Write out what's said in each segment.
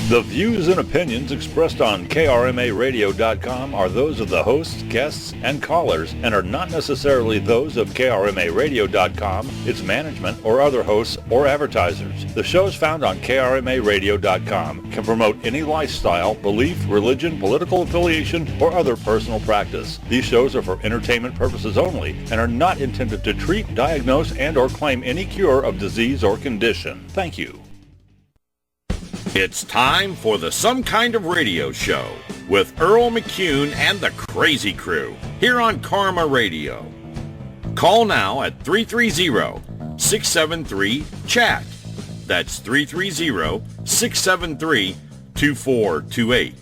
The views and opinions expressed on KRMARadio.com are those of the hosts, guests, and callers and are not necessarily those of KRMARadio.com, its management, or other hosts or advertisers. The shows found on KRMARadio.com can promote any lifestyle, belief, religion, political affiliation, or other personal practice. These shows are for entertainment purposes only and are not intended to treat, diagnose, and or claim any cure of disease or condition. Thank you. It's time for the Some Kind of Radio Show with Earl McCune and the Crazy Crew here on Karma Radio. Call now at 330-673-CHAT. That's 330-673-2428.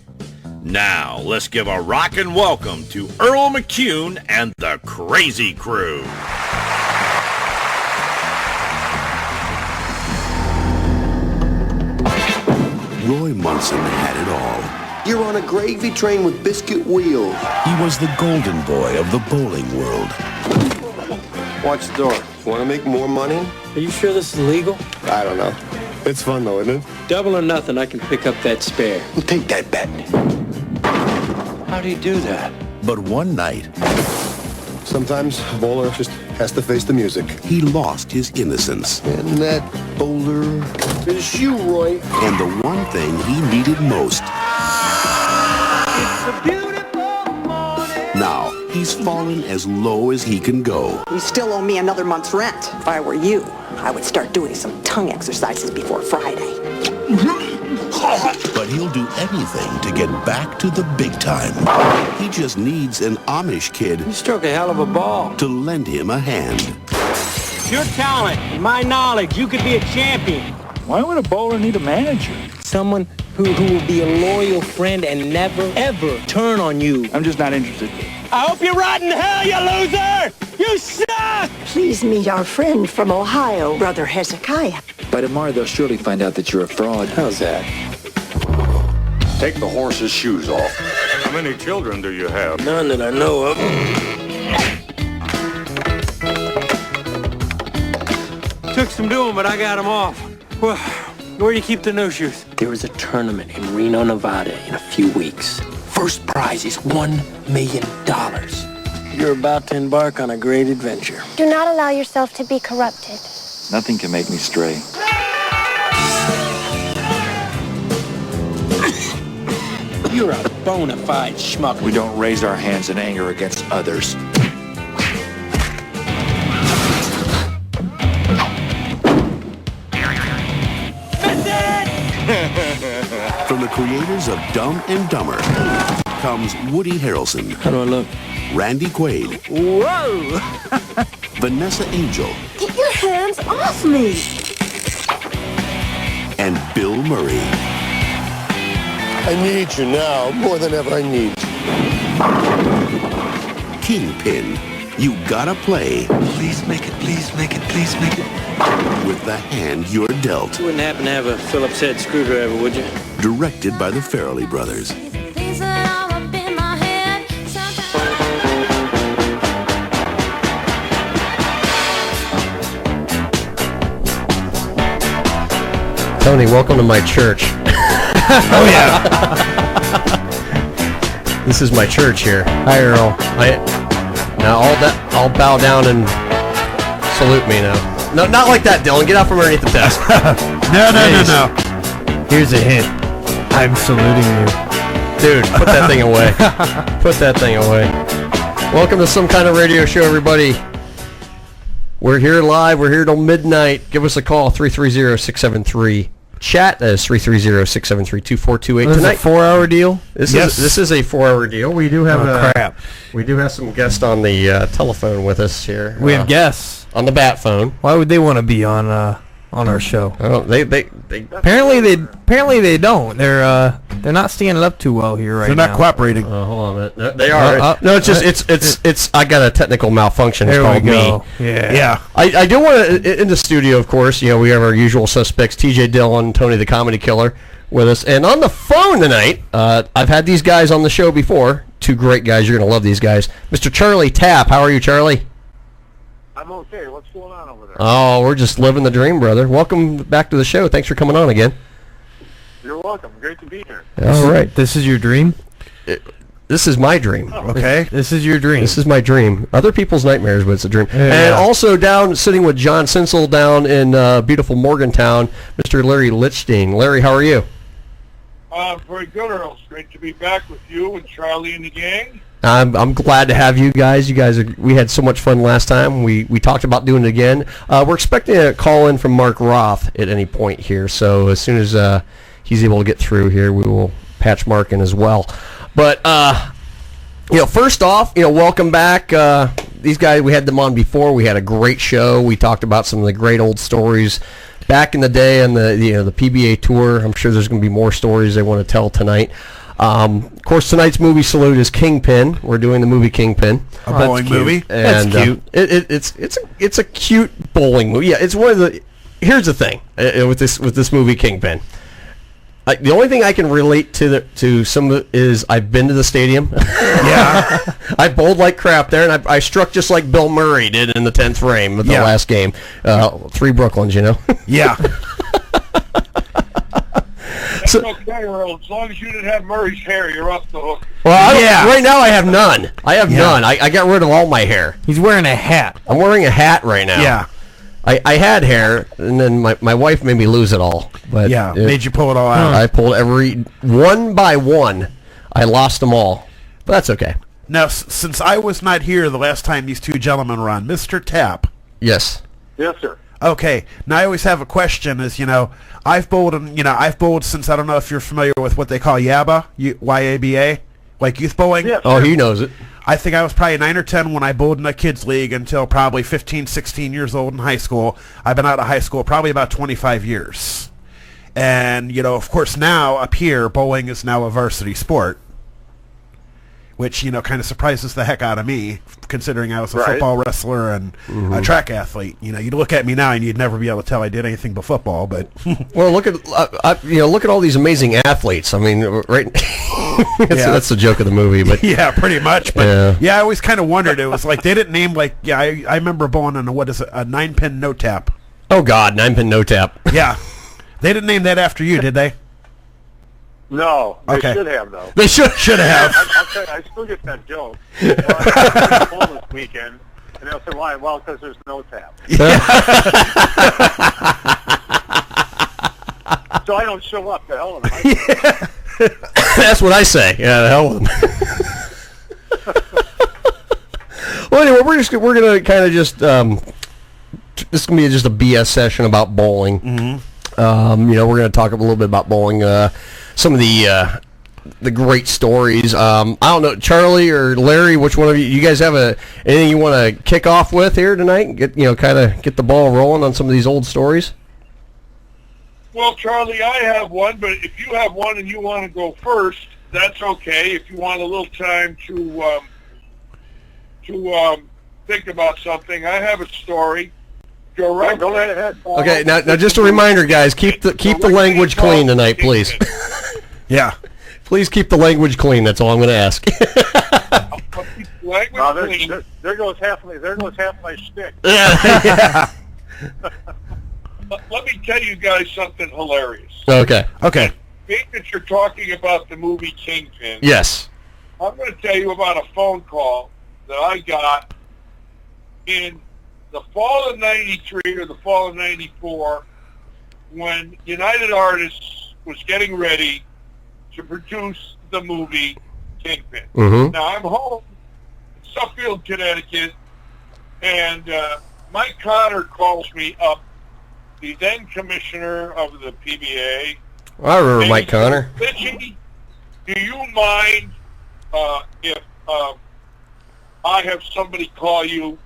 Now, let's give a rockin' welcome to Earl McCune and the Crazy Crew. Roy Munson had it all. You're on a gravy train with biscuit wheels. He was the golden boy of the bowling world. Watch the door. Want to make more money? Are you sure this is legal? I don't know. It's fun though, isn't it? Double or nothing, I can pick up that spare. We'll take that bet. How do you do that? But one night, Sometimes a bowler just has to face the music. he lost his innocence. And that bowler is you, Roy. And the one thing he needed most. Now, he's fallen as low as he can go. You still owe me another month's rent. If I were you, I would start doing some tongue exercises before Friday. But he'll do anything to get back to the big time. He just needs an Amish kid You struck a hell of a ball. to lend him a hand. Your talent and my knowledge, you could be a champion. Why would a bowler need a manager? Someone who will be a loyal friend and never, ever turn on you. I'm just not interested. I hope you rot in hell, you loser! You suck! Please meet our friend from Ohio, Brother Hezekiah. By tomorrow, they'll surely find out that you're a fraud. How's that? Take the horse's shoes off. How many children do you have? None that I know of. Took some doing, but I got them off. Well, where do you keep the no shoes? There is a tournament in Reno, Nevada in a few weeks. First prize is $1 million. You're about to embark on a great adventure. Do not allow yourself to be corrupted. Nothing can make me stray. You're a bona fide schmuck. We don't raise our hands in anger against others. From the creators of Dumb and Dumber comes Woody Harrelson, How do I look? Randy Quaid, Whoa! Vanessa Angel, Get your hands off me! and Bill Murray. I need you now more than ever I need you. Kingpin, you gotta play Please make it, please make it, please make it. with the hand you're dealt. You wouldn't happen to have a Phillips head screwdriver, would you? Directed by the Farrelly brothers. Tony, welcome to my church. Oh, yeah. This is my church here. Hi, Earl. Now I'll bow down and salute me now. No, not like that, Dylan. Get out from underneath the desk. No. Here's a hint. I'm saluting you. Dude, put that thing away. Put that thing away. Welcome to Some Kind of Radio Show, everybody. We're here live. We're here till midnight. Give us a call, 330-673-CHAT. That is 330-673-2428. This is a 4-hour deal? This is a 4-hour deal. We do have crap. We do have some guests on the telephone with us here. We have guests. On the bat phone. Why would they want to be on our show? Oh, they apparently they don't. They're not standing up too well here right now. They're not cooperating. Hold on a minute. No, they are. No, it's just it's. I got a technical malfunction. It's called me. Yeah. I do want to in the studio, of course. You know, we have our usual suspects: TJ Dillon, Tony the Comedy Killer, with us, and on the phone tonight. I've had these guys on the show before. Two great guys. You're gonna love these guys. Mr. Charlie Tapp. How are you, Charlie? I'm okay. What's going on over there? Oh, we're just living the dream, brother. Welcome back to the show. Thanks for coming on again. You're welcome. Great to be here. All right. This is your dream? This is my dream. Okay. This is your dream. This is my dream. Other people's nightmares, but it's a dream. Yeah. And also down, sitting with John Sinsel down in beautiful Morgantown, Mr. Larry Lichstein. Larry, how are you? Very good, Earl. It's great to be back with you and Charlie and the gang. I'm glad to have you guys. We had so much fun last time. We talked about doing it again. We're expecting a call in from Mark Roth at any point here. So as soon as he's able to get through here, we will patch Mark in as well. But first off, welcome back. These guys, we had them on before. We had a great show. We talked about some of the great old stories back in the day on the PBA tour. I'm sure there's going to be more stories they want to tell tonight. Of course, tonight's movie salute is Kingpin. We're doing the movie Kingpin, a bowling movie. And, that's cute. It's a cute bowling movie. Yeah, it's one of the. Here's the thing with this movie Kingpin. The only thing I can relate to some of it is I've been to the stadium. Yeah. I bowled like crap there, and I struck just like Bill Murray did in the 10th frame of the last game. 3 Brooklyns, Yeah. That's okay, Earl. As long as you didn't have Murray's hair, you're off the hook. Well, right now I have none. None. I got rid of all my hair. He's wearing a hat. I'm wearing a hat right now. Yeah. I had hair, and then my wife made me lose it all. But made you pull it all out. I pulled every one by one. I lost them all, but that's okay. Now, since I was not here the last time these two gentlemen were on, Mr. Tapp. Yes. Yes, sir. Okay. Now I always have a question. I've bowled since I don't know if you're familiar with what they call YABA, YABA, like youth bowling. Yes, oh, he knows it. I think I was probably 9 or 10 when I bowled in a kids league until probably 15, 16 years old in high school. I've been out of high school probably about 25 years. And, of course now up here, bowling is now a varsity sport, which, kind of surprises the heck out of me, considering I was a football wrestler and a track athlete. You'd look at me now and you'd never be able to tell I did anything but football. But well, look at all these amazing athletes. I mean, right? That's the joke of the movie. But yeah, pretty much. But I always kind of wondered. It was like they didn't name I remember bowling on a 9-pin no tap. Oh God, 9-pin no tap. Yeah, they didn't name that after you, did they? No, they should have, though. They should have. I'll tell you, I still get that joke. I was this weekend, and they'll say, why? Well, because there's no tap. So I don't show up. The hell of them. That's what I say. Yeah, the hell with them. Well, anyway, we're gonna kind of just this is gonna be just a BS session about bowling. Mm-hmm. We're gonna talk a little bit about bowling. Some of the great stories. I don't know, Charlie or Larry, which one of you guys have anything you want to kick off with here tonight? Get kind of get the ball rolling on some of these old stories. Well, Charlie, I have one, but if you have one and you want to go first, that's okay. If you want a little time to think about something, I have a story. Go right ahead. Okay, now just a reminder, guys, keep the language clean tonight, please. Yeah. Please keep the language clean. That's all I'm going to ask. There goes half my shtick. Yeah. Let me tell you guys something hilarious. Okay. Being that you're talking about the movie Kingpin, yes, I'm going to tell you about a phone call that I got in the fall of '93 or the fall of '94 when United Artists was getting ready to produce the movie Kingpin. Mm-hmm. Now, I'm home in Suffield, Connecticut, and Mike Connor calls me up, the then commissioner of the PBA. I remember Mike Connor. Richie, do you mind if I have somebody call you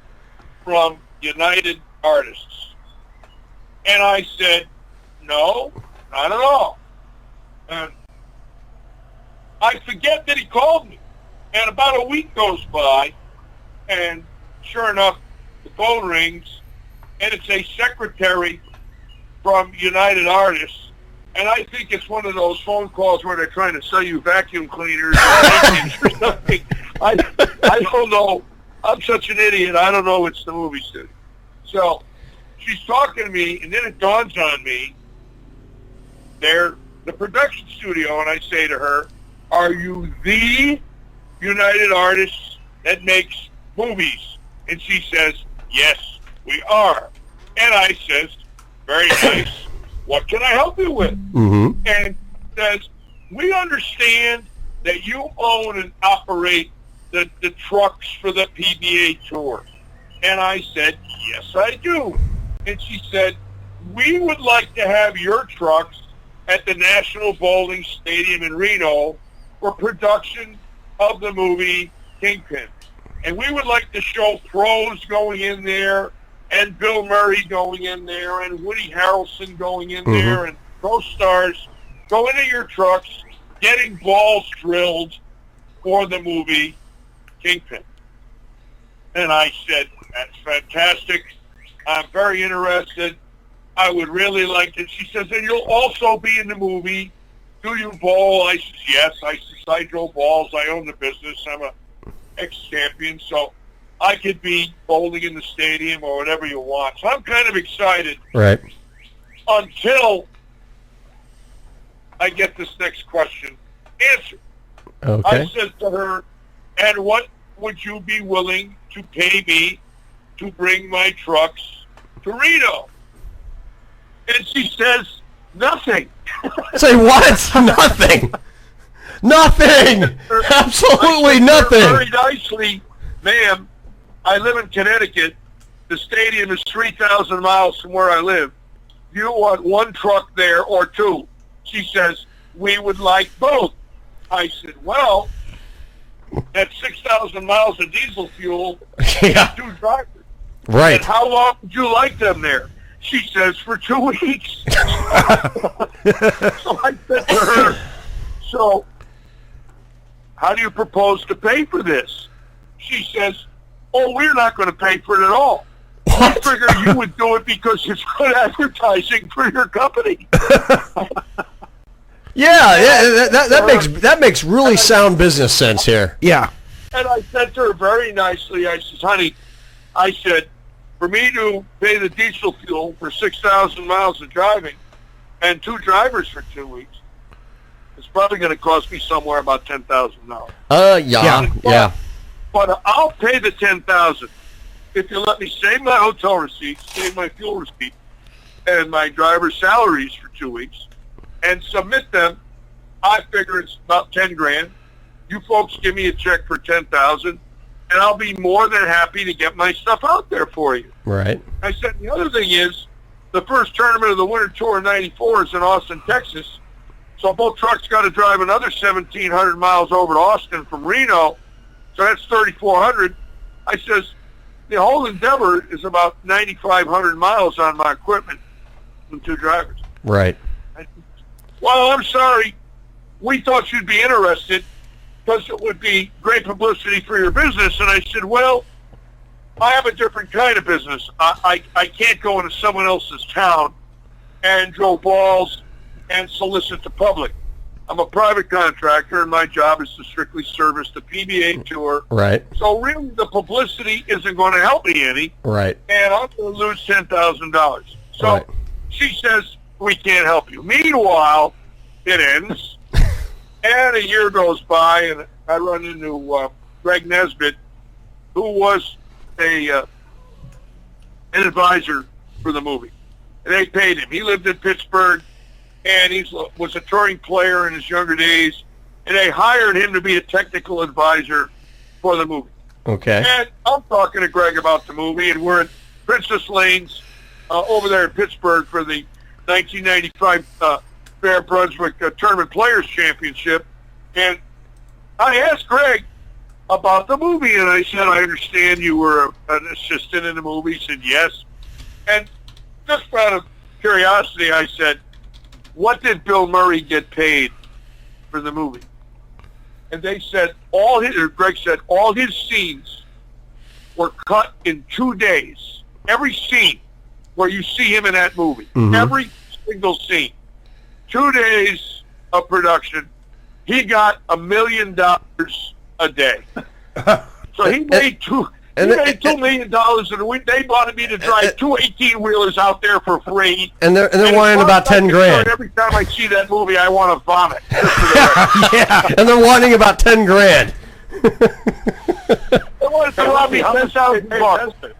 from United Artists? And I said, no, not at all. And I forget that he called me. And about a week goes by, and sure enough, the phone rings, and it's a secretary from United Artists. And I think it's one of those phone calls where they're trying to sell you vacuum cleaners or something. I don't know. I'm such an idiot. I don't know it's the movie studio. So she's talking to me, and then it dawns on me they're the production studio, and I say to her, are you the United Artists that makes movies? And she says, yes, we are. And I says, very nice. What can I help you with? Mm-hmm. And says, we understand that you own and operate the trucks for the PBA Tour. And I said, yes, I do. And she said, we would like to have your trucks at the National Bowling Stadium in Reno for production of the movie Kingpin. And we would like to show pros going in there, and Bill Murray going in there, and Woody Harrelson going in there, and pro stars going into your trucks, getting balls drilled for the movie Kingpin. And I said, that's fantastic. I'm very interested. I would really like it. She says, and you'll also be in the movie. Do you bowl? I said, yes. I said, I drove balls. I own the business. I'm a ex-champion, so I could be bowling in the stadium or whatever you want. So I'm kind of excited. Right. Until I get this next question answered. Okay. I said to her, and what would you be willing to pay me to bring my trucks to Reno? And she says, nothing. Say what? Nothing. Nothing. Absolutely nothing. Very nicely, ma'am, I live in Connecticut. The stadium is 3,000 miles from where I live. You want one truck there or two? She says, we would like both. I said, well, at 6,000 miles of diesel fuel, yeah. 2 drivers. Right. And how long would you like them there? She says, for 2 weeks. So I said to her, so how do you propose to pay for this? She says, oh, we're not going to pay for it at all. I figure you would do it because it's good advertising for your company. That makes really sound business sense here. Yeah. And I said to her very nicely, I said, honey, I said, for me to pay the diesel fuel for 6,000 miles of driving and 2 drivers for 2 weeks, it's probably going to cost me somewhere about $10,000. Yeah. But I'll pay the $10,000 if you let me save my hotel receipts, save my fuel receipt, and my driver's salaries for 2 weeks, and submit them. I figure it's about $10,000. You folks give me a check for $10,000, and I'll be more than happy to get my stuff out there for you. Right. I said, the other thing is, the first tournament of the Winter Tour in '94 is in Austin, Texas. So both trucks got to drive another 1,700 miles over to Austin from Reno. So that's 3,400. I says, the whole endeavor is about 9,500 miles on my equipment and 2 drivers. Right. Well, I'm sorry. We thought you'd be interested because it would be great publicity for your business. And I said, well, I have a different kind of business. I can't go into someone else's town and drill balls and solicit the public. I'm a private contractor, and my job is to strictly service the PBA Tour. Right. So really, the publicity isn't going to help me any. Right. And I'm going to lose $10,000. So she says, we can't help you. Meanwhile, it ends, and a year goes by, and I run into Greg Nesbitt, who was an advisor for the movie. And they paid him. He lived in Pittsburgh, and he was a touring player in his younger days, and they hired him to be a technical advisor for the movie. Okay. And I'm talking to Greg about the movie, and we're at Princess Lanes over there in Pittsburgh for the 1995 Fair Brunswick Tournament Players Championship. And I asked Greg about the movie, and I said, I understand you were an assistant in the movie. He said, yes. And just out of curiosity, I said, what did Bill Murray get paid for the movie? And they said, Greg said, all his scenes were cut in 2 days. Every scene where you see him in that movie, every single scene. 2 days of production. He got $1 million a day. So he made And we made $2 million, and they wanted me to drive two 18-wheelers out there for free. And they're wanting about 10 grand. Every time I see that movie, I want to vomit. Yeah, and they're wanting about 10 grand. They wanted to rob me $10,000.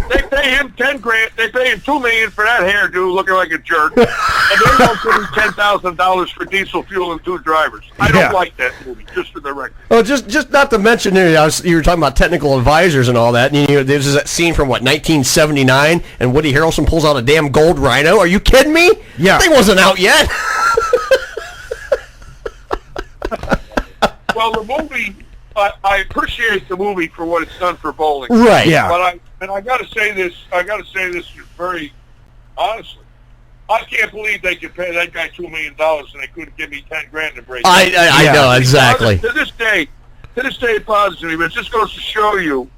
They pay him 10 grand. They pay him $2 million for that hairdo, looking like a jerk, and they won't give him $10,000 for diesel fuel and 2 drivers. I don't like that movie, just for the record. Well, just not to mention, you were talking about technical advisors and all that. And, there's that scene from 1979, and Woody Harrelson pulls out a damn gold rhino. Are you kidding me? Yeah, that thing wasn't out yet. Well, the movie, I appreciate the movie for what it's done for bowling. Right. Yeah. But I got to say this. Very honestly. I can't believe they could pay that guy $2 million and they couldn't give me 10 grand to break. I know exactly. To this day, it bothers me. But it just goes to show you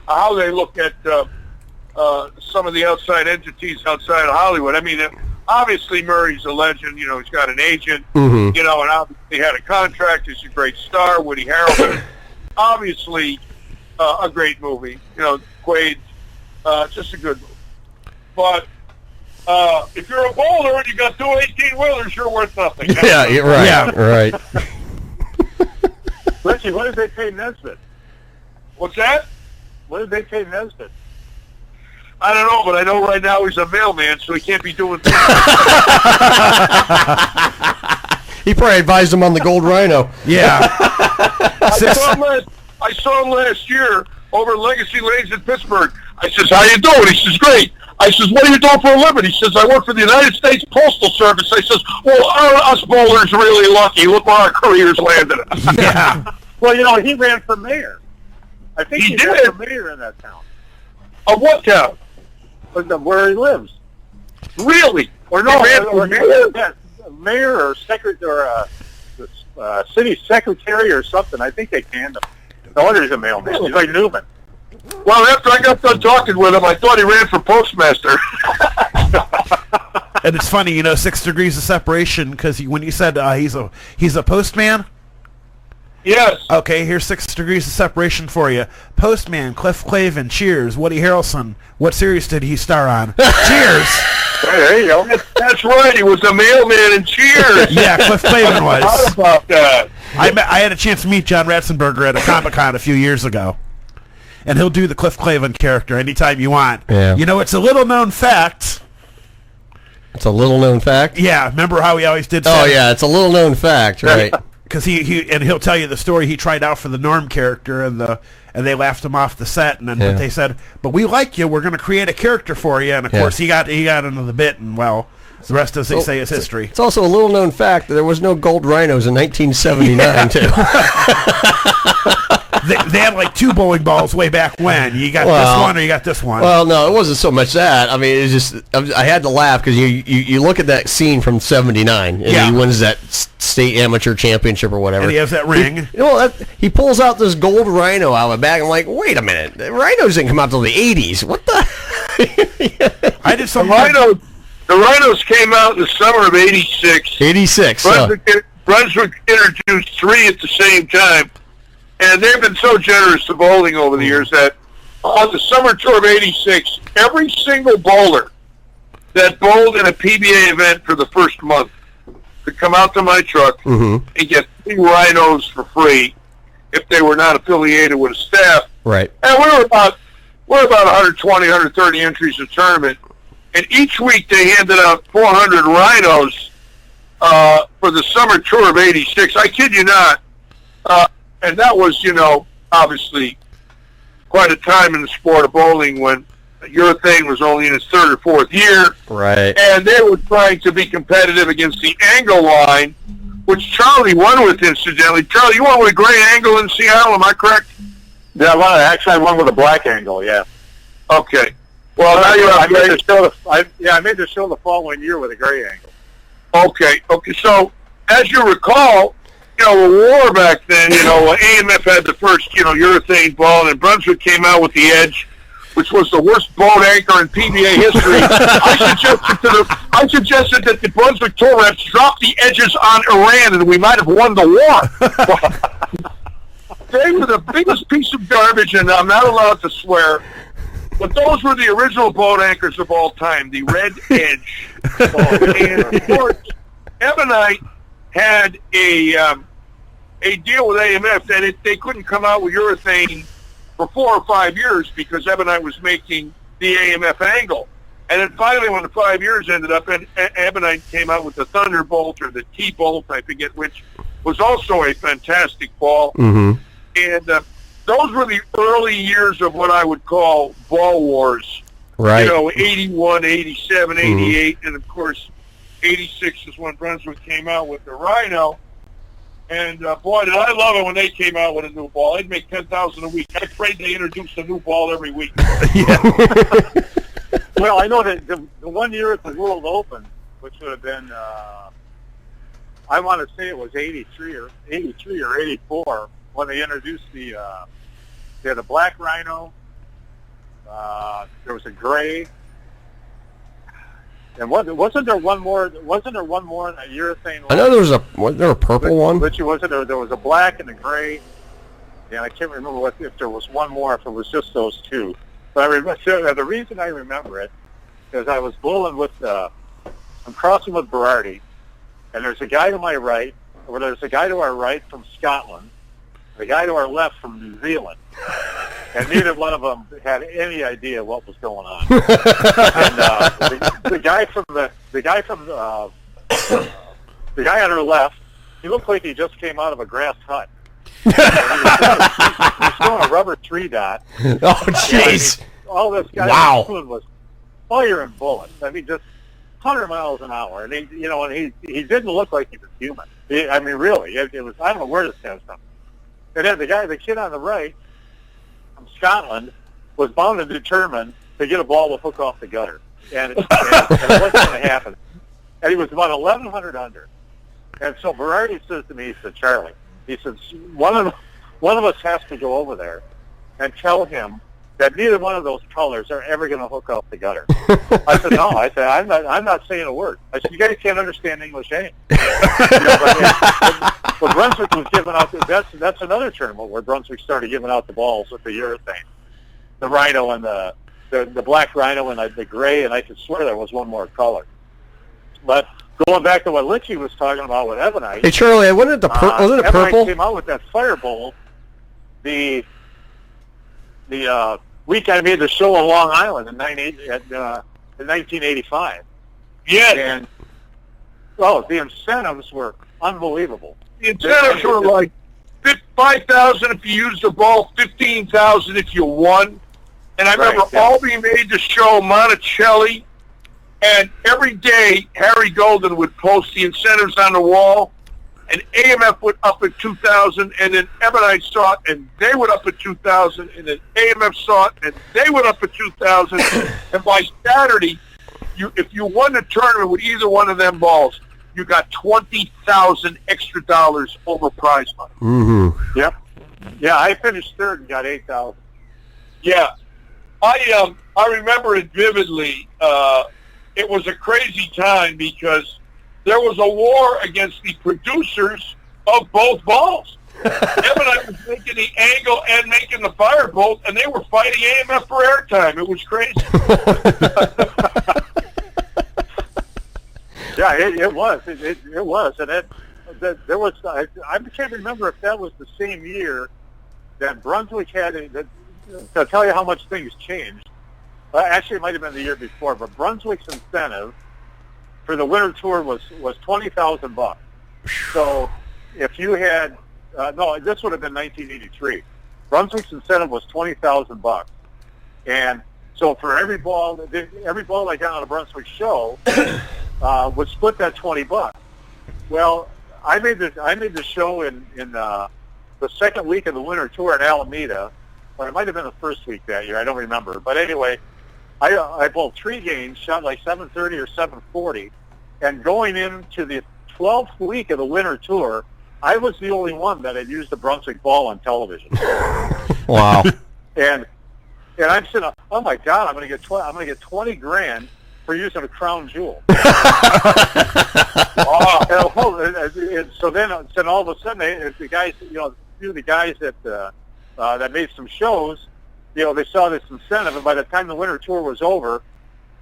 how they look at some of the outside entities outside of Hollywood. I mean, obviously Murray's a legend. He's got an agent. Mm-hmm. And obviously had a contract. He's a great star. Woody Harrelson, obviously a great movie. Quaid, just a good movie. But if you're a bowler and you got two 18-wheelers, you're worth nothing. Yeah, you're right. Yeah, right. Richie, what did they pay Nesbitt? What's that? What did they pay Nesbitt? I don't know, but I know right now he's a mailman, so he can't be doing things. He probably advised him on the gold rhino. Yeah. I saw him last year over Legacy Lanes in Pittsburgh. I says, how you doing? He says, great. I says, what are you doing for a living? He says, I work for the United States Postal Service. I says, well, us bowlers are really lucky. Look where our careers landed. Yeah. Well, he ran for mayor. I think he ran for mayor in that town. Of what town? Where he lives. Really? Or no, mayor or secretary or city secretary or something. I think they canned him. No wonder he's a mailman. He's like Newman. Well, after I got done talking with him, I thought he ran for postmaster. And it's funny, 6 degrees of separation, because when you said he's a postman. Yes. Okay, here's 6 degrees of separation for you. Postman, Cliff Clavin, Cheers, Woody Harrelson. What series did he star on? Cheers. Hey, there you go. That's right. He was a mailman in Cheers. Yeah, Cliff Clavin was. How about that? I had a chance to meet John Ratzenberger at a Comic-Con a few years ago. And he'll do the Cliff Clavin character anytime you want. Yeah. It's a little-known fact. It's a little-known fact? Yeah, remember how he always did Oh, yeah, it's a little-known fact, right. Because he'll tell you the story. He tried out for the Norm character, and they laughed him off the set. And then but they said, "But we like you. We're going to create a character for you." And of course, he got into the bit, and the rest, as they say, is history. It's also a little-known fact that there was no gold rhinos in 1979 too. They had like 2 bowling balls way back when. You got this one or you got this one. Well, no, it wasn't so much that. I mean, it's just I had to laugh because you look at that scene from '79 and he wins that state amateur championship or whatever. And he has that ring. He pulls out this gold rhino out of the bag. I'm like, wait a minute, the rhinos didn't come out till the '80s. What the? I did some The rhinos came out in the summer of '86. '86. Brunswick introduced 3 at the same time. And they've been so generous to bowling over the years that on the summer tour of '86, every single bowler that bowled in a PBA event for the first month could come out to my truck and get 3 rhinos for free if they were not affiliated with a staff. Right. And we're about 120, 130 entries a tournament. And each week they handed out 400 rhinos for the summer tour of '86. I kid you not. And that was, obviously quite a time in the sport of bowling when urethane was only in its 3rd or 4th year. Right. And they were trying to be competitive against the angle line, which Charlie won with, incidentally. Charlie, you won with a gray angle in Seattle, am I correct? Yeah, I won with a black angle, yeah. Okay. Well, now you have I made the show the following year with a gray angle. Okay. So, as you recall, the war back then, AMF had the first, urethane ball, and Brunswick came out with the Edge, which was the worst boat anchor in PBA history. I suggested that the Brunswick tour reps drop the Edges on Iran, and we might have won the war. they were the biggest piece of garbage, and I'm not allowed to swear, but those were the original boat anchors of all time, the Red Edge. And, of course, Ebonite had a deal with AMF that they couldn't come out with urethane for 4 or 5 years because Ebonite was making the AMF angle. And then finally, when the 5 years ended up, Ebonite came out with the Thunderbolt or the T-Bolt, I forget which, was also a fantastic ball. Mm-hmm. And those were the early years of what I would call ball wars. Right. 81, 87, 88, and of course, 86 is when Brunswick came out with the Rhino. And boy, did I love it when they came out with a new ball. They'd make $10,000 a week. I prayed they introduced a new ball every week. Well, I know that the 1 year at the World Open, which would have been, I want to say it was 83 or 84, when they introduced they had a black Rhino, there was a gray, and wasn't there one more in that urethane? I know wasn't there a purple one? Which wasn't there was a black and a gray, and I can't remember if there was one more, if it was just those two. But I remember, the reason I remember it is I was bowling with, I'm crossing with Berardi, and there's a guy to my right, or there's a guy to our right from Scotland, the guy to our left from New Zealand, and neither one of them had any idea what was going on. And the guy on our left, he looked like he just came out of a grass hut. He was throwing a rubber 3-dot. Oh, jeez. All this guy was doing was firing bullets. I mean, just 100 miles an hour. And he didn't look like he was human. I mean, really, it was. I don't know where this came from. And then the kid on the right from Scotland was bound and determined to get a ball to hook off the gutter, and it wasn't going to happen. And he was about 1,100 under. And so Berardi says to me, he said, "Charlie," he says, one of us has to go over there and tell him that neither one of those colors are ever going to hook off the gutter. I said, "No." I said, I'm not saying a word. I said, "You guys can't understand English, eh?" But Brunswick was giving out. That's another tournament where Brunswick started giving out the balls with the urethane, the Rhino and the black Rhino and the gray, and I could swear there was one more color. But going back to what Litchie was talking about with Ebonite. Hey, Charlie, wasn't it Ebonite purple? Came out with that Firebolt the week I made the show on Long Island in 1985. Yes. And the incentives were unbelievable. The incentives were like $5,000 if you used the ball, $15,000 if you won. And I remember Albee made the show, Monticelli, and every day Harry Golden would post the incentives on the wall, and AMF would up at $2,000, and then Ebonite saw it, and they would up at $2,000, and then AMF saw it, and they would up at $2,000. And by Saturday, if you won the tournament with either one of them balls, you got $20,000 extra dollars over prize money. Mm-hmm. Yep. Yeah, I finished third and got $8,000. Yeah, I remember it vividly. It was a crazy time because there was a war against the producers of both balls. Ebonite was making the angle and making the Firebolt, and they were fighting AMF for airtime. It was crazy. Yeah, it was. It was, and there was. I can't remember if that was the same year that Brunswick had. To tell you how much things changed. Actually, it might have been the year before, but Brunswick's incentive for the winter tour was $20,000. So if you had this would have been 1983. Brunswick's incentive was $20,000, and so for every ball I got on a Brunswick show would split that $20. Well, I made the show in the second week of the winter tour in Alameda, or it might have been the first week that year. I don't remember, but anyway. I bowled 3 games, shot like 730 or 740, and going into the 12th week of the winter tour, I was the only one that had used the Brunswick ball on television. Wow! And I'm sitting, oh my God, I'm going to get $20,000 for using a crown jewel. And so then all of a sudden, the guys, few of the guys that made some shows, they saw this incentive, and by the time the winter tour was over,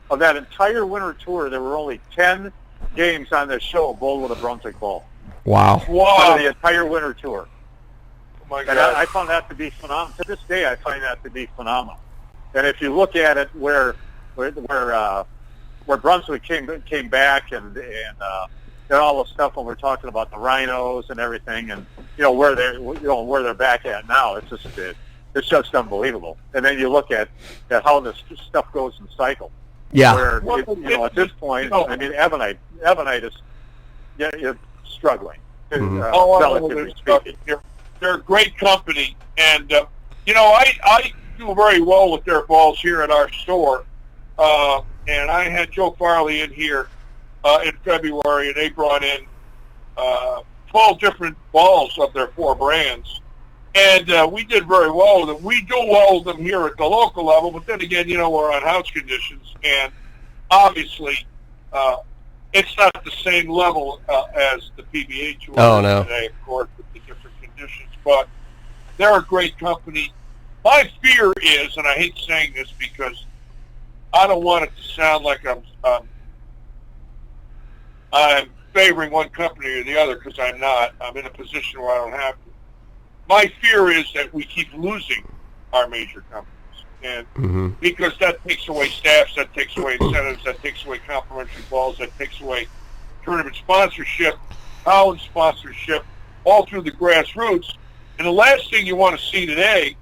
of that entire winter tour, there were only 10 games on this show bowled with a Brunswick ball. Wow. Out of the entire winter tour. Oh my And God. I found that to be phenomenal. To this day, I find that to be phenomenal. And if you look at it, where Brunswick came back and all the stuff when we're talking about the rhinos and everything, and where they're back at now, it's just unbelievable. And then you look at how this stuff goes in cycle. Yeah. Where at this point, I mean, Ebonite is you're struggling. Relatively speaking. They're a great company, and I do very well with their balls here at our store. And I had Joe Farley in here in February, and they brought in 12 different balls of their 4 brands. And we did very well with them. We do well with them here at the local level, but then again, we're on house conditions, and obviously it's not the same level as the PBA Tour today, of course, with the different conditions. But they're a great company. My fear is, and I hate saying this because I don't want it to sound like I'm favoring one company or the other, because I'm not. I'm in a position where I don't have to. My fear is that we keep losing our major companies, and because that takes away staffs, that takes away incentives, that takes away complimentary balls, that takes away tournament sponsorship, college sponsorship, all through the grassroots. And the last thing you want to see today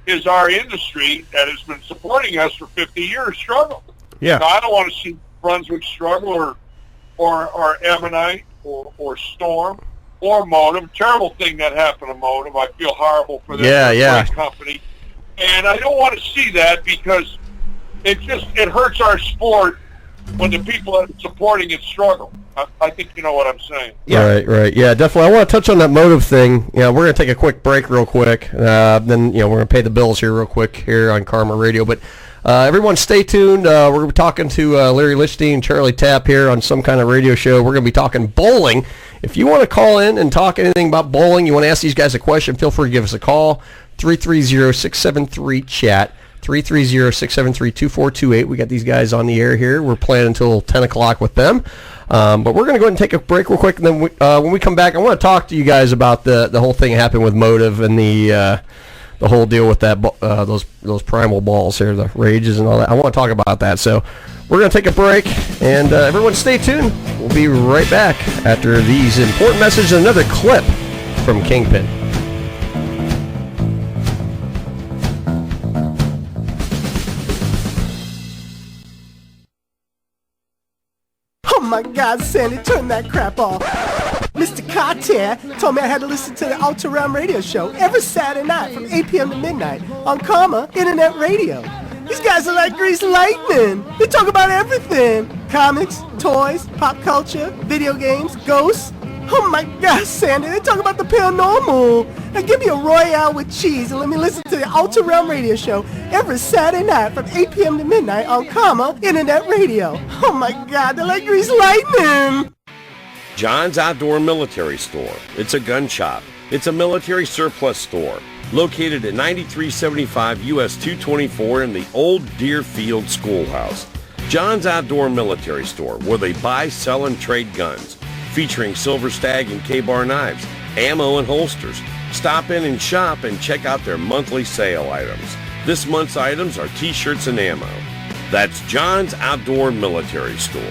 is our industry that has been supporting us for 50 years struggle. Yeah. Now, I don't want to see Brunswick struggle or Ebonite or Storm or Motive. Terrible thing that happened to Motive. I feel horrible for them. Great company. And I don't want to see that, because it hurts our sport when the people that are supporting it struggle. I think you know what I'm saying. Yeah. Right. Yeah, definitely. I want to touch on that Motive thing. We're going to take a quick break real quick. Then, we're going to pay the bills here real quick here on Karma Radio. But everyone stay tuned. We're going to be talking to Larry Lichstein, Charlie Tapp here on some kind of radio show. We're going to be talking bowling. If you want to call in and talk anything about bowling, you want to ask these guys a question, feel free to give us a call, 330-673-CHAT. 330-673-2428. We got these guys on the air here. We're playing until 10 o'clock with them. But we're going to go ahead and take a break real quick, and then when we come back, I want to talk to you guys about the whole thing that happened with Motive and the whole deal with that those primal balls here, the rages and all that. I want to talk about that. So we're going to take a break, and everyone stay tuned. We'll be right back after these important messages and another clip from Kingpin. Oh my God, Sandy, turn that crap off. Mr. Cartier told me I had to listen to the Ultra Realm radio show every Saturday night from 8 p.m. to midnight on Karma Internet Radio. These guys are like greased lightning. They talk about everything. Comics, toys, pop culture, video games, ghosts. Oh my God, Sandy, they talk about the paranormal. Now give me a Royale with cheese and let me listen to the Ultra Realm radio show every Saturday night from 8 p.m. to midnight on Karma Internet Radio. Oh my God, they're like greased lightning. John's Outdoor Military Store. It's a gun shop. It's a military surplus store located at 9375 US 224 in the old Deerfield Schoolhouse. John's Outdoor Military Store, where they buy, sell, and trade guns, featuring Silver Stag and K-Bar knives, ammo, and holsters. Stop in and shop and check out their monthly sale items. This month's items are t-shirts and ammo. That's John's Outdoor Military Store.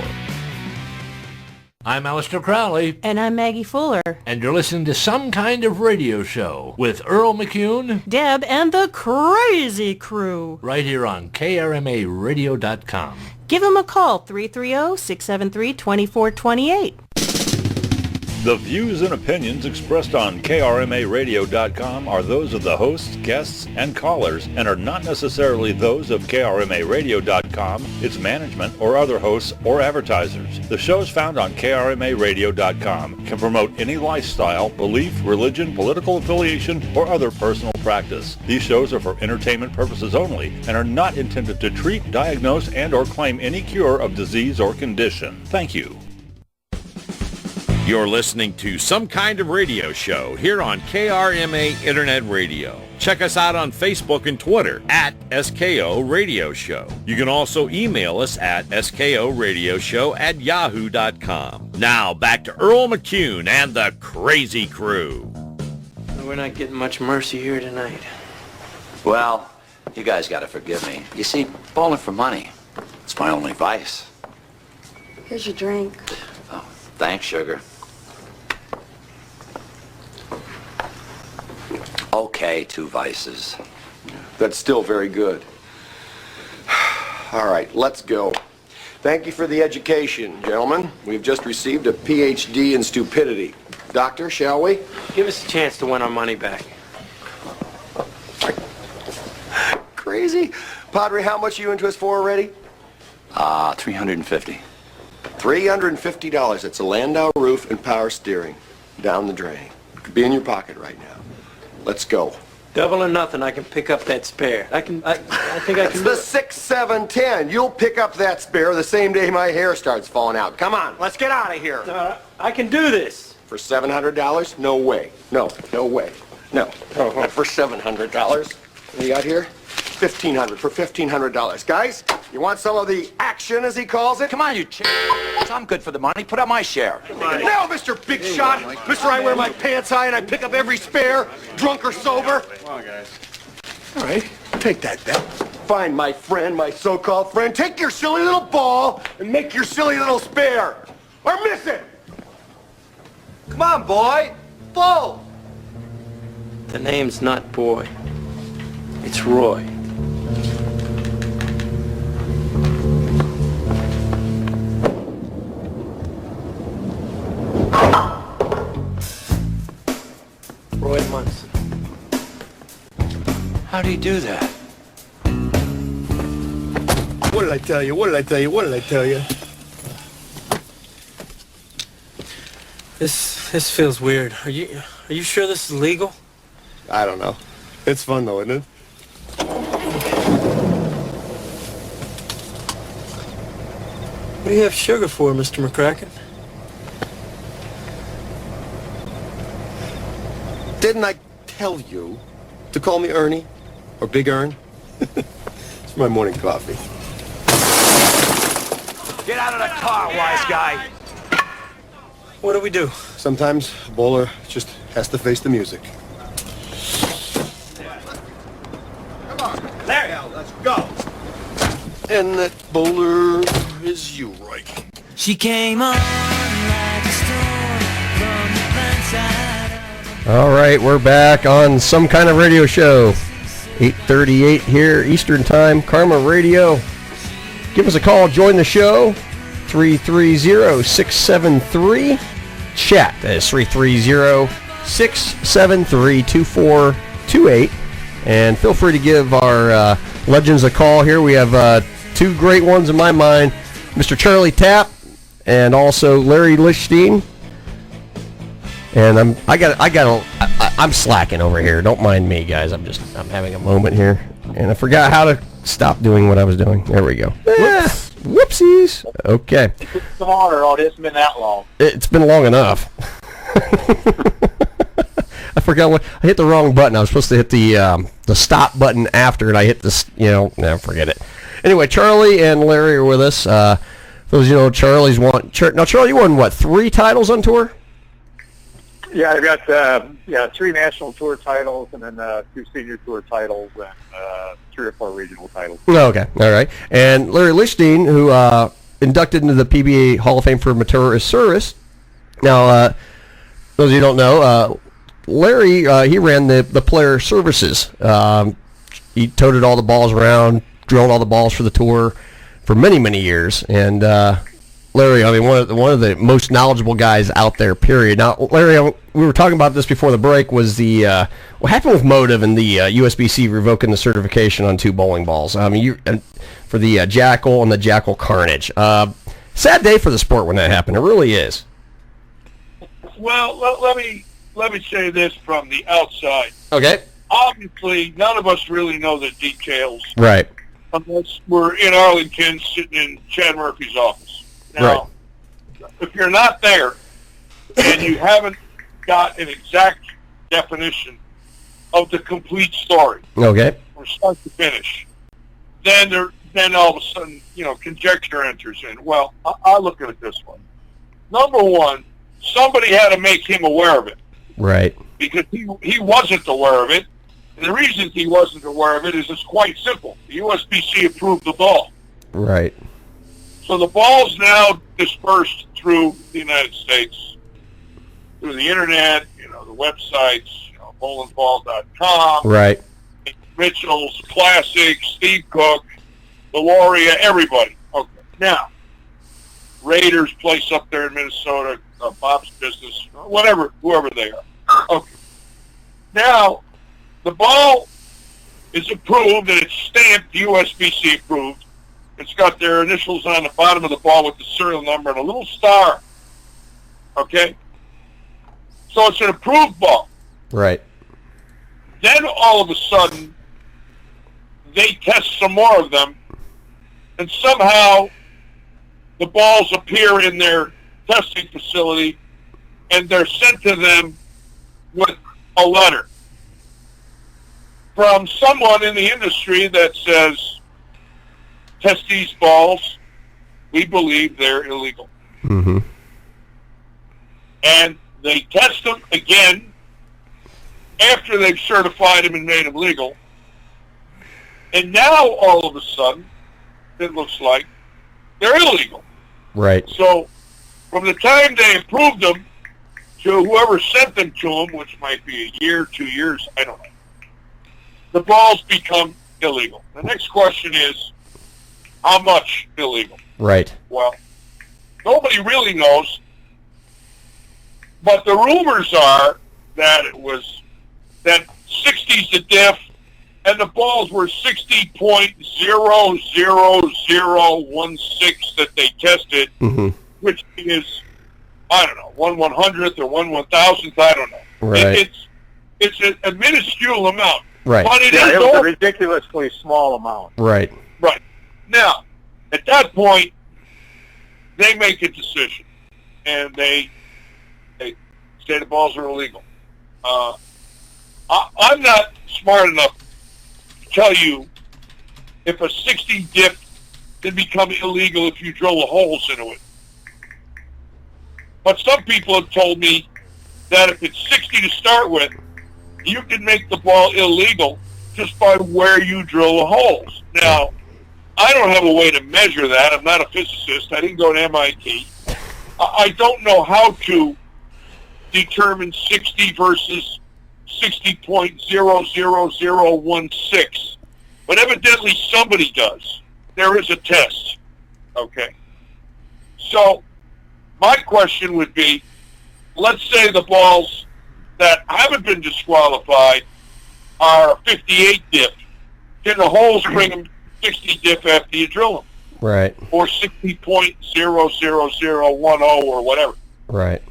I'm Alistair Crowley. And I'm Maggie Fuller. And you're listening to Some Kind of Radio Show with Earl McCune, Deb, and the Crazy Crew. Right here on KRMARadio.com. Give them a call, 330-673-2428. The views and opinions expressed on KRMARadio.com are those of the hosts, guests, and callers, and are not necessarily those of KRMARadio.com, its management, or other hosts or advertisers. The shows found on KRMARadio.com can promote any lifestyle, belief, religion, political affiliation, or other personal practice. These shows are for entertainment purposes only and are not intended to treat, diagnose, and or claim any cure of disease or condition. Thank you. You're listening to Some Kind of Radio Show here on KRMA Internet Radio. Check us out on Facebook and Twitter at SKO Radio Show. You can also email us at skoradioshow@yahoo.com. Now back to Earl McCune and the Crazy Crew. We're not getting much mercy here tonight. Well, you guys gotta forgive me. You see, bowling for money, it's my only vice. Here's your drink. Oh, thanks, sugar. Okay, 2 vices. That's still very good. All right, let's go. Thank you for the education, gentlemen. We've just received a PhD in stupidity. Doctor, shall we? Give us a chance to win our money back. Crazy. Padre, how much are you into us for already? $350. $350. That's a Landau roof and power steering. Down the drain. Could be in your pocket right now. Let's go. Double or nothing, I can pick up that spare. I think I That's can the do it. 6, 7, 10. You'll pick up that spare the same day my hair starts falling out. Come on, let's get out of here. I can do this. For $700? No way. No way. No. Not for $700. What do you got here? $1,500 for $1,500. Guys, you want some of the action, as he calls it? Come on, you I'm good for the money. Put up my share. No, Mr. Big Shot. Mr. I wear my pants high and I pick up every spare, drunk or sober. Come on, guys. All right, take that bet. Find my friend, my so-called friend. Take your silly little ball and make your silly little spare. Or miss it. Come on, boy. Full. The name's not Boy. It's Roy. Roy Munson. How do you do that? What did I tell you? What did I tell you? What did I tell you? This feels weird. Are you sure this is legal? I don't know. It's fun though, isn't it? What do you have sugar for, Mr. McCracken? Didn't I tell you to call me Ernie? Or Big Ern? It's my morning coffee. Get out of the car, wise guy. What do we do? Sometimes a bowler just has to face the music. Come on. There. Now, let's go. And that bowler is you, Roy. She came on like a storm from the blind side. All right, we're back on Some Kind of Radio Show. 8:38 here, Eastern Time, Karma Radio. Give us a call, join the show. 330-673-CHAT. That is 330-673-2428. And feel free to give our legends a call here. We have 2 great ones in my mind, Mr. Charlie Tapp and also Larry Lichstein. And I'm slacking over here. Don't mind me, guys. I'm having a moment here, and I forgot how to stop doing what I was doing. There we go. Whoopsies. Okay. Come on, Earl. It hasn't been that long. It's been long enough. I forgot what I hit the wrong button. I was supposed to hit the stop button after, and I hit this. Forget it. Anyway, Charlie and Larry are with us. Those Charlie's won. Now, Charlie, you won what? 3 titles on tour? Yeah, I've got 3 national tour titles, and then 2 senior tour titles, and 3 or 4 regional titles. Okay, all right. And Larry Lichstein, who inducted into the PBA Hall of Fame for Maturist Service. Now, those of you who don't know, Larry, he ran the player services. He toted all the balls around, drilled all the balls for the tour for many, many years. And Larry, I mean, one of the most knowledgeable guys out there, period. Now, Larry, we were talking about this before the break, was the what happened with Motive and the USBC revoking the certification on 2 bowling balls. I mean, for the Jackal and the Jackal Carnage. Sad day for the sport when that happened. It really is. Well, let me say this from the outside. Okay. Obviously, none of us really know the details. Right. Unless we're in Arlington sitting in Chad Murphy's office. Now, if you're not there, and you haven't got an exact definition of the complete story Okay. from start to finish, then all of a sudden, conjecture enters in. Well, I look at it this way. Number one, somebody had to make him aware of it. Right. Because he wasn't aware of it. And the reason he wasn't aware of it is it's quite simple. The USBC approved the ball. Right. So the ball's now dispersed through the United States, through the internet, the websites, bowlingball.com, Right. Mitchell's Classic, Steve Cook, Deloria, everybody. Okay. Now, Raiders place up there in Minnesota, Bob's Business, whoever they are. Okay. Now, the ball is approved and it's stamped USBC approved. It's got their initials on the bottom of the ball with the serial number and a little star. Okay? So it's an approved ball. Right. Then all of a sudden, they test some more of them, and somehow the balls appear in their testing facility, and they're sent to them with a letter from someone in the industry that says, test these balls, we believe they're illegal. Mm-hmm. And they test them again after they've certified them and made them legal. And now, all of a sudden, it looks like they're illegal. Right. So, from the time they approved them to whoever sent them to them, which might be a year, 2 years, I don't know, the balls become illegal. The next question is, how much illegal? Right. Well, nobody really knows, but the rumors are that it was that 60's the diff, and the balls were 60.00016 that they tested, Mm-hmm. which is, I don't know, 1/100th or 1/1000th, I don't know. Right. It's a minuscule amount. Right. But it Yeah, is it was a all ridiculously small amount. Right. right. Now, at that point, they make a decision, and they say the balls are illegal. I'm not smart enough to tell you if a 60 dip can become illegal if you drill the holes into it. But some people have told me that if it's 60 to start with, you can make the ball illegal just by where you drill the holes. Now, I don't have a way to measure that. I'm not a physicist. I didn't go to MIT. I don't know how to determine 60 versus 60.00016. But evidently somebody does. There is a test. Okay. So, my question would be, let's say the balls that haven't been disqualified are 58 dip. Can the holes bring them 60 dip after you drill them? Right. Or 60.00010 or whatever. Right.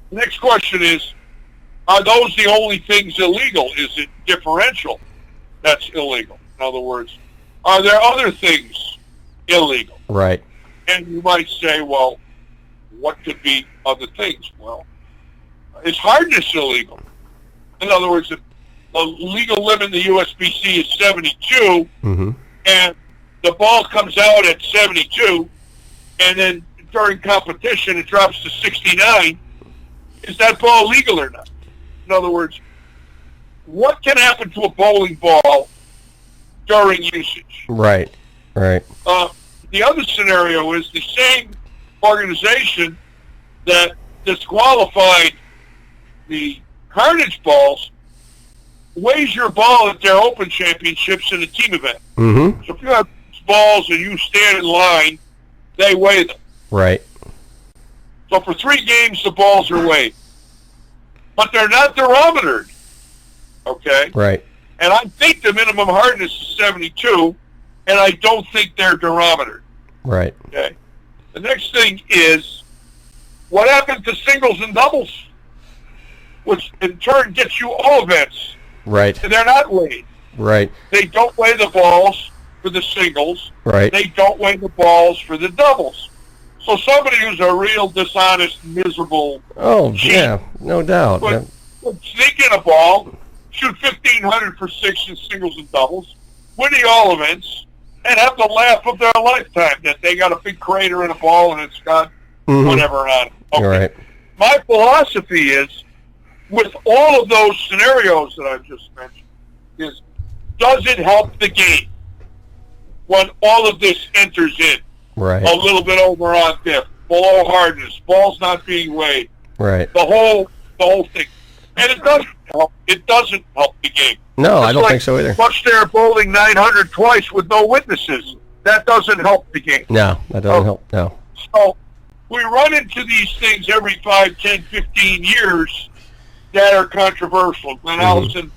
The next question is, are those the only things illegal? Is it differential that's illegal? In other words, are there other things illegal? Right. And you might say, well, what could be other things? Well, is hardness illegal? In other words, if the legal limit in the USBC is 72, Mm-hmm. and the ball comes out at 72, and then during competition it drops to 69, is that ball legal or not? In other words, what can happen to a bowling ball during usage? Right. Right. The other scenario is the same organization that disqualified the Carnage balls weighs your ball at their Open Championships in a team event. Mm-hmm. So if you have balls and you stand in line, they weigh them. Right. So for 3 games, the balls are weighed. But they're not durometered. Okay? Right. And I think the minimum hardness is 72, and I don't think they're durometered. Right. Okay? The next thing is, what happens to singles and doubles? Which in turn gets you all events. Right. And they're not weighed. Right. They don't weigh the balls for the singles. Right. They don't weigh the balls for the doubles. So somebody who's a real dishonest, miserable yeah, no doubt. would sneak in a ball, shoot 1,500 for six in singles and doubles, win the all events, and have the laugh of their lifetime that they got a big crater in a ball and it's got whatever on it. Okay. Right. My philosophy is, with all of those scenarios that I've just mentioned, is does it help the game when all of this enters in? Right. A little bit over on dip, below hardness, balls not being weighed. Right. The whole thing. And it doesn't help. It doesn't help the game. No, I don't think so either. Rush there bowling 900 twice with no witnesses. That doesn't help the game. No, that doesn't help. No. So we run into these things every 5, 10, 15 years that are controversial. Glenn Allison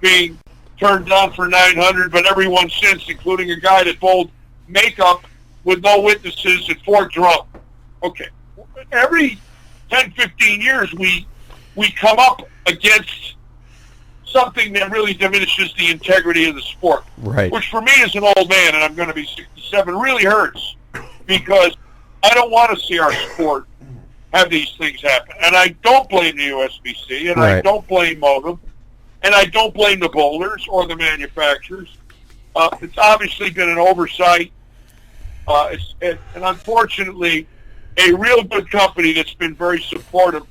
being turned down for 900, but everyone since, including a guy that bowled makeup with no witnesses at Fort Drum. Okay. Every 10, 15 years, we come up against something that really diminishes the integrity of the sport. Right. Which for me as an old man, and I'm going to be 67, really hurts because I don't want to see our sport have these things happen. And I don't blame the USBC, and I don't blame Motive, and I don't blame the bowlers or the manufacturers. It's obviously been an oversight. And unfortunately, a real good company that's been very supportive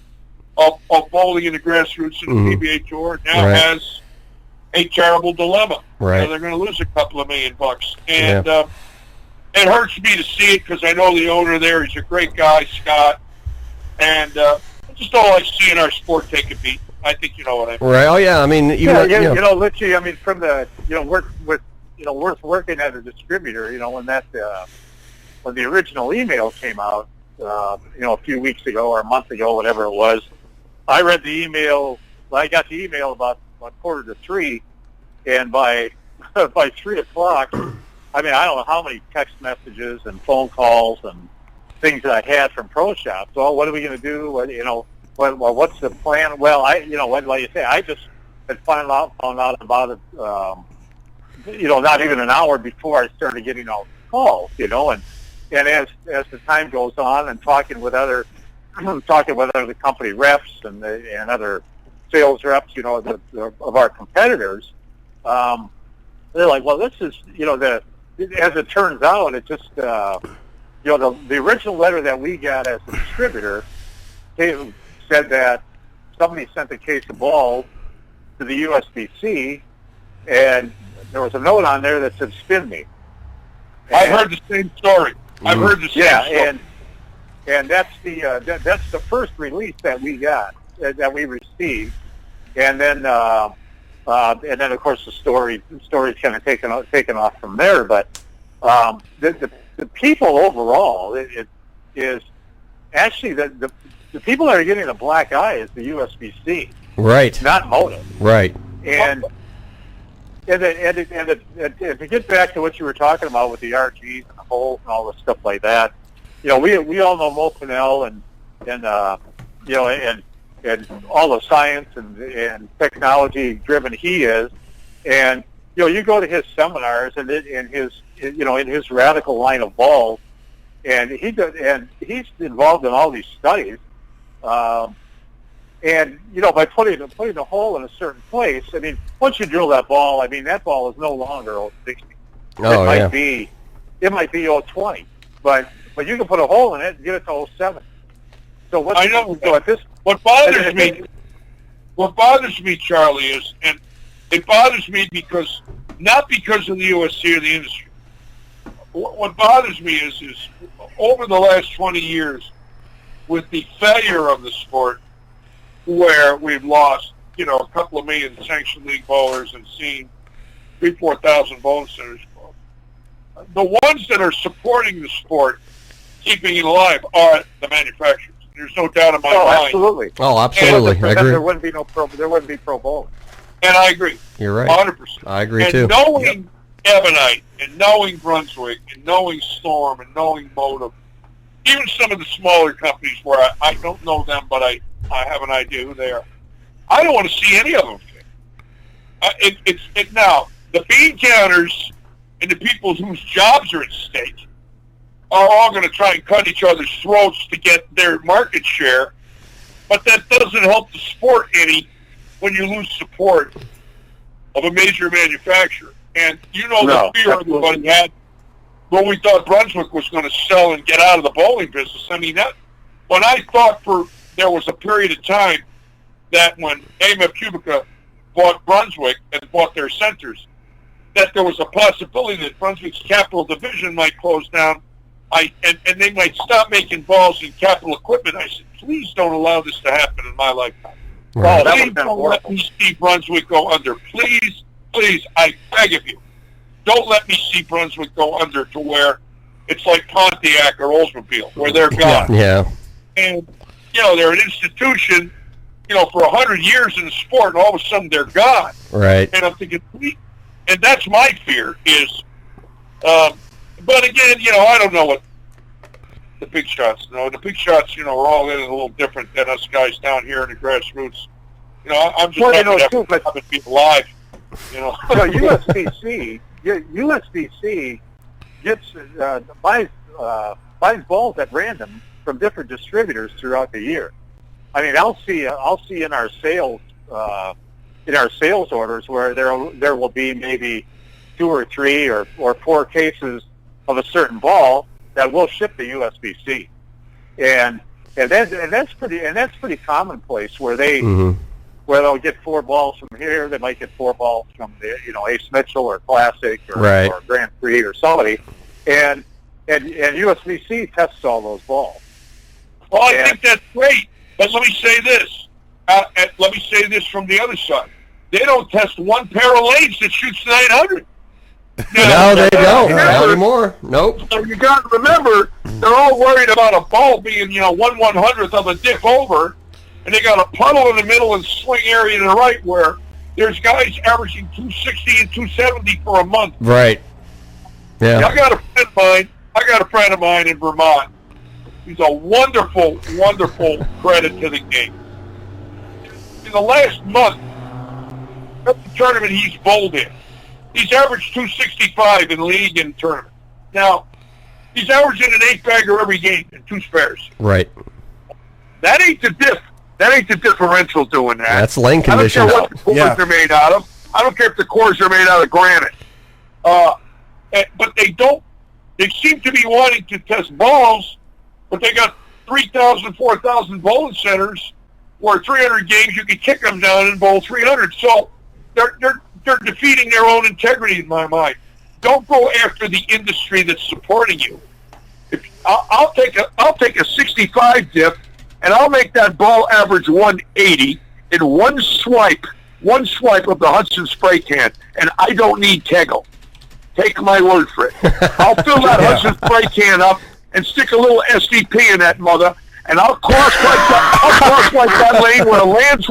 of bowling in the grassroots and the PBA Tour now has a terrible dilemma. Right. They're going to lose a couple of $1 million. And it hurts me to see it because I know the owner there. He's a great guy, Scott. And just don't like seeing our sport take a beat. I think you know what I mean. Right. Oh, yeah. I mean, you know, Litchie, I mean, from the, worth working at a distributor, when that, when the original email came out, a few weeks ago or a month ago, whatever it was, I read the email. I got the email about 2:45, and by 3 o'clock, I mean, I don't know how many text messages and phone calls and things that I had from Pro Shops. So, what are we going to do? What's the plan? Well, like you say, I just had found out about it, not even an hour before I started getting all the calls, and as the time goes on and talking with other company reps and other sales reps, of our competitors, they're like, well, this is, as it turns out, it just, the original letter that we got as a distributor said that somebody sent a case of balls to the USBC, and there was a note on there that said, spin me. I've heard the same story. I've heard the same story. And that's the first release that we got, that we received, and then of course the story's kind of taken off from there. But the people overall, it is actually the people that are getting a black eye is the USBC, right? Not Motive, right? And to get back to what you were talking about with the RGs and the holes and all the stuff like that, we all know Mo Pinnell and all the science and technology driven he is, and you go to his seminars and in his radical line of balls, and he's involved in all these studies, and by putting the hole in a certain place, I mean, once you drill that ball, I mean, that ball is no longer 060. It might be 020, but you can put a hole in it and get it to 07. So what bothers me, Charlie, is, and it bothers me not because of the USC or the industry. What bothers me is over the last 20 years, with the failure of the sport, where we've lost, a couple of million sanctioned league bowlers and seen 3,000-4,000 bowling centers. The ones that are supporting the sport, keeping it alive, are the manufacturers. There's no doubt in my mind. Absolutely. Oh, absolutely. I agree. There wouldn't be pro bowling. And I agree. You're right. 100%. I agree too. And knowing Ebonite, and knowing Brunswick, and knowing Storm, and knowing Motive, even some of the smaller companies where I don't know them, but I have an idea who they are. I don't want to see any of them. Now, the bean counters and the people whose jobs are at stake, are all going to try and cut each other's throats to get their market share, but that doesn't help the sport any when you lose support of a major manufacturer. And you know the fear everybody had when we thought Brunswick was going to sell and get out of the bowling business. I mean, that when I thought there was a period of time that when AMF Cubica bought Brunswick and bought their centers, that there was a possibility that Brunswick's capital division might close down, and they might stop making balls and capital equipment. I said, please don't allow this to happen in my lifetime. Right. Please don't let me see Brunswick go under. Please, please, I beg of you. Don't let me see Brunswick go under to where it's like Pontiac or Oldsmobile, where they're gone. Yeah. And, they're an institution, for 100 years in the sport, and all of a sudden they're gone. Right. And I'm thinking, and that's my fear is, but again, I don't know what the big shots know. The big shots, are all in a little different than us guys down here in the grassroots. I'm just happy to be alive. USBC gets buys balls at random from different distributors throughout the year. I mean, I'll see in our sales orders where there will be maybe 2 or 3 or 4 cases of a certain ball that will ship to USBC, and that's pretty commonplace where where they'll get 4 balls from here, they might get 4 balls from the Ace Mitchell or Classic or Grand Prix or somebody, and USBC tests all those balls. Well, I think that's great, but let me say this. Let me say this from the other side. They don't test one pair of lanes that shoots 900. No, they don't. Not anymore. Nope. So you got to remember, they're all worried about a ball being, 1/100th of a dip over, and they got a puddle in the middle and swing area to the right where there's guys averaging 260 and 270 for a month. Right. Yeah. I got a friend of mine in Vermont. He's a wonderful, wonderful credit to the game. In the last month, at the tournament he's bowled in, he's averaged 265 in league and tournament. Now, he's averaging an 8-bagger every game in 2 spares. Right. That ain't the diff. That ain't the differential doing that. That's lane conditions. I don't care what the cores are made out of. I don't care if the cores are made out of granite. But they don't. They seem to be wanting to test balls, but they got 3,000, 4,000 bowling centers where 300 games you can kick them down and bowl 300. So they're defeating their own integrity in my mind. Don't go after the industry that's supporting you. I'll take a 65 diff, and I'll make that ball average 180 in one swipe of the Hudson spray can, and I don't need Kegel. Take my word for it. I'll fill that Hudson spray can up and stick a little SDP in that mother, and I'll cross-wipe that lane with a lamb's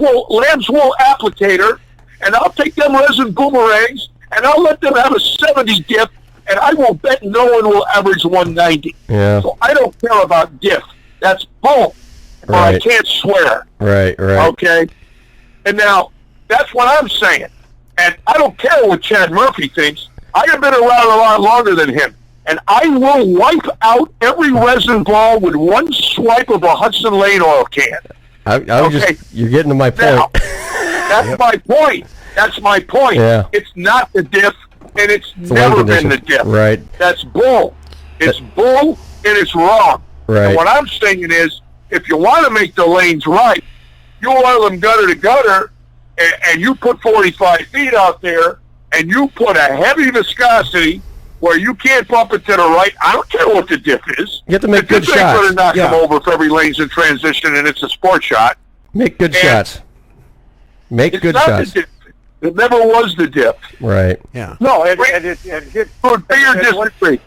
wool applicator, and I'll take them resin boomerangs, and I'll let them have a 70 dip, and I will bet no one will average 190. Yeah. So I don't care about diff. That's bull. Or I can't swear. Right. Okay? And now, that's what I'm saying. And I don't care what Chad Murphy thinks. I have been around a lot longer than him. And I will wipe out every resin ball with one swipe of a Hudson Lane oil can. You're getting to my point. Now, that's my point. That's my point. Yeah. It's not the diff, and it's never been the diff. Right. That's bull. It's bull, and it's wrong. Right. And what I'm saying is, if you want to make the lanes right, you oil them gutter to gutter, and you put 45 feet out there, and you put a heavy viscosity where you can't bump it to the right. I don't care what the diff is. You have to make good shots. If going to knock them over if every lane's in transition and it's a sport shot. Make good shots. Make good shots. It never was the diff. Right. Yeah. No, and disagree.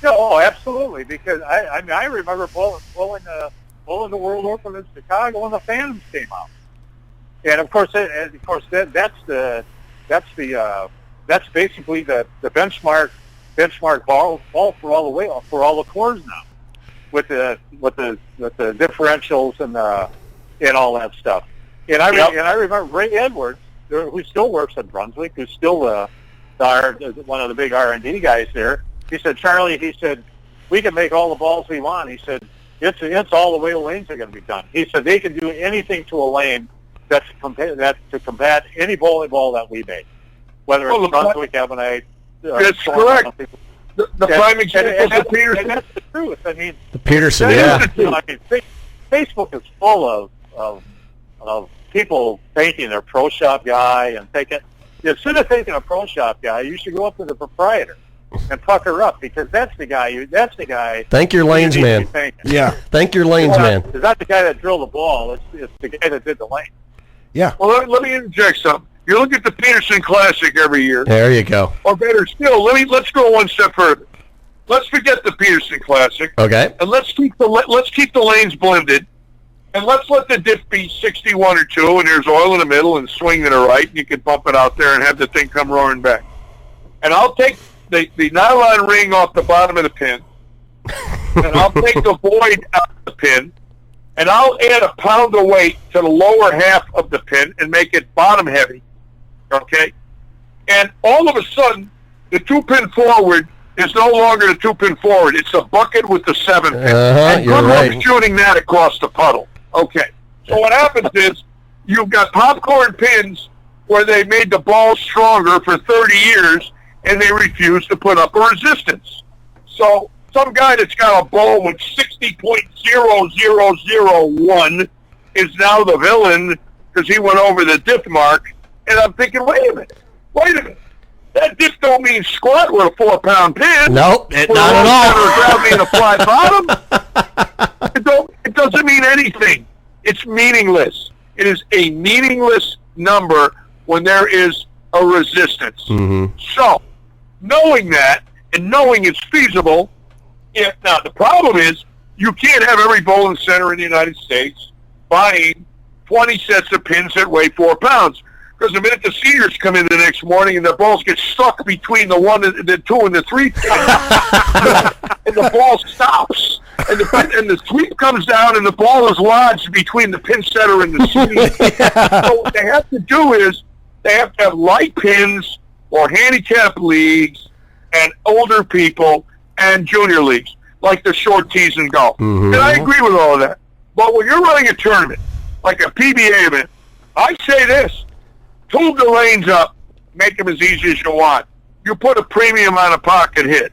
No, absolutely. Because I remember bowling the World Open in Chicago when the Phantoms came out, and of course that's basically the benchmark ball for all the cores now, with the differentials and all that stuff. And I remember Ray Edwards, who still works at Brunswick, who's still one of the big R&D guys there. He said, Charlie, he said, we can make all the balls we want. He said, it's all the way the lanes are going to be done. He said they can do anything to a lane that's to combat any bowling ball that we make, whether it's Brunswick, Ebonite. That's correct. The prime example is the Peterson. And that's the truth. I mean, The Peterson, yeah. I mean, Facebook is full of people thanking their pro shop guy and taking. Instead of thanking a pro shop guy, you should go up to the proprietor and pucker up, because that's the guy. Thank your lanes you need to man. be thanking. Yeah. Thank your lanes man. It's not the guy that drilled the ball. It's the guy that did the lane. Yeah. Well, let me interject something. You look at the Peterson Classic every year. There you go. Or better still, let's go one step further. Let's forget the Peterson Classic. Okay. And let's keep the lanes blended, and let's let the diff be 61 or 2, and there's oil in the middle and swing to the right, and you can bump it out there and have the thing come roaring back. And I'll take the nylon ring off the bottom of the pin, and I'll take the void out of the pin, and I'll add a pound of weight to the lower half of the pin and make it bottom heavy. Okay? And all of a sudden, the 2-pin forward is no longer the 2-pin forward. It's a bucket with the 7-pin. And you're good luck right. shooting that across the puddle. Okay. So what happens is you've got popcorn pins where they made the ball stronger for 30 years, and they refuse to put up a resistance. So some guy that's got a ball with 60.0001 is now the villain because he went over the diff mark. And I'm thinking, wait a minute. That diff don't mean squat with a 4-pound pin. Nope, not at all. Gravity and a flat bottom. It doesn't mean anything. It's meaningless. It is a meaningless number when there is a resistance. Mm-hmm. So, knowing that and knowing it's feasible, now the problem is you can't have every bowling center in the United States buying 20 sets of pins that weigh 4 pounds. Because the minute the seniors come in the next morning and their balls get stuck between the 1, the 2, and the 3 pin, and the ball stops, and the sweep comes down, and the ball is lodged between the pin setter and the sweep. So what they have to do is they have to have light pins or handicap leagues and older people and junior leagues, like the short tees in golf. Mm-hmm. And I agree with all of that. But when you're running a tournament, like a PBA event, I say this: tube the lanes up, make them as easy as you want. You put a premium on a pocket hit,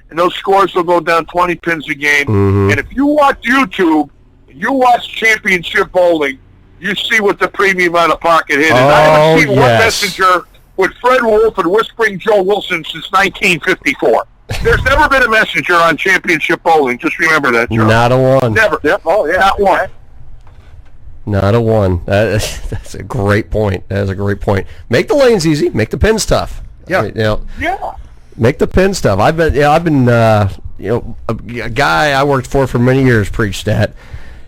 and those scores will go down 20 pins a game. Mm-hmm. And if you watch YouTube, you watch championship bowling, you see what the premium on a pocket hit is. I haven't seen one messenger with Fred Wolf and Whispering Joe Wilson since 1954. There's never been a messenger on championship bowling. Just remember that, Joe. Not a one. Never. Yep. Oh, yeah. Not one. Not a one. That's a great point. That is a great point. Make the lanes easy. Make the pins tough. Yeah. I mean, you know, Yeah. make the pins tough. I've been a guy I worked for many years preached that.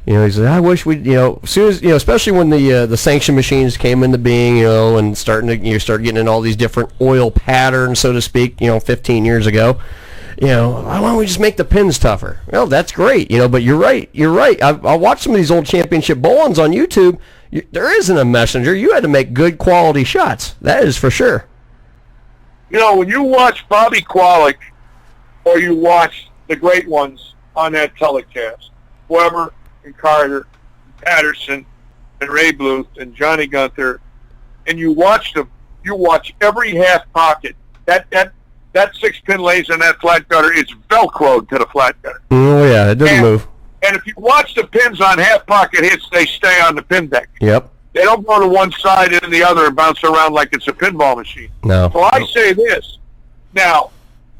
You know, he said, I wish we, as soon as, especially when the sanction machines came into being, and starting to, start getting in all these different oil patterns, so to speak, 15 years ago. Why don't we just make the pins tougher? Well, that's great, but you're right. I watched some of these old championship bowlings on YouTube. There isn't a messenger. You had to make good quality shots. That is for sure. When you watch Bobby Kwalik or you watch the great ones on that telecast, Weber and Carter, and Patterson, and Ray Bluth, and Johnny Gunther, and you watch them, you watch every half pocket. That 6-pin lays on that flat gutter is Velcroed to the flat gutter. Oh, yeah, it doesn't move. And if you watch the pins on half pocket hits, they stay on the pin deck. Yep. They don't go to one side and the other and bounce around like it's a pinball machine. No. So I say this. Now,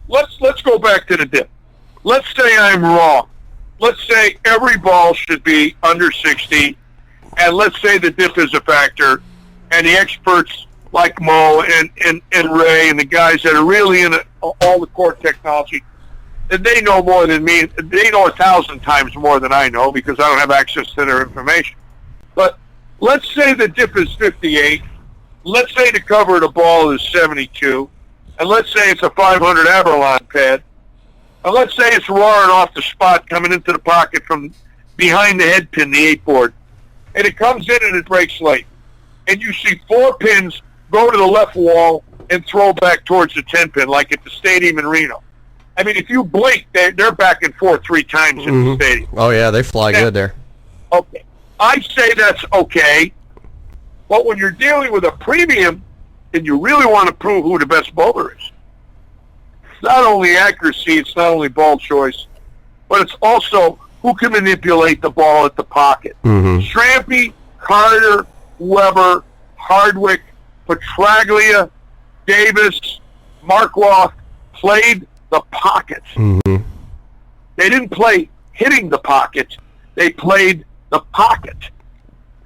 let's go back to the dip. Let's say I'm wrong. Let's say every ball should be under 60, and let's say the dip is a factor, and the experts like Mo and Ray and the guys that are really in all the court technology, and they know more than me. They know 1,000 times more than I know because I don't have access to their information. But let's say the dip is 58. Let's say the cover of the ball is 72. And let's say it's a 500 Aberlon pad. And let's say it's roaring off the spot coming into the pocket from behind the head pin, the 8-board. And it comes in and it breaks late. And you see 4 pins go to the left wall and throw back towards the 10-pin like at the stadium in Reno. I mean, if you blink, they're back and forth 3 times in the stadium. Oh, yeah, they fly good there. Okay. I say that's okay, but when you're dealing with a premium and you really want to prove who the best bowler is, it's not only accuracy, it's not only ball choice, but it's also who can manipulate the ball at the pocket. Strampy, Carter, Weber, Hardwick, Petraglia, Davis, Markloff played the pocket. They didn't play hitting the pocket. They played the pocket.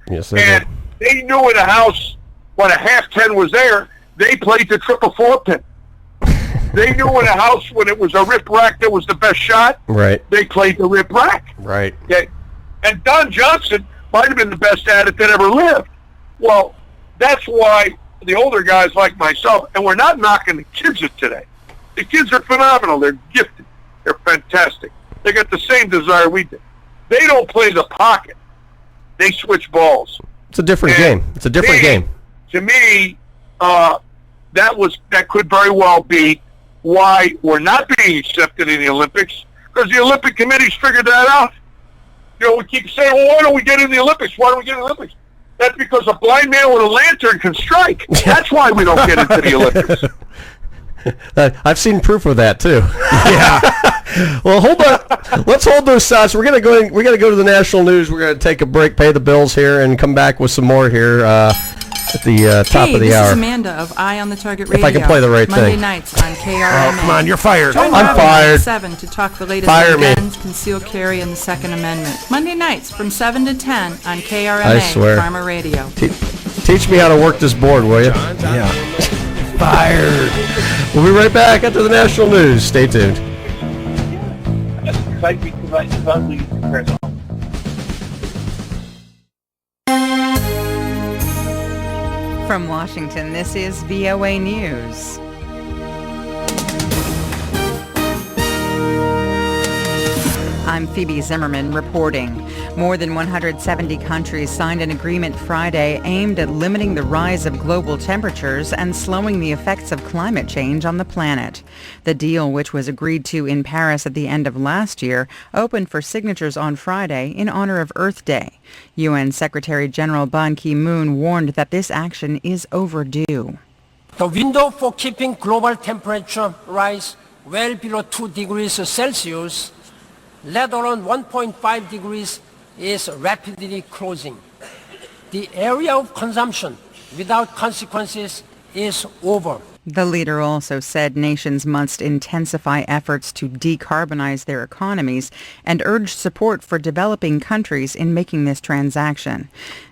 Yes, and they knew in a house when a half 10 was there, they played the triple 4 pin. They knew in a house when it was a rip rack that was the best shot. Right. They played the rip rack. Right. Okay. And Don Johnson might have been the best at it that ever lived. Well, that's why the older guys like myself, and we're not knocking the kids of today. The kids are phenomenal. They're gifted. They're fantastic. They got the same desire we did. They don't play the pocket. They switch balls. It's a different game. It's a different game. To me, that could very well be why we're not being accepted in the Olympics, because the Olympic committee's figured that out. You know, we keep saying, well, why don't we get in the Olympics? Why don't we get in the Olympics? That's because a blind man with a lantern can strike. That's why we don't get into the Olympics. I've seen proof of that too. Yeah. Well, hold on. Let's hold those thoughts. We're gonna go to the national news. We're gonna take a break, pay the bills here, and come back with some more here at the top of the hour. This is Amanda of Eye on the Target Radio. If I can play the right Monday thing. nights on KRMA. Oh, come on, you're fired. Join I'm Robin fired. at 7 to talk the latest Fire on me. guns, concealed carry, and the Second Amendment. Monday nights from 7 to 10 on KRMA I swear. Farmer Radio. Teach me how to work this board, will you? Yeah. Fired. We'll be right back after the national news. Stay tuned. From Washington, this is VOA News. I'm Phoebe Zimmerman reporting. More than 170 countries signed an agreement Friday aimed at limiting the rise of global temperatures and slowing the effects of climate change on the planet. The deal, which was agreed to in Paris at the end of last year, opened for signatures on Friday in honor of Earth Day. UN Secretary General Ban Ki-moon warned that this action is overdue. The window for keeping global temperature rise well below 2 degrees Celsius, let alone 1.5 degrees, is rapidly closing. The area of consumption without consequences is over. The leader also said nations must intensify efforts to decarbonize their economies and urged support for developing countries in making this transaction.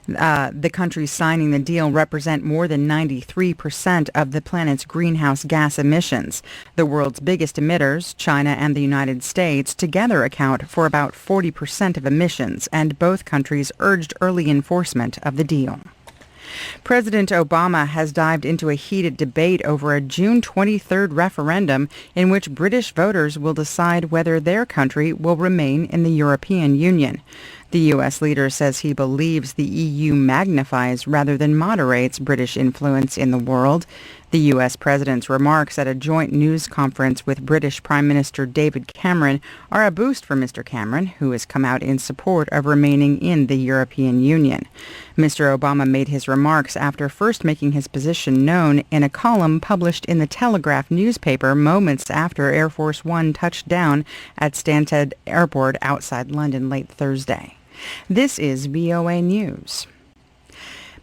The countries signing the deal represent more than 93% of the planet's greenhouse gas emissions. The world's biggest emitters, China and the United States, together account for about 40% of emissions, and both countries urged early enforcement of the deal. President Obama has dived into a heated debate over a June 23rd referendum in which British voters will decide whether their country will remain in the European Union. The U.S. leader says he believes the EU magnifies rather than moderates British influence in the world. The U.S. president's remarks at a joint news conference with British Prime Minister David Cameron are a boost for Mr. Cameron, who has come out in support of remaining in the European Union. Mr. Obama made his remarks after first making his position known in a column published in the Telegraph newspaper moments after Air Force One touched down at Stansted Airport outside London late Thursday. This is VOA News.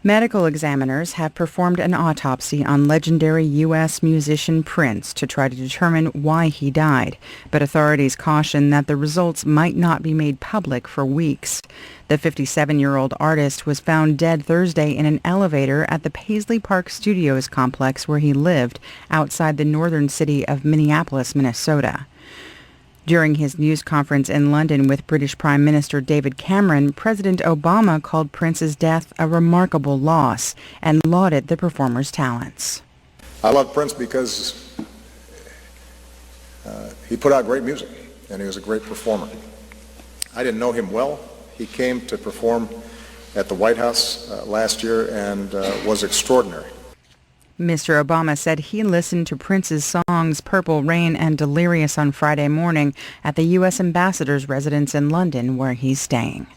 Medical examiners have performed an autopsy on legendary U.S. musician Prince to try to determine why he died, but authorities caution that the results might not be made public for weeks. The 57-year-old artist was found dead Thursday in an elevator at the Paisley Park Studios complex where he lived, outside the northern city of Minneapolis, Minnesota. During his news conference in London with British Prime Minister David Cameron, President Obama called Prince's death a remarkable loss and lauded the performer's talents. I love Prince because he put out great music and he was a great performer. I didn't know him well. He came to perform at the White House last year and was extraordinary. Mr. Obama said he listened to Prince's songs Purple Rain and Delirious on Friday morning at the U.S. ambassador's residence in London, where he's staying.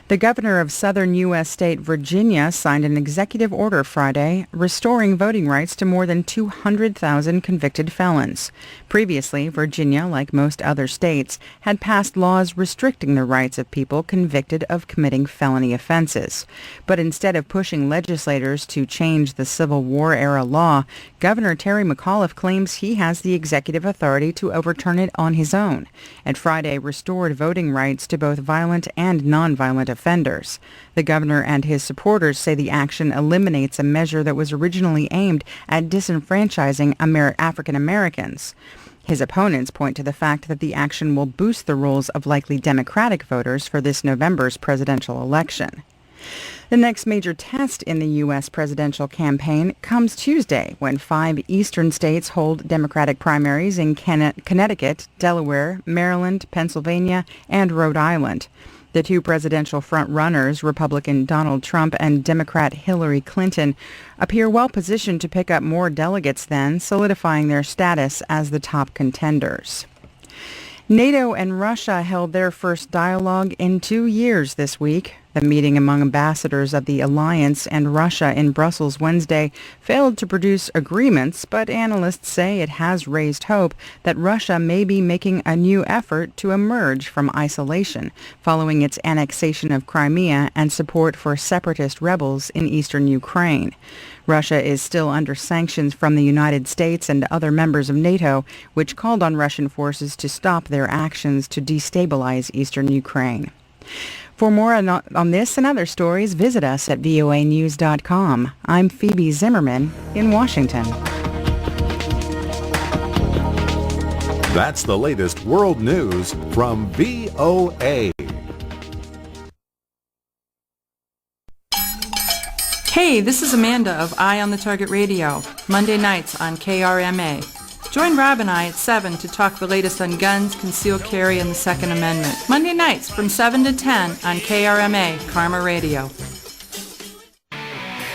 The governor of southern U.S. state Virginia signed an executive order Friday restoring voting rights to more than 200,000 convicted felons. Previously, Virginia, like most other states, had passed laws restricting the rights of people convicted of committing felony offenses. But instead of pushing legislators to change the Civil War-era law, Governor Terry McAuliffe claims he has the executive authority to overturn it on his own, and Friday restored voting rights to both violent and nonviolent offenders. The governor and his supporters say the action eliminates a measure that was originally aimed at disenfranchising African Americans. His opponents point to the fact that the action will boost the rolls of likely Democratic voters for this November's presidential election. The next major test in the U.S. presidential campaign comes Tuesday, when 5 eastern states hold Democratic primaries in Connecticut, Delaware, Maryland, Pennsylvania, and Rhode Island. The two presidential front-runners, Republican Donald Trump and Democrat Hillary Clinton, appear well-positioned to pick up more delegates then, solidifying their status as the top contenders. NATO and Russia held their first dialogue in 2 years this week. The meeting among ambassadors of the alliance and Russia in Brussels Wednesday failed to produce agreements, but analysts say it has raised hope that Russia may be making a new effort to emerge from isolation following its annexation of Crimea and support for separatist rebels in eastern Ukraine. Russia is still under sanctions from the United States and other members of NATO, which called on Russian forces to stop their actions to destabilize eastern Ukraine. For more on this and other stories, visit us at voanews.com. I'm Phoebe Zimmerman in Washington. That's the latest world news from VOA. Hey, this is Amanda of Eye on the Target Radio, Monday nights on KRMA. Join Rob and I at 7 to talk the latest on guns, concealed carry, and the Second Amendment. Monday nights from 7 to 10 on KRMA, Karma Radio.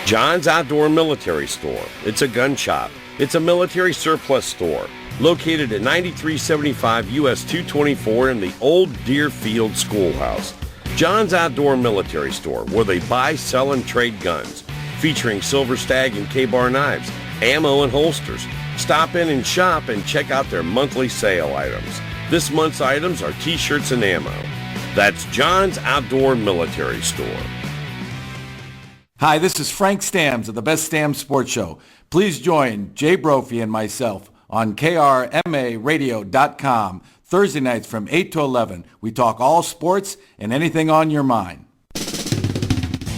John's Outdoor Military Store. It's a gun shop. It's a military surplus store located at 9375 US 224 in the old Deerfield Schoolhouse. John's Outdoor Military Store, where they buy, sell, and trade guns, featuring Silver Stag and K-Bar knives, ammo, and holsters. Stop in and shop and check out their monthly sale items. This month's items are t-shirts and ammo. That's John's Outdoor Military Store. Hi, this is Frank Stams of the Best Stams Sports Show. Please join Jay Brophy and myself on KRMARadio.com Thursday nights from 8 to 11. We talk all sports and anything on your mind.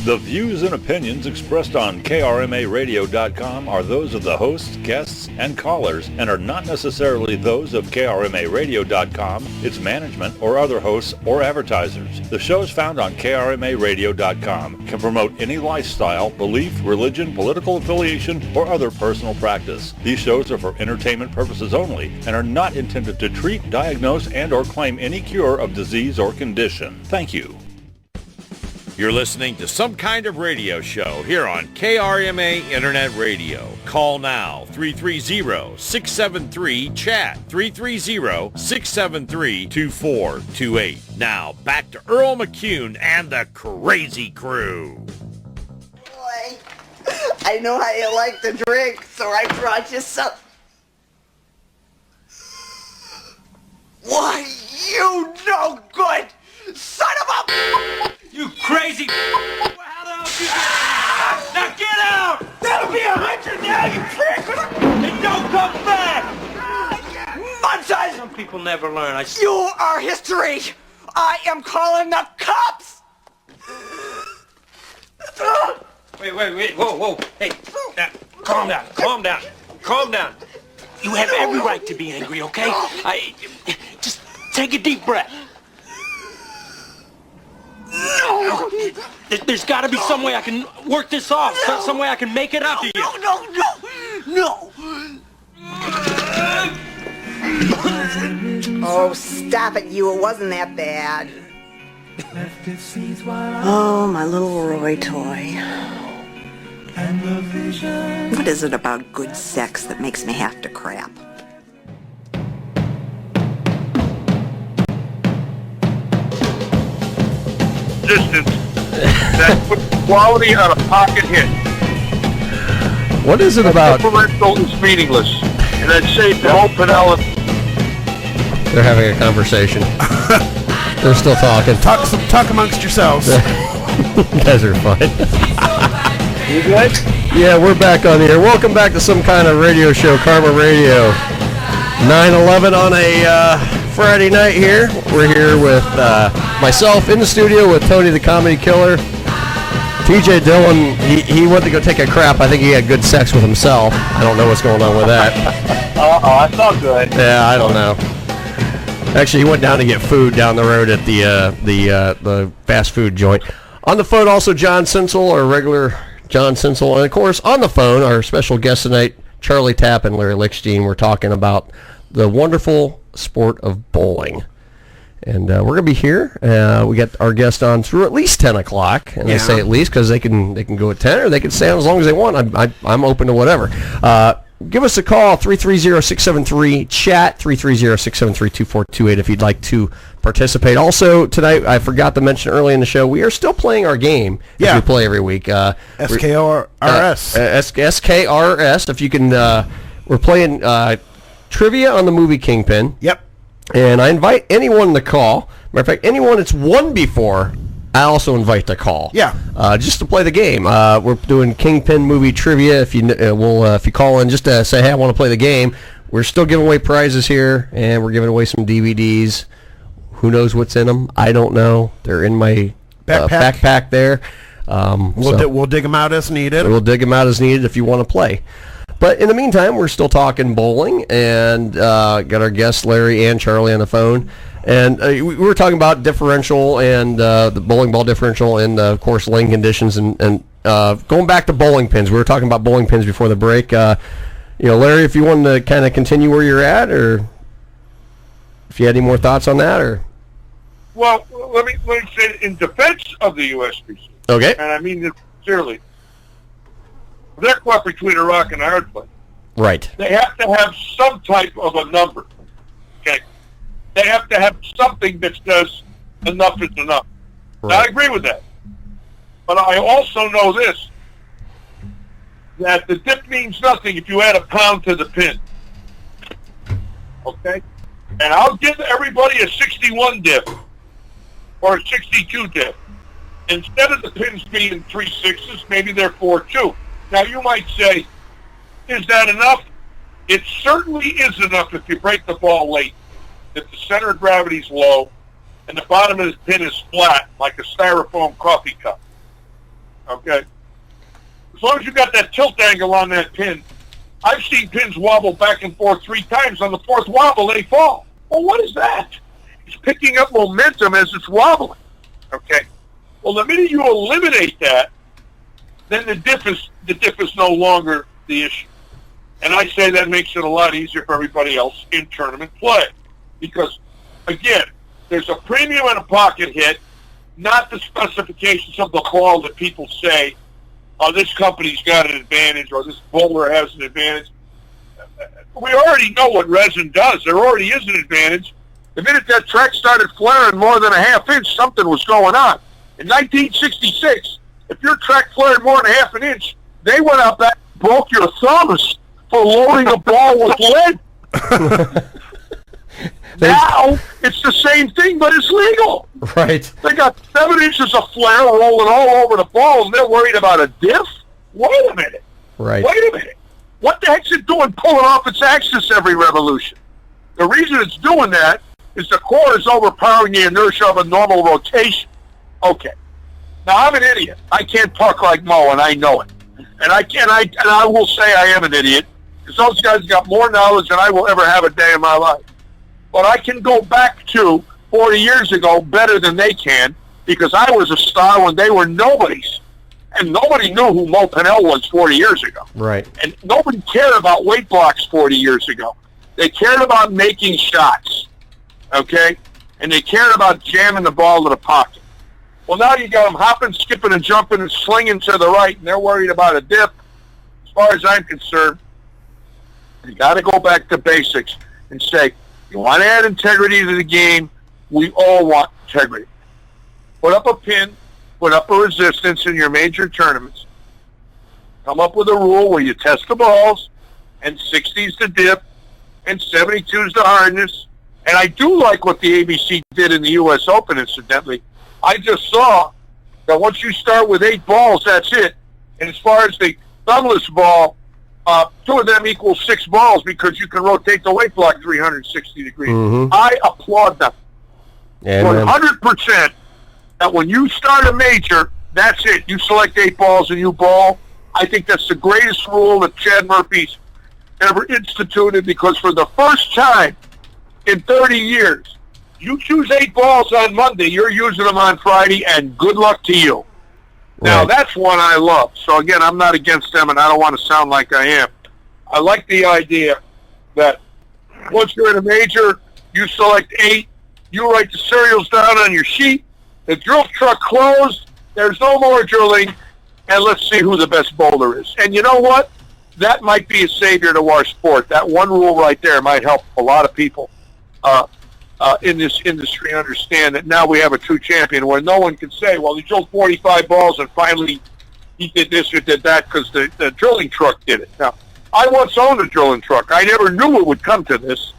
The views and opinions expressed on KRMARadio.com are those of the hosts, guests, and callers and are not necessarily those of KRMARadio.com, its management, or other hosts or advertisers. The shows found on KRMARadio.com can promote any lifestyle, belief, religion, political affiliation, or other personal practice. These shows are for entertainment purposes only and are not intended to treat, diagnose, and or claim any cure of disease or condition. Thank you. You're listening to Some Kind of Radio Show here on KRMA Internet Radio. Call now, 330-673-CHAT, 330-673-2428. Now, back to Earl McCune and the Crazy Crew. Boy, I know how you like to drink, so I brought you some. Why, you no good son of a... You crazy! How the hell did you get Now get out! That'll be 100 now, you prick! And don't come back! Munchausen! Some people never learn. You are history! I am calling the cops! Wait. Whoa. Hey, now, calm down. You have every right to be angry, okay? Just take a deep breath. No! There's got to be some way I can work this off. No. Some way I can make it up to you. No! Oh, stop it, you. It wasn't that bad. Oh, my little Roy toy. and the vision. What is it about good sex that makes me have to crap? Distance that puts quality on a pocket hit. What is it about? Differential is meaningless. And I'd say to Mo Pinella. They're having a conversation. They're still talking. Talk amongst yourselves. You guys are fine. You good? Yeah, we're back on the air. Welcome back to Some Kind of Radio Show, Karma Radio. 9/11 on a Friday night here. We're here with myself in the studio with Tony the Comedy Killer. TJ Dillon, he went to go take a crap. I think he had good sex with himself. I don't know what's going on with that. That's not good. Yeah, I don't know. Actually, he went down to get food down the road at the fast food joint. On the phone also John Sinsel, our regular John Sinsel. And, of course, on the phone, our special guest tonight, Charlie Tapp and Larry Lichstein. We're talking about the wonderful sport of bowling. And we're going to be here. We got our guest on through at least 10 o'clock. And I say at least because they can go at 10 or they can stay on as long as they want. I'm open to whatever. Give us a call, 330-673-CHAT, 330-673-2428 if you'd like to participate. Also, tonight, I forgot to mention early in the show, we are still playing our game as we play every week. SKRS. SKRS. If you can, we're playing trivia on the movie Kingpin. Yep. And I invite anyone to call. Matter of fact, anyone that's won before, I also invite to call. Yeah. Just to play the game. We're doing Kingpin movie trivia. If you if you call in just to say, hey, I want to play the game. We're still giving away prizes here, and we're giving away some DVDs. Who knows what's in them? I don't know. They're in my backpack there. We'll dig them out as needed. We'll dig them out as needed if you want to play. But in the meantime, we're still talking bowling, and got our guests Larry and Charlie on the phone. And we were talking about differential and the bowling ball differential and, of course, lane conditions. And going back to bowling pins, we were talking about bowling pins before the break. Larry, if you wanted to kind of continue where you're at, or if you had any more thoughts on that, or Well, let me say in defense of the USBC. Okay. And I mean this sincerely. They're caught between a rock and a hard place. Right. They have to have some type of a number. Okay. They have to have something that says enough is enough. Right. Now, I agree with that. But I also know this, that the dip means nothing if you add a pound to the pin. Okay? And I'll give everybody a 61 dip or a 62 dip. Instead of the pins being 3 6s, maybe they're 4-2. Now, you might say, is that enough? It certainly is enough if you break the ball late, if the center of gravity is low, and the bottom of the pin is flat, like a styrofoam coffee cup. Okay? As long as you got that tilt angle on that pin, I've seen pins wobble back and forth 3 times. On the 4th wobble, they fall. Well, what is that? It's picking up momentum as it's wobbling. Okay? Well, the minute you eliminate that, then the diff is no longer the issue. And I say that makes it a lot easier for everybody else in tournament play. Because, again, there's a premium on a pocket hit, not the specifications of the ball that people say, oh, this company's got an advantage or this bowler has an advantage. We already know what resin does. There already is an advantage. The minute that track started flaring more than a half inch, something was going on. In 1966, if your track flared more than half an inch, they went out back and broke your thumbs for loading a ball with lead. Now, it's the same thing, but it's legal. Right. They got 7 inches of flare rolling all over the ball, and they're worried about a diff? Wait a minute. Right. Wait a minute. What the heck's it doing pulling off its axis every revolution? The reason it's doing that is the core is overpowering the inertia of a normal rotation. Okay. Now, I'm an idiot. I can't talk like Mo, and I know it. And I will say I am an idiot, because those guys got more knowledge than I will ever have a day in my life. But I can go back to 40 years ago better than they can, because I was a star when they were nobodies. And nobody knew who Mo Pinella was 40 years ago. Right. And nobody cared about weight blocks 40 years ago. They cared about making shots, okay? And they cared about jamming the ball to the pocket. Well, now you got them hopping, skipping, and jumping and slinging to the right, and they're worried about a dip. As far as I'm concerned, you got to go back to basics and say, you want to add integrity to the game, we all want integrity. Put up a pin, put up a resistance in your major tournaments. Come up with a rule where you test the balls, and 60's the dip, and 72's the hardness. And I do like what the ABC did in the U.S. Open, incidentally. I just saw that once you start with 8 balls, that's it. And as far as the thumbless ball, 2 of them equals 6 balls because you can rotate the weight block 360 degrees. Mm-hmm. I applaud them. Yeah, 100% that when you start a major, that's it. You select 8 balls and you ball. I think that's the greatest rule that Chad Murphy's ever instituted, because for the first time in 30 years, you choose 8 balls on Monday, you're using them on Friday, and good luck to you. Now, that's one I love. So, again, I'm not against them, and I don't want to sound like I am. I like the idea that once you're in a major, you select 8, you write the serials down on your sheet, the drill truck closed, there's no more drilling, and let's see who the best bowler is. And you know what? That might be a savior to our sport. That one rule right there might help a lot of people in this industry understand that now we have a true champion where no one can say, well, he drilled 45 balls and finally he did this or did that because the drilling truck did it. Now, I once owned a drilling truck. I never knew it would come to this.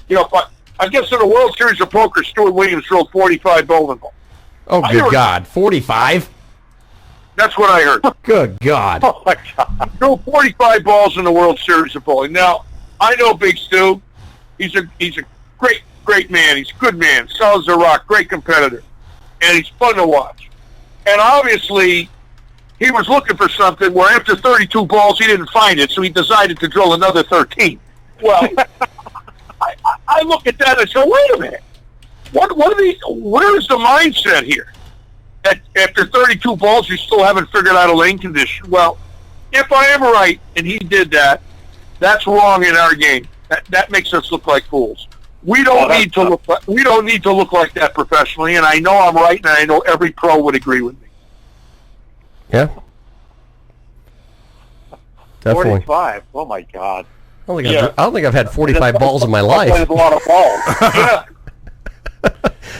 You know, but I guess in the World Series of Poker, Stuart Williams drilled 45 bowling balls. Oh, good God. 45? That's what I heard. Good God. Oh, my God. He drilled 45 balls in the World Series of Bowling. Now, I know Big Stu. He's a great man. He's a good man. Solid as a rock. Great competitor. And he's fun to watch. And obviously, he was looking for something where after 32 balls, he didn't find it, so he decided to drill another 13. Well, I look at that and say, wait a minute. Where is the mindset here? That after 32 balls, you still haven't figured out a lane condition. Well, if I am right, and he did that, that's wrong in our game. That makes us look like fools. We don't need to look like that professionally, and I know I'm right, and I know every pro would agree with me. Yeah. Definitely. 45. Oh my God. I don't think I've had 45 balls in my life. That's a lot of balls. Yeah.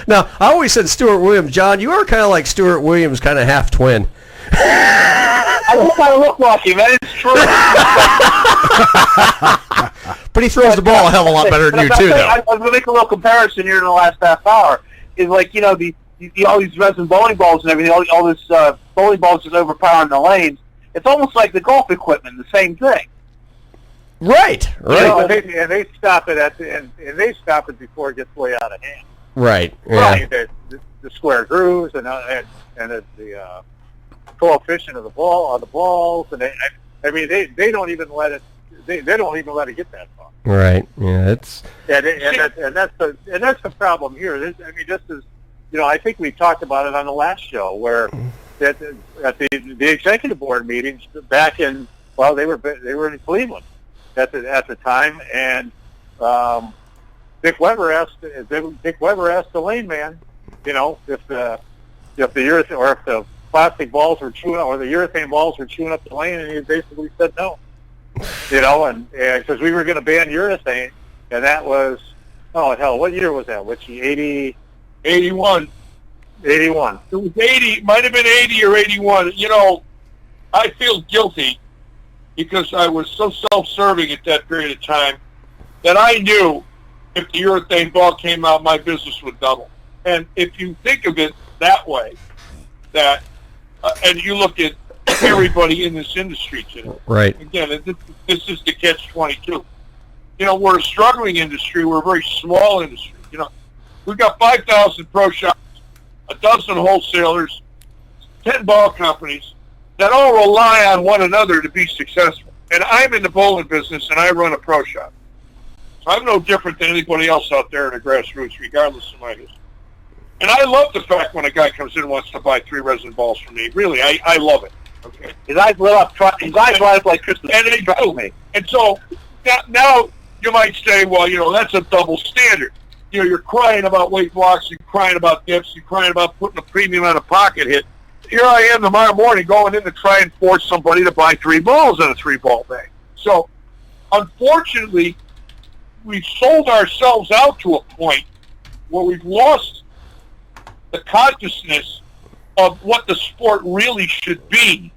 Now, I always said Stuart Williams. John, you are kind of like Stuart Williams, kind of half twin. I hope I look like him. That is true. But he throws the ball a hell of a lot better than you, too, though. I was going to make a little comparison here in the last half hour. Is like, you know, all these resin bowling balls and everything, all this bowling balls just overpowering the lanes. It's almost like the golf equipment, the same thing. Right. You know, and they stop it and they stop it before it gets way out of hand. Right. Yeah. Right. The square grooves and the coefficient of the balls, and they don't even let it. They don't even let it get that far. Right. Yeah. It's. And that's the problem here. This is, you know, I think we talked about it on the last show where at the executive board meetings back in, well, they were in Cleveland at the time, and Dick Weber asked the lane man, you know, if the urethane or if the plastic balls were chewing or the urethane balls were chewing up the lane, and he basically said no. You know, and because we were going to ban urethane, and that was, oh hell, what year was that? Which 80? 81. 81. It was 80. Might have been 80 or 81. You know, I feel guilty because I was so self-serving at that period of time that I knew if the urethane ball came out, my business would double. And if you think of it that way, that and you look at everybody in this industry today. Right. Again, this is the catch-22. You know, we're a struggling industry. We're a very small industry. You know, we've got 5,000 pro shops, a dozen wholesalers, 10 ball companies that all rely on one another to be successful. And I'm in the bowling business, and I run a pro shop. So I'm no different than anybody else out there in the grassroots, regardless of my history. And I love the fact when a guy comes in and wants to buy 3 resin balls from me. Really, I love it. Okay. His eyes lit up like Christmas. And they do. And so now you might say, well, you know, that's a double standard. you're crying about weight blocks, you're crying about dips, you're crying about putting a premium on a pocket hit. Here I am tomorrow morning going in to try and force somebody to buy 3 balls in a 3-ball bag. So, unfortunately, we've sold ourselves out to a point where we've lost the consciousness of what the sport really should be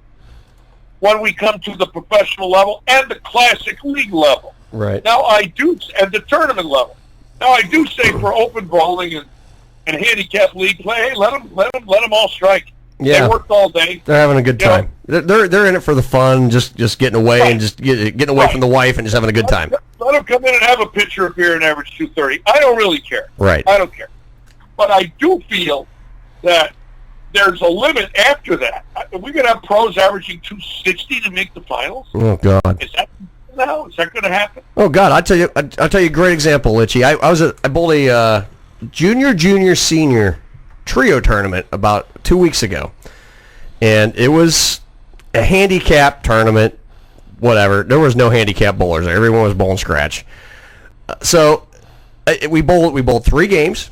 when we come to the professional level and the classic league level. Right. Now and the tournament level. Now I do say for open bowling and handicap league play, hey, let them all strike. Yeah. They worked all day. They're having a good time. They're in it for the fun, just getting away and just getting away from the wife and just having a good time. Let them come in and have a pitcher of beer and average 230. I don't really care. Right. I don't care. But I do feel that there's a limit after that. We're going to have pros averaging 260 to make the finals. Oh God. Is that going to happen? Oh God, I'll tell you a great example, Litchy. I bowled a junior, senior trio tournament about 2 weeks ago, and it was a handicap tournament. Whatever, there was no handicap bowlers there. Everyone was bowling scratch. So we bowled 3 games.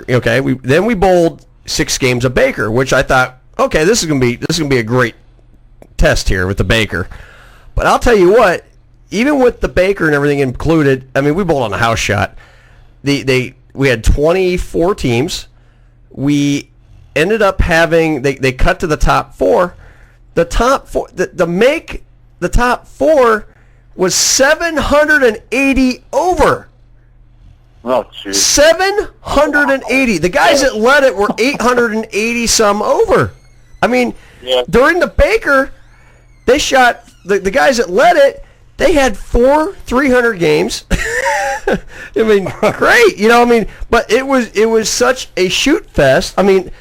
Okay, then we bowled 6 games of Baker, which I thought, okay, this is gonna be a great test here with the Baker. But I'll tell you what, even with the Baker and everything included, I mean, we bowled on a house shot. We had 24 teams. We ended up having they cut to the top 4. The top 4 the top 4 was 780 over. Oh, jeez. 780. The guys that led it were 880 some over. I mean, during the Baker, they shot the guys that led it. They had 4 300 games. I mean, great. You know, I mean, but it was such a shoot fest. I mean,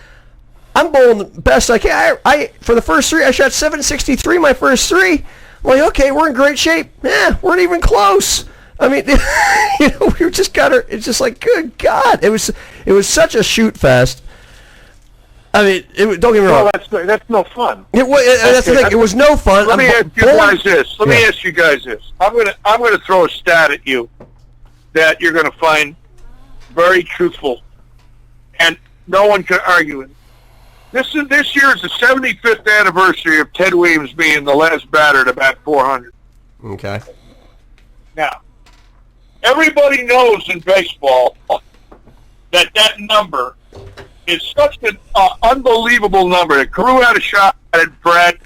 I'm bowling the best I can. I for the first 3, I shot 763 my first 3. I'm like, okay, we're in great shape. Weren't even close. I mean, we just got her. It's just like, good God, it was such a shoot fest. I mean, don't get me wrong. Well, that's no fun. That's the thing. It was no fun. Let me ask you guys this. I'm gonna throw a stat at you that you're gonna find very truthful, and no one can argue it. This year is the 75th anniversary of Ted Williams being the last batter to bat 400. Okay. Now, everybody knows in baseball that number is such an unbelievable number. That Carew had a shot at it, Brett,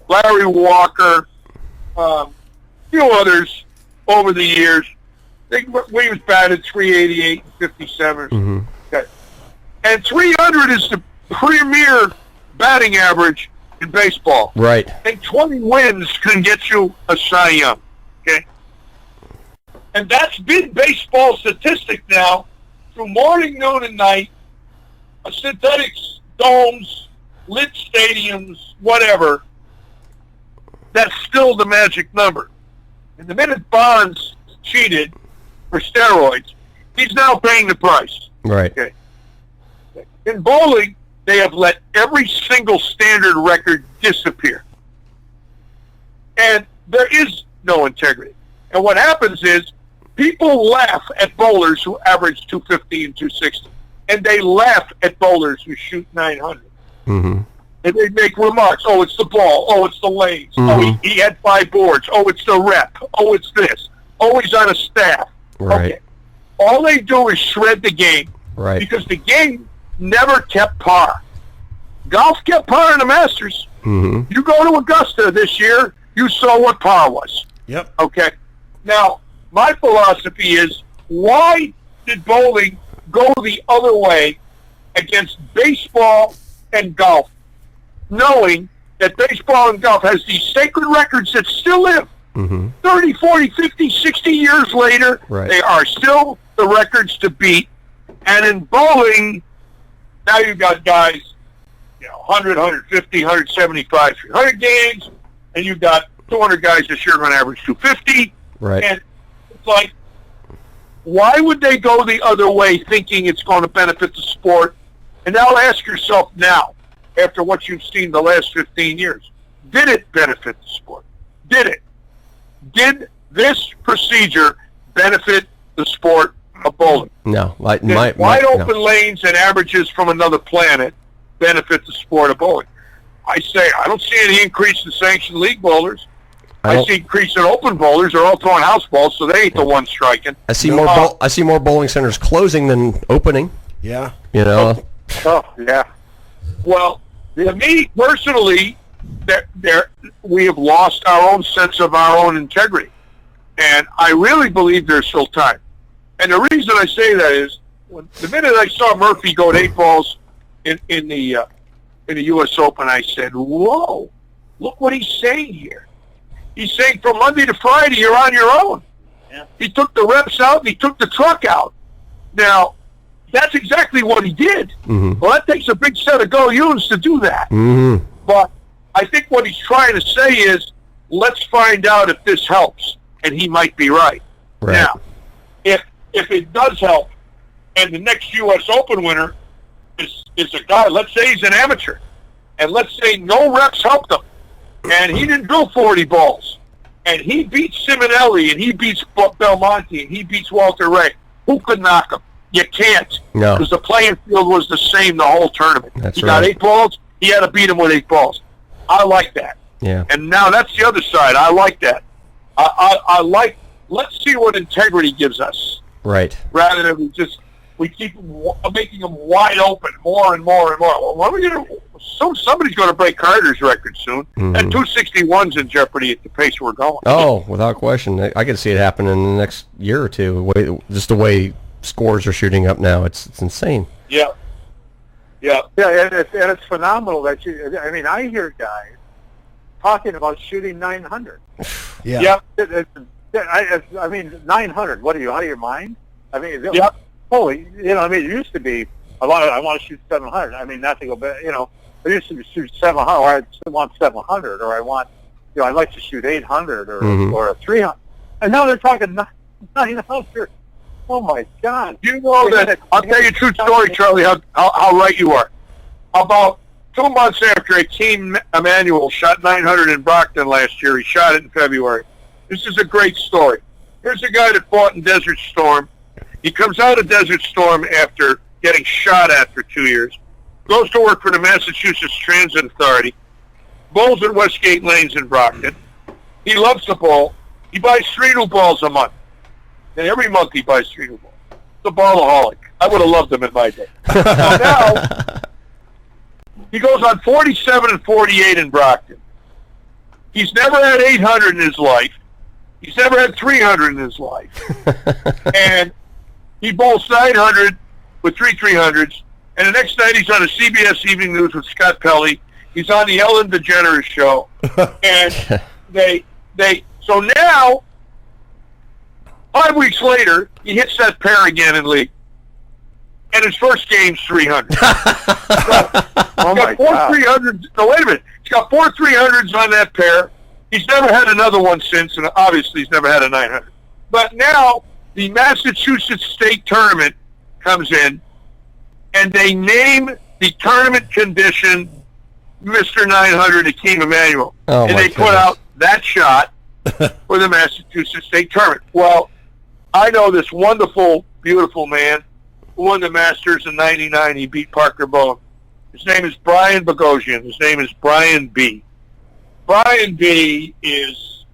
Larry Walker, a few others over the years. Williams batted 388 and 57. Mm-hmm. Okay. And 300 is the premier batting average in baseball. Right. And 20 wins can get you a Cy Young. Okay. And that's been baseball statistic now through morning, noon, and night. Synthetics, domes, lit stadiums, whatever. That's still the magic number. And the minute Bonds cheated for steroids, he's now paying the price. Right. Okay. In bowling, they have let every single standard record disappear. And there is no integrity. And what happens is people laugh at bowlers who average 250 and 260. And they laugh at bowlers who shoot 900. Mm-hmm. And they make remarks. Oh, it's the ball. Oh, it's the lanes. Mm-hmm. Oh, he had 5 boards. Oh, it's the rep. Oh, it's this. Oh, he's on a staff. Right. Okay. All they do is shred the game. Right. Because the game never kept par. Golf kept par in the Masters. Mm-hmm. You go to Augusta this year, you saw what par was. Yep. Okay. Now, my philosophy is, why did bowling go the other way against baseball and golf, knowing that baseball and golf has these sacred records that still live? Mm-hmm. 30, 40, 50, 60 years later, Right. They are still the records to beat. And in bowling, now you've got guys, 100, 150, 175, 300 games, and you've got 200 guys this year going to average 250. Right. And it's like, why would they go the other way thinking it's going to benefit the sport? And now ask yourself now, after what you've seen the last 15 years, did it benefit the sport? Did it? Did this procedure benefit the sport of bowling. No, Wide open lanes and averages from another planet benefit the sport of bowling. I say I don't see any increase in sanctioned league bowlers. I see increase in open bowlers. They're all throwing house balls, so they ain't the ones striking. I see I see more bowling centers closing than opening. Yeah. You know. Oh yeah. Well, to me personally, we have lost our own sense of our own integrity, and I really believe there's still time. And the reason I say that is, the minute I saw Murphy go to 8 balls in the U.S. Open, I said, "Whoa, look what he's saying here." He's saying from Monday to Friday, you're on your own. Yeah. He took the reps out, and he took the truck out. Now, that's exactly what he did. Mm-hmm. Well, that takes a big set of go-yous to do that. Mm-hmm. But I think what he's trying to say is, let's find out if this helps, and he might be right. Now, if it does help, and the next U.S. Open winner is a guy, let's say he's an amateur, and let's say no reps helped him, and he didn't drill 40 balls, and he beats Simonelli, and he beats Belmonte, and he beats Walter Ray, who could knock him? You can't. No. Because the playing field was the same the whole tournament. That's he got 8 balls, he had to beat him with 8 balls. I like that. Yeah. And now that's the other side. I like that. I like, let's see what integrity gives us. Right. Rather than we keep making them wide open more and more and more. Well, what are we going to? Somebody's going to break Carter's record soon, Mm-hmm. and 261's in jeopardy at the pace we're going. Oh, without question. I can see it happen in the next year or two. Just the way scores are shooting up now, it's insane. Yeah. Yeah. Yeah, and it's phenomenal that I mean, I hear guys talking about shooting 900. Yeah. I mean, 900. What are you, out of your mind? I mean, yeah. Holy, I mean, it used to be a lot of, I want to shoot 700. I mean, not to go back, I used to shoot 700, or I want 700, or I want, I'd like to shoot 800 or a 300. And now they're talking 900. Oh, my God. You know that, I'll tell you a true story, Charlie, how right you are. About 2 months after Akeem Emanuel shot 900 in Brockton last year, he shot it in February. This is a great story. Here's a guy that fought in Desert Storm. He comes out of Desert Storm after getting shot at for 2 years, goes to work for the Massachusetts Transit Authority, bowls at Westgate Lanes in Brockton. He loves to bowl. He buys 3 new balls a month. And every month he buys 3 new balls. He's a ballaholic. I would have loved him in my day. So now, he goes on 47 and 48 in Brockton. He's never had 800 in his life. He's never had 300 in his life. And he bowls 900 with 3 300s. And the next night he's on a CBS Evening News with Scott Pelley. He's on the Ellen DeGeneres show. And so now, 5 weeks later, he hits that pair again in league. And his first game's 300. He's got 4 300s. No, wait a minute. He's got 4 300s on that pair. He's never had another one since, and obviously he's never had a 900. But now the Massachusetts State Tournament comes in, and they name the tournament condition Mr. 900 Akeem Emanuel. Oh, and they put out that shot for the Massachusetts State Tournament. Well, I know this wonderful, beautiful man who won the Masters in '99. He beat Parker Bowen. His name is Brian Bogosian. His name is Brian B. Brian B. is,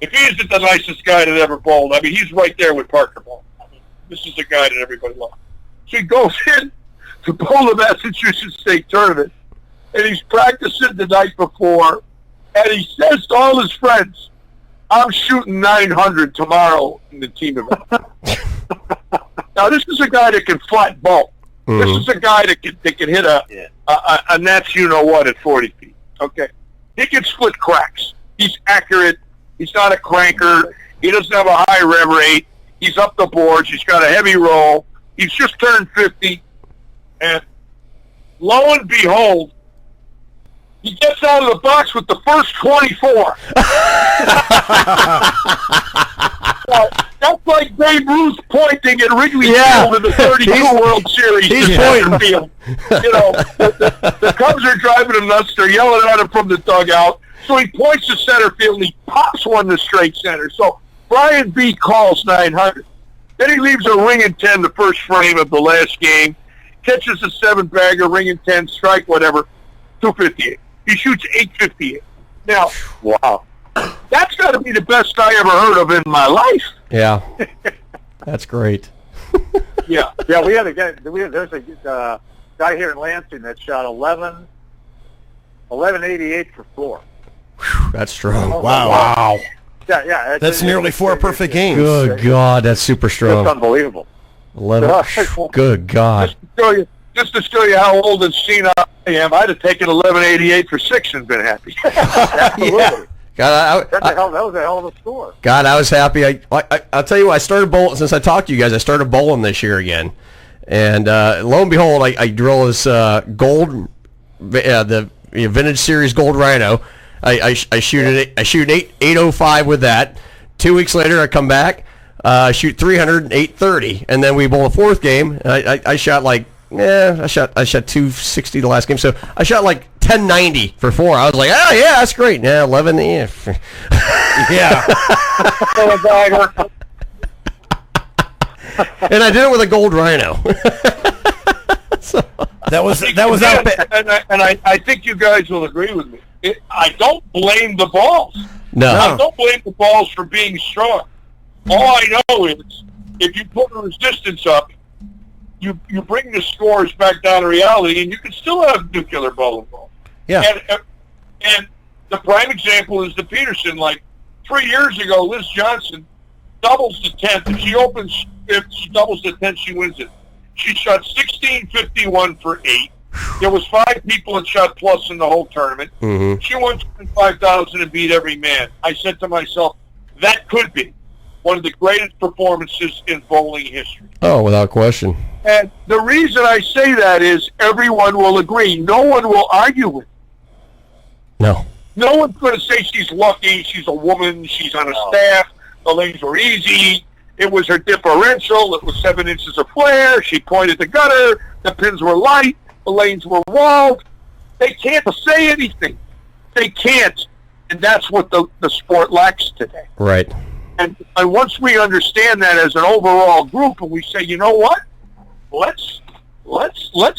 if he isn't the nicest guy that ever bowled, I mean, he's right there with Parker Bowen. I mean, this is a guy that everybody loves. So he goes in to bowl the Massachusetts State Tournament, and he's practicing the night before, and he says to all his friends, I'm shooting 900 tomorrow in the team event. Now, this is a guy that can flat bowl. Mm-hmm. This is a guy that can hit a Nats you-know-what at 40 feet. Okay? He can split cracks. He's accurate. He's not a cranker. He doesn't have a high rev rate. He's up the boards. He's got a heavy roll. He's just turned 50. And lo and behold, he gets out of the box with the first 24. That's like Babe Ruth pointing at Wrigley Field in the 32 World Series. He's pointing. Field. The Cubs are driving him nuts. They're yelling at him from the dugout. So he points to center field, and he pops one to straight center. So Brian B. calls 900. Then he leaves a ring and 10 the first frame of the last game, catches a 7-bagger, ring and 10, strike, whatever, 258. He shoots 858. Now, wow, that's got to be the best I ever heard of in my life. Yeah, that's great. Yeah. Yeah, we had a guy. There's a guy here in Lansing that shot 1188 for floor. That's strong. Wow. Yeah. That's nearly 4 perfect games. Good God, that's super strong. It's unbelievable. 11. Good God. Just to show you how old and senile I am, I'd have taken 1188 for 6 and been happy. Absolutely. God, that was a hell of a score. God, I was happy. I'll tell you what, I started bowling, since I talked to you guys, I started bowling this year again. And lo and behold, I drill this gold, the Vintage Series Gold Rhino. I shoot it. I shoot 805 with that. 2 weeks later, I come back, shoot 300, 830, and then we bowl a fourth game. I shot like I shot 260 the last game, so I shot like 1090 for 4. I was like, oh yeah, that's great. Now 11, yeah. And I did it with a gold Rhino. That was out bad. And I think you guys will agree with me. I don't blame the balls. No. I don't blame the balls for being strong. All I know is if you put a resistance up, you bring the scores back down to reality, and you can still have nuclear bowling balls. Yeah. And the prime example is the Peterson. Like 3 years ago, Liz Johnson doubles the 10th. If she doubles the 10th, she wins it. She shot 1651 for 8. There was 5 people that shot plus in the whole tournament. Mm-hmm. She won 25,000 and beat every man. I said to myself, that could be one of the greatest performances in bowling history. Oh, without question. And the reason I say that is everyone will agree. No one will argue with it. No. No one's going to say she's lucky, she's a woman, she's on a staff, the lanes were easy, it was her differential, it was 7 inches of flare, she pointed the gutter, the pins were light, the lanes were walled. They can't say anything. They can't. And that's what the sport lacks today. Right. And once we understand that as an overall group, and we say, you know what, let's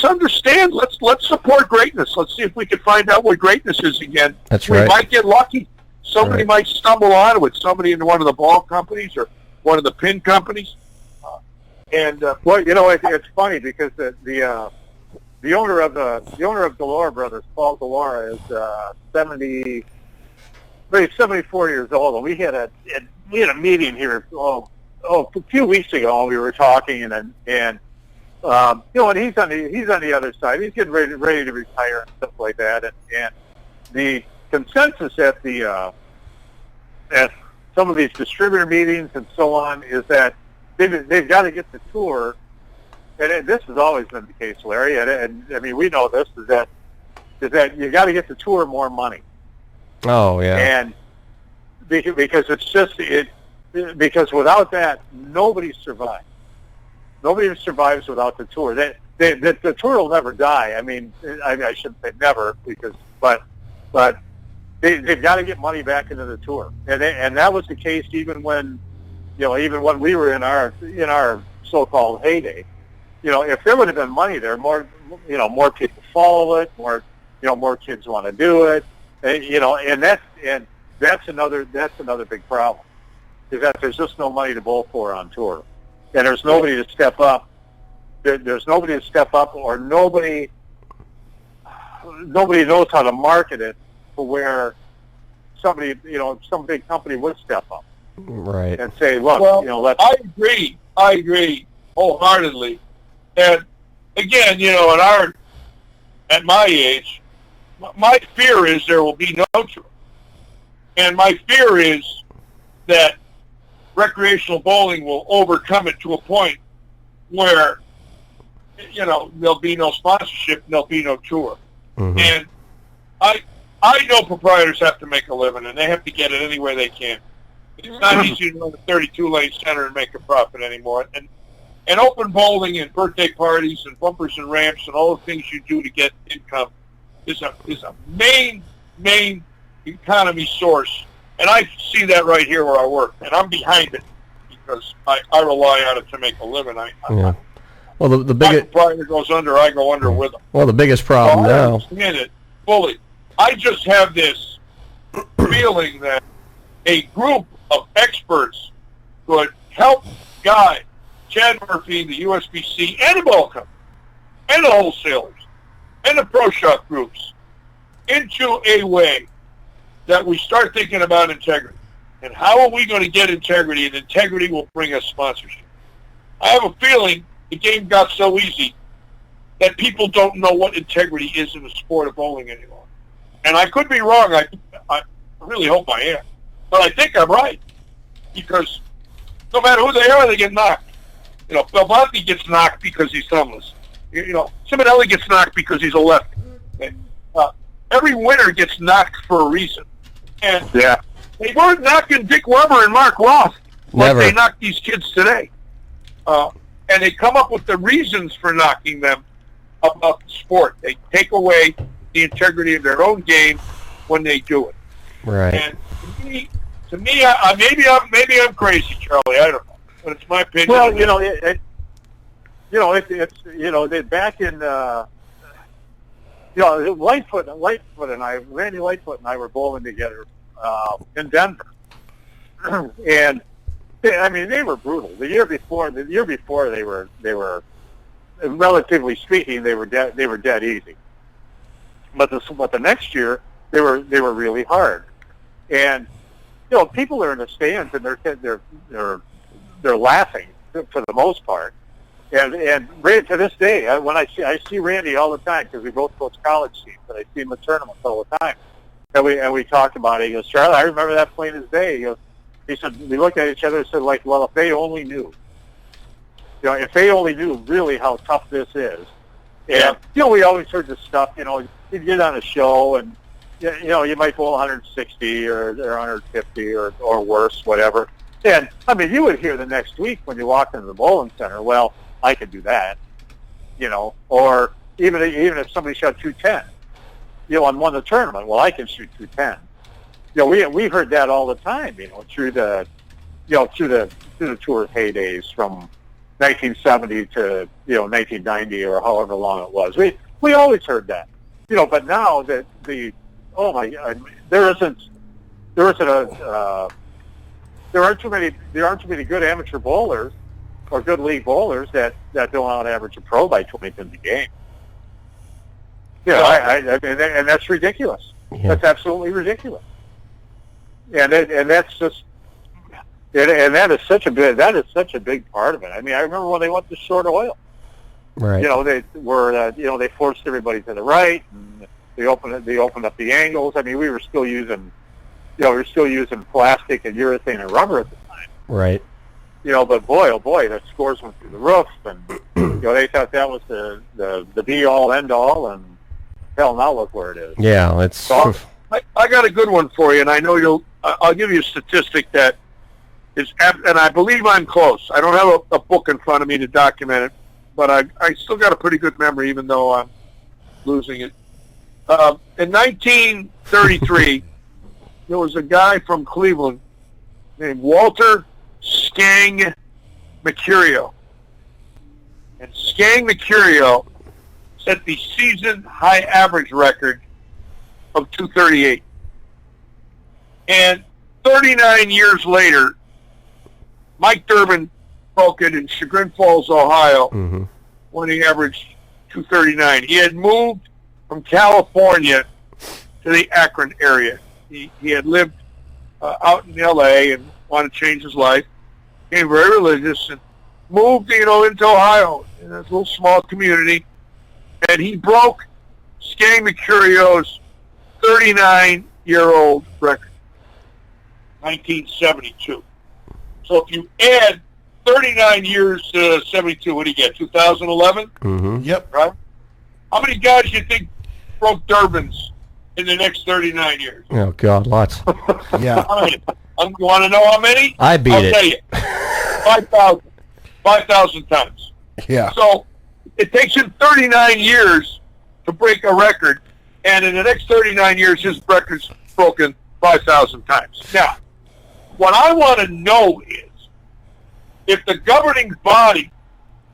understand. Let's support greatness. Let's see if we can find out what greatness is again. That's we right. might get lucky. Somebody might stumble onto it. Somebody in one of the ball companies or one of the pin companies. Well, you know, it's funny because the owner of Delora Brothers, Paul Delora, is 74 years old, and we had a meeting here a few weeks ago, and we were talking, and you know, and he's on the other side. He's getting ready to retire and stuff like that, and the consensus at some of these distributor meetings and so on is that they've got to get the tour. And this has always been the case, Larry. And I mean, we know this is that you got to get the tour more money. Oh yeah. And because it's just because without that, nobody survives. Nobody survives without the tour. The tour will never die. I mean, I shouldn't say never but they've got to get money back into the tour. And that was the case even when we were in our so-called heyday. You know, if there would have been money there, more people follow it, more kids want to do it, and that's another big problem, is that there's just no money to bowl for on tour, and there's nobody to step up. There's nobody to step up, or nobody knows how to market it for where some big company would step up, right, and say, look, let's. I agree wholeheartedly. And again, at my age, my fear is there will be no tour. And my fear is that recreational bowling will overcome it to a point where, there'll be no sponsorship and there'll be no tour. Mm-hmm. And I know proprietors have to make a living, and they have to get it any way they can. It's not easy to run a 32-lane center and make a profit anymore. And open bowling and birthday parties and bumpers and ramps and all the things you do to get income is a main economy source. And I see that right here where I work, and I'm behind it because I rely on it to make a living. Yeah. Well, the my biggest proprietor goes under, I go under with him. well the biggest problem I now. understand it fully. I just have this feeling that a group of experts could help guide Chad Murphy, the USBC, and the ball company, and the wholesalers, and the pro shop groups into a way that we start thinking about integrity. And how are we going to get integrity? And integrity will bring us sponsorship. I have a feeling the game got so easy that people don't know what integrity is in the sport of bowling anymore. And I could be wrong. I really hope I am. But I think I'm right. Because no matter who they are, they get knocked. You know, Belmonte gets knocked because he's thumbless. You know, Simonelli gets knocked because he's a lefty. Every winner gets knocked for a reason. And they weren't knocking Dick Weber and Mark Roth like they knock these kids today. And they come up with the reasons for knocking them about the sport. They take away the integrity of their own game when they do it. Right. And to me, maybe I'm crazy, Charlie. I don't know, but it's my opinion. Well, back in Lightfoot and I, Randy Lightfoot and I were bowling together in Denver, and they were brutal. The year before they were relatively speaking, they were dead easy. But the next year they were really hard, and people are in the stands and they're laughing for the most part. And Randy, to this day, when I see Randy all the time, because we both coach college teams, and I see him in tournaments all the time, and we talk about it. He goes, Charlie, I remember that plain as day. He said, we looked at each other and said, like, well, if they only knew, if they only knew really how tough this is. And we always heard this stuff. You'd get on a show and you might bowl 160 or 150 or worse, whatever. And you would hear the next week when you walked into the bowling center, well, I could do that, or even if somebody shot 210, and won the tournament, well, I can shoot 210. We heard that all the time, through the tour heydays from 1970 to 1990 or however long it was. We always heard that, but now that there aren't too many good amateur bowlers or good league bowlers that don't out average a pro by 20 pins a game. And that's ridiculous. Yeah. That's absolutely ridiculous. And that's just that is such a big part of it. I remember when they went to short oil. Right. They forced everybody to the right, and they opened up the angles. We were still using plastic and urethane and rubber at the time. Right. But boy, oh boy, the scores went through the roof, and they thought that was the be all end all, and hell, now look where it is. Yeah, it's. So I got a good one for you, and I know I'll give you a statistic that is, and I believe I'm close. I don't have a book in front of me to document it, but I still got a pretty good memory, even though I'm losing it. In 1933, there was a guy from Cleveland named Walter Skang Mercurio. And Skang Mercurio set the season high average record of 238. And 39 years later, Mike Durbin broke it in Chagrin Falls, Ohio, when he averaged 239. He had moved from California to the Akron area. He had lived out in L.A. and wanted to change his life. Became very religious and moved, into Ohio in a little small community. And he broke Skang Mercurio's 39-year-old record, 1972. So if you add 39 years to 72, what do you get, 2011? Mm-hmm. Yep. Right? How many guys do you think broke Durbin's in the next 39 years? Oh, God, lots. Yeah. You want to know how many? I beat I'll it. tell you. 5,000 times. Yeah. So it takes him 39 years to break a record, and in the next 39 years, his record's broken 5,000 times. Now, what I want to know is, if the governing body,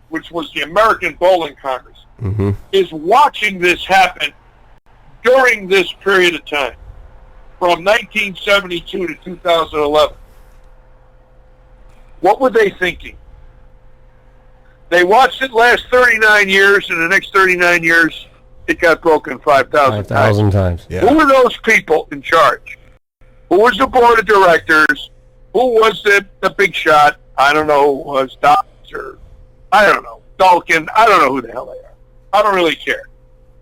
which was the American Bowling Congress, is watching this happen during this period of time, from 1972 to 2011, what were they thinking? They watched it last 39 years, and the next 39 years, it got broken 5,000 times. 5,000 times. Yeah. Who were those people in charge? Who was the board of directors? Who was the big shot? I don't know. Was Dobbs or I don't know. Dulkin. I don't know who the hell they are. I don't really care.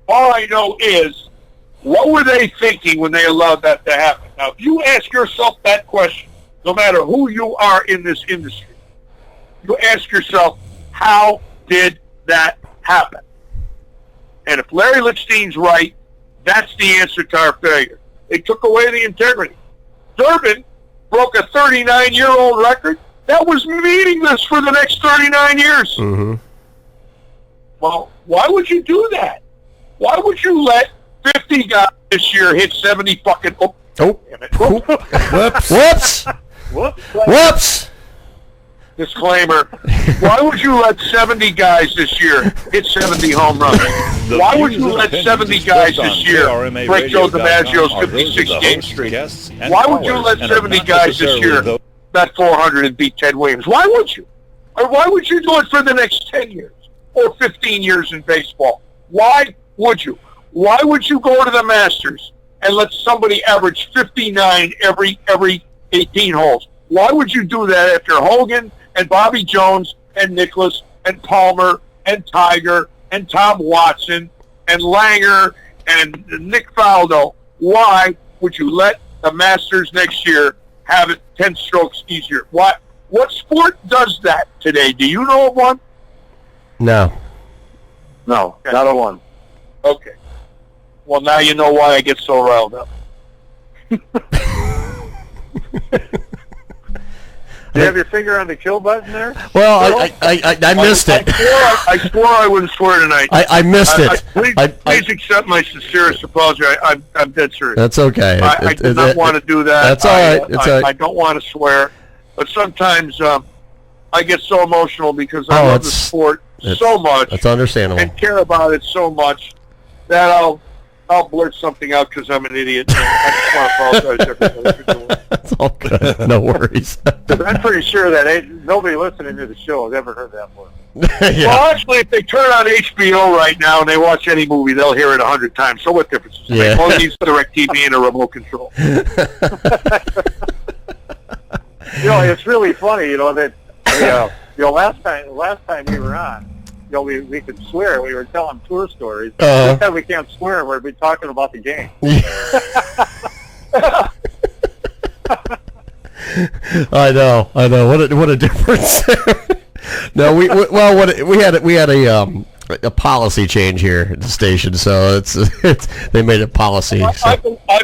All I know is, what were they thinking when they allowed that to happen? Now, if you ask yourself that question, no matter who you are in this industry, you ask yourself, how did that happen? And if Larry Lichstein's right, that's the answer to our failure. They took away the integrity. Durbin broke a 39-year-old record that was meaningless for the next 39 years. Well, why would you do that? Why would you let 50 guys this year hit 70 fucking... Oh, damn it. Whoops. Whoops. Disclaimer. Why would you let 70 guys this year hit 70 home runs? Why would you let 70 guys this year break Joe DiMaggio's 56-game streak? Why would you let 70 guys this year bat 400 and beat Ted Williams? Why would you? Or why would you do it for the next 10 years or 15 years in baseball? Why would you? Why would you go to the Masters and let somebody average 59 every 18 holes? Why would you do that after Hogan and Bobby Jones and Nicklaus and Palmer and Tiger and Tom Watson and Langer and Nick Faldo? Why would you let the Masters next year have it 10 strokes easier? What sport does that today? Do you know of one? No. No, not a one. Okay. Well, now you know why I get so riled up. Do you have your finger on the kill button there? Well, I missed it. I swore I wouldn't swear tonight. I missed it. Please accept my sincerest apology. I'm dead serious. That's okay. I did not want to do that. That's all right. It's all right. I don't want to swear, but sometimes I get so emotional because I love the sport so much. That's understandable. And care about it so much that I'll blurt something out because I'm an idiot. I just want to apologize to everybody for doing it. That's all good. No worries. I'm pretty sure that nobody listening to the show has ever heard that word. Yeah. Well, actually, if they turn on HBO right now and they watch any movie, they'll hear it 100 times. So what difference does it make? All these DirecTV and a remote control. It's really funny, that last time we were on, we could swear. We were telling tour stories. This time we can't swear. We'll be talking about the game. I know. What a difference. No, we had a policy change here at the station, so it's they made a policy. I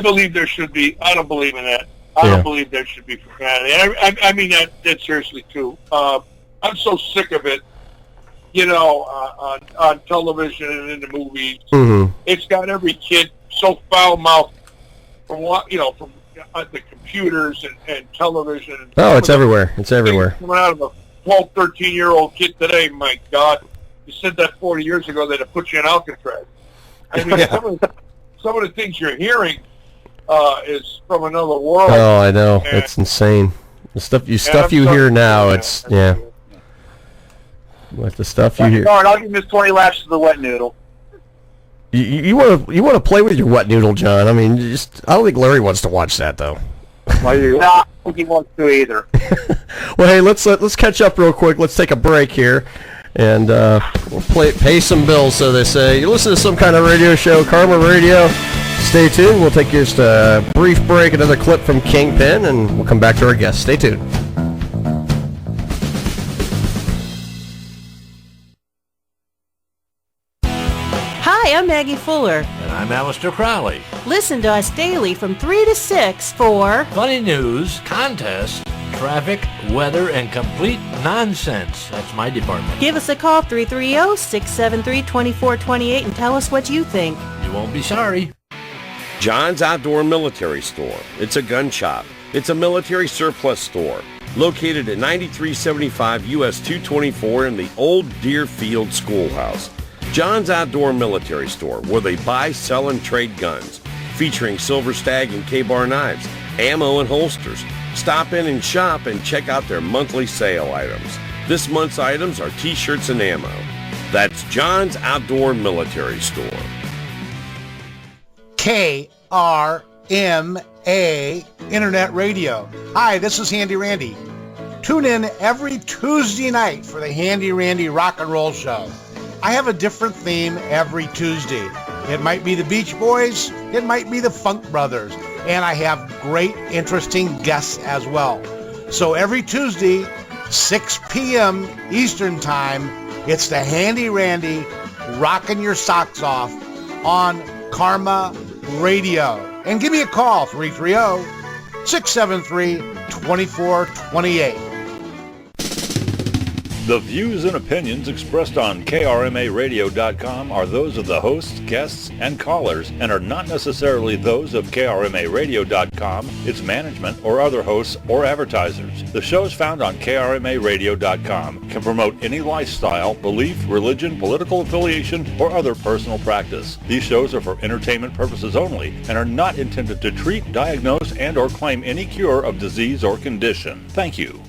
believe there should be. I don't believe in that. I don't believe there should be profanity. I mean that seriously too. I'm so sick of it. On television and in the movies, it's got every kid so foul-mouthed from the computers and television. Oh, it's everywhere. It's everywhere. Coming out of a 12, 13-year-old kid today, my God. You said that 40 years ago, they'd have put you in Alcatraz. I mean, some of the things you're hearing is from another world. Oh, I know. It's insane. The stuff you hear now, it's, Like the stuff you hear. All right, I'll give this 20 laps to the wet noodle. You want to play with your wet noodle, John? I mean, I don't think Larry wants to watch that though. No, I don't think he wants to either. Well, hey, let's catch up real quick. Let's take a break here, and we'll pay some bills, so they say. You listen to Some Kind of Radio Show, Karma Radio. Stay tuned. We'll take just a brief break, another clip from Kingpin, and we'll come back to our guests. Stay tuned. Hi, I'm Maggie Fuller. And I'm Alistair Crowley. Listen to us daily from 3 to 6 for funny news, contests, traffic, weather, and complete nonsense. That's my department. Give us a call, 330-673-2428, and tell us what you think. You won't be sorry. John's Outdoor Military Store. It's a gun shop. It's a military surplus store. located at 9375 US 224 in the Old Deerfield Schoolhouse. John's Outdoor Military Store, where they buy, sell, and trade guns, featuring Silver Stag and K-Bar knives, ammo and holsters. Stop in and shop and check out their monthly sale items. This month's items are t-shirts and ammo. That's John's Outdoor Military Store. KRMA Internet Radio. Hi, this is Handy Randy. Tune in every Tuesday night for the Handy Randy Rock and Roll Show. I have a different theme every Tuesday. It might be the Beach Boys, it might be the Funk Brothers, and I have great, interesting guests as well. So every Tuesday, 6 p.m. Eastern Time, it's the Handy Randy rocking your socks off on Karma Radio. And give me a call, 330-673-2428. The views and opinions expressed on KRMARadio.com are those of the hosts, guests, and callers and are not necessarily those of KRMARadio.com, its management, or other hosts or advertisers. The shows found on KRMARadio.com can promote any lifestyle, belief, religion, political affiliation, or other personal practice. These shows are for entertainment purposes only and are not intended to treat, diagnose, and or claim any cure of disease or condition. Thank you.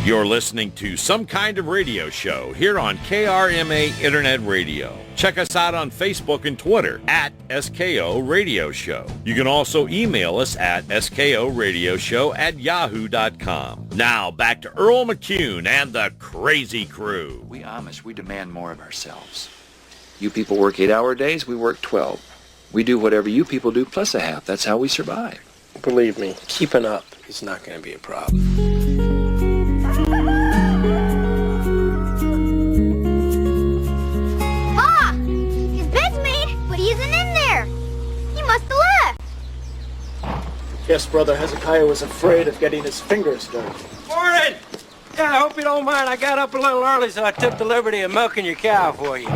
You're listening to Some Kind of Radio Show here on KRMA Internet Radio. Check us out on Facebook and Twitter at SKO Radio Show. You can also email us at skoradioshow@yahoo.com. Now back to Earl McCune and the Crazy Crew. We Amish, we demand more of ourselves. You people work 8-hour days, we work 12. We do whatever you people do plus a half. That's how we survive. Believe me, keeping up is not going to be a problem. Guess Brother Hezekiah was afraid of getting his fingers dirty. Morning! Yeah, I hope you don't mind. I got up a little early, so I took the liberty of milking your cow for you.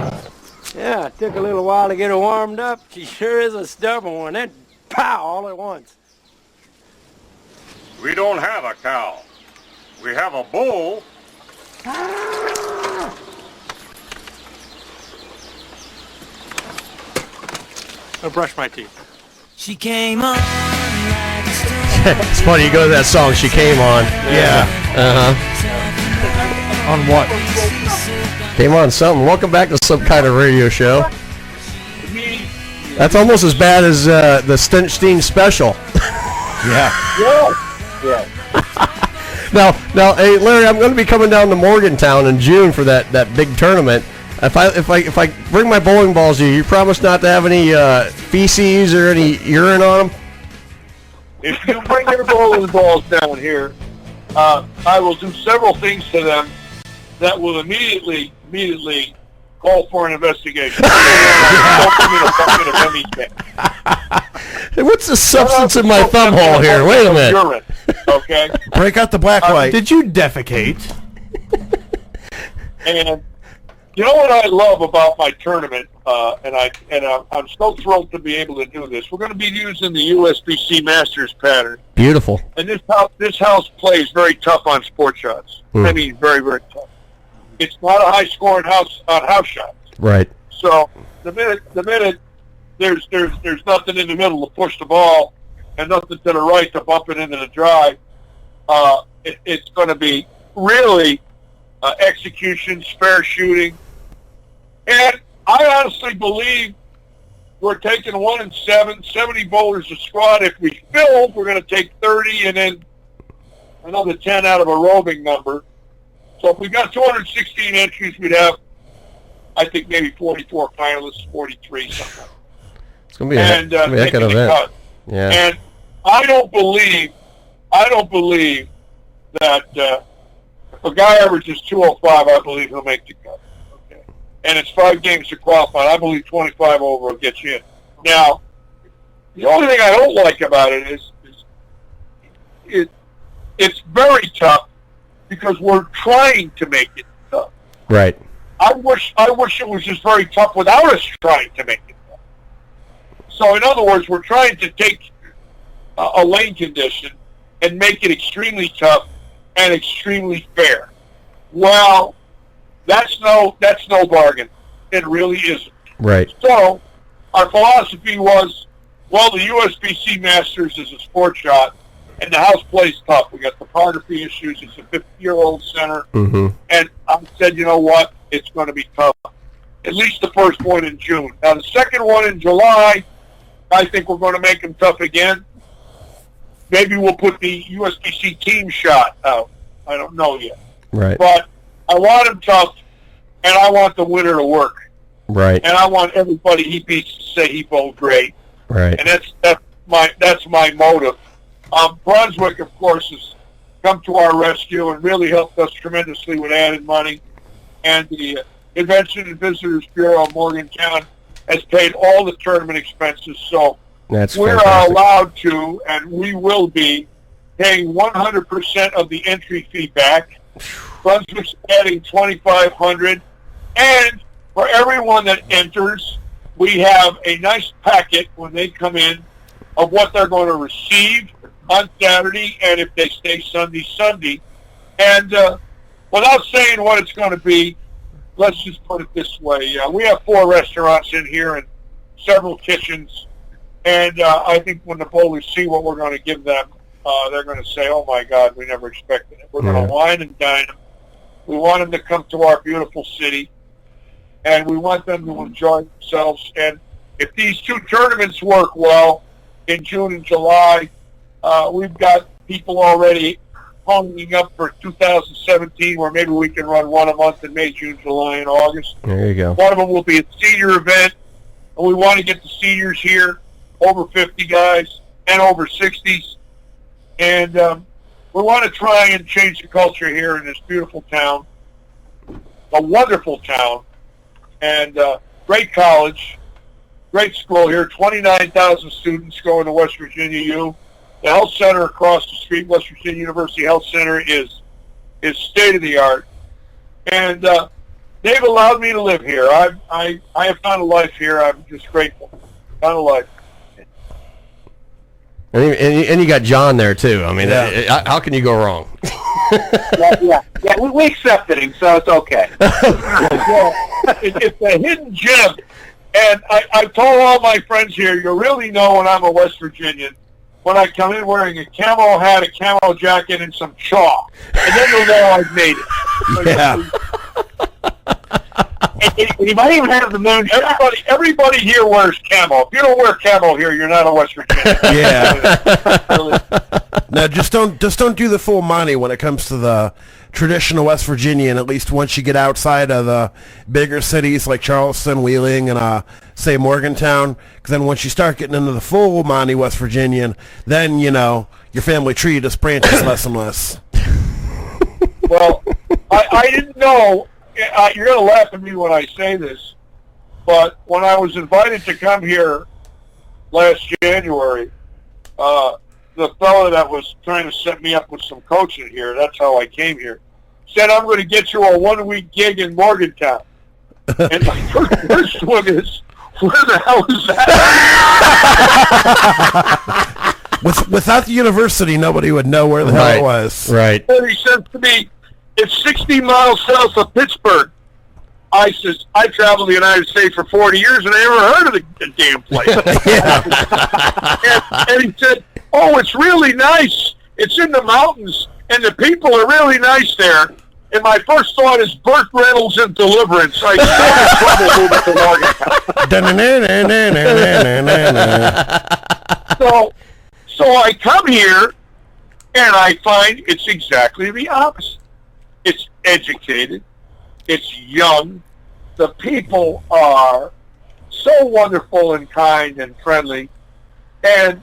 Yeah, it took a little while to get her warmed up. She sure is a stubborn one. Then pow, all at once. We don't have a cow. We have a bull. I'll brush my teeth. She came on. It's funny, you go to that song, She Came On. Yeah. On what? Came on something. Welcome back to Some Kind of Radio Show. That's almost as bad as the Lichstein special. Yeah. Yeah. Now, hey, Larry, I'm going to be coming down to Morgantown in June for that big tournament. If I bring my bowling balls to you, you promise not to have any feces or any urine on them? If you bring your bowling balls down here, I will do several things to them that will immediately call for an investigation. Hey, what's the substance in my thumb hole here? Wait a minute. Urine, okay? Break out the black light. Did you defecate? And you know what I love about my tournament, and I'm so thrilled to be able to do this. We're going to be using the USBC Masters pattern. Beautiful. And this house plays very tough on sport shots. I mean, very, very tough. It's not a high-scoring house on house shots. Right. So the minute there's nothing in the middle to push the ball and nothing to the right to bump it into the drive, it's going to be really execution, spare shooting. And I honestly believe we're taking 1 and 7, 70 bowlers a squad. If we fill, we're going to take 30 and then another 10 out of a roving number. So if we got 216 entries, we'd have, I think, maybe 44 finalists, 43, something. It's going to be a heck of an event. Yeah. And I don't believe that if a guy averages 205, I believe he'll make the cut. Okay. And it's 5 games to qualify. I believe 25 over will get you in. Now, the only thing I don't like about it is it's very tough because we're trying to make it tough. Right. I wish it was just very tough without us trying to make it tough. So in other words, we're trying to take a lane condition and make it extremely tough and extremely fair. Well, that's no bargain. It really isn't. Right. So our philosophy was, well, the USBC Masters is a sports shot, and the house plays tough. We got topography issues. It's a 50-year-old center. Mm-hmm. And I said, you know what? It's going to be tough. At least the first one in June. Now, the second one in July, I think we're going to make them tough again. Maybe we'll put the USBC team shot out. I don't know yet. Right. But I want them tough, and I want the winner to work. Right. And I want everybody he beats to say he bowled great. Right. And that's my motive. Brunswick, of course, has come to our rescue and really helped us tremendously with added money. And the Convention and Visitors Bureau of Morgantown has paid all the tournament expenses. So That's we're fantastic. allowed to, and we will be, paying 100% of the entry fee back. Brunswick's adding $2,500, and for everyone that enters, we have a nice packet when they come in of what they're going to receive on Saturday, and if they stay Sunday. And without saying what it's going to be, let's just put it this way. We have 4 restaurants in here and several kitchens, and I think when the bowlers see what we're going to give them, they're going to say, oh, my God, we never expected it. We're going to wine and dine them. We want them to come to our beautiful city, and we want them to enjoy themselves. And if these 2 tournaments work well in June and July, we've got people already hanging up for 2017 where maybe we can run one a month in May, June, July, and August. There you go. One of them will be a senior event, and we want to get the seniors here, over 50 guys and over 60s. And we want to try and change the culture here in this beautiful town, a wonderful town, and great college, great school here, 29,000 students going to West Virginia U. The health center across the street, West Virginia University Health Center, is state-of-the-art. And they've allowed me to live here. I have found a life here. I'm just grateful. Found a life. And you got John there, too. I mean, how can you go wrong? Yeah, we accepted him, so it's okay. It's a hidden gem. And I told all my friends here, you really know when I'm a West Virginian when I come in wearing a camo hat, a camo jacket, and some chalk. And then you'll know I've made it. Yeah. And you might even have the moon. Everybody here wears camo. If you don't wear camo here, you're not a West Virginian. Yeah. Now, just don't do the full Monty when it comes to the traditional West Virginian. At least once you get outside of the bigger cities like Charleston, Wheeling, and say Morgantown. Because then once you start getting into the full Monty West Virginian, then your family tree just branches less and less. Well, I didn't know. You're going to laugh at me when I say this, but when I was invited to come here last January, the fellow that was trying to set me up with some coaching here, that's how I came here, said, I'm going to get you a 1-week gig in Morgantown. And my first one is, where the hell is that? Without the university, nobody would know where the hell it was. Right. And he says to me, it's 60 miles south of Pittsburgh. I says, I traveled the United States for 40 years and I never heard of the damn place. and he said, oh, it's really nice. It's in the mountains and the people are really nice there. And my first thought is Burt Reynolds and Deliverance. I So I come here and I find it's exactly the opposite. It's educated. It's young. The people are so wonderful and kind and friendly. And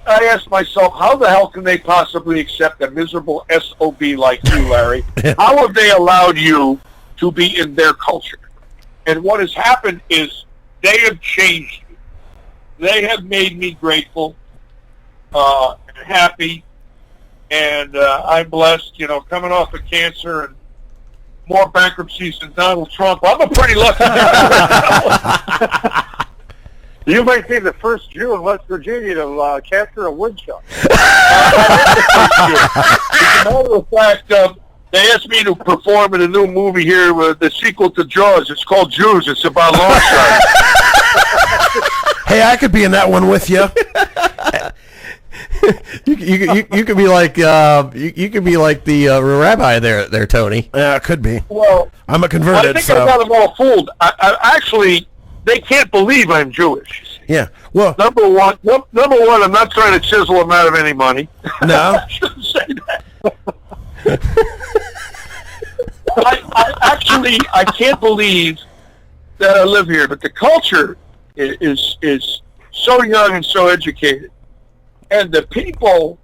I asked myself, how the hell can they possibly accept a miserable SOB like you, Larry? How have they allowed you to be in their culture? And what has happened is they have changed me. They have made me grateful and happy. And I'm blessed, coming off of cancer and more bankruptcies than Donald Trump. I'm a pretty lucky guy. You might be the first Jew in West Virginia to capture a woodchuck. As a matter of fact, they asked me to perform in a new movie here, the sequel to Jaws. It's called Jews. It's about long shots. Hey, I could be in that one with you. You could be like you could be like the rabbi there, Tony. Yeah, it could be. Well, I'm a converted. I think I got them all fooled. I actually, they can't believe I'm Jewish. Yeah. Well, number one, I'm not trying to chisel them out of any money. No. I shouldn't say that. I can't believe that I live here, but the culture is so young and so educated, and the people.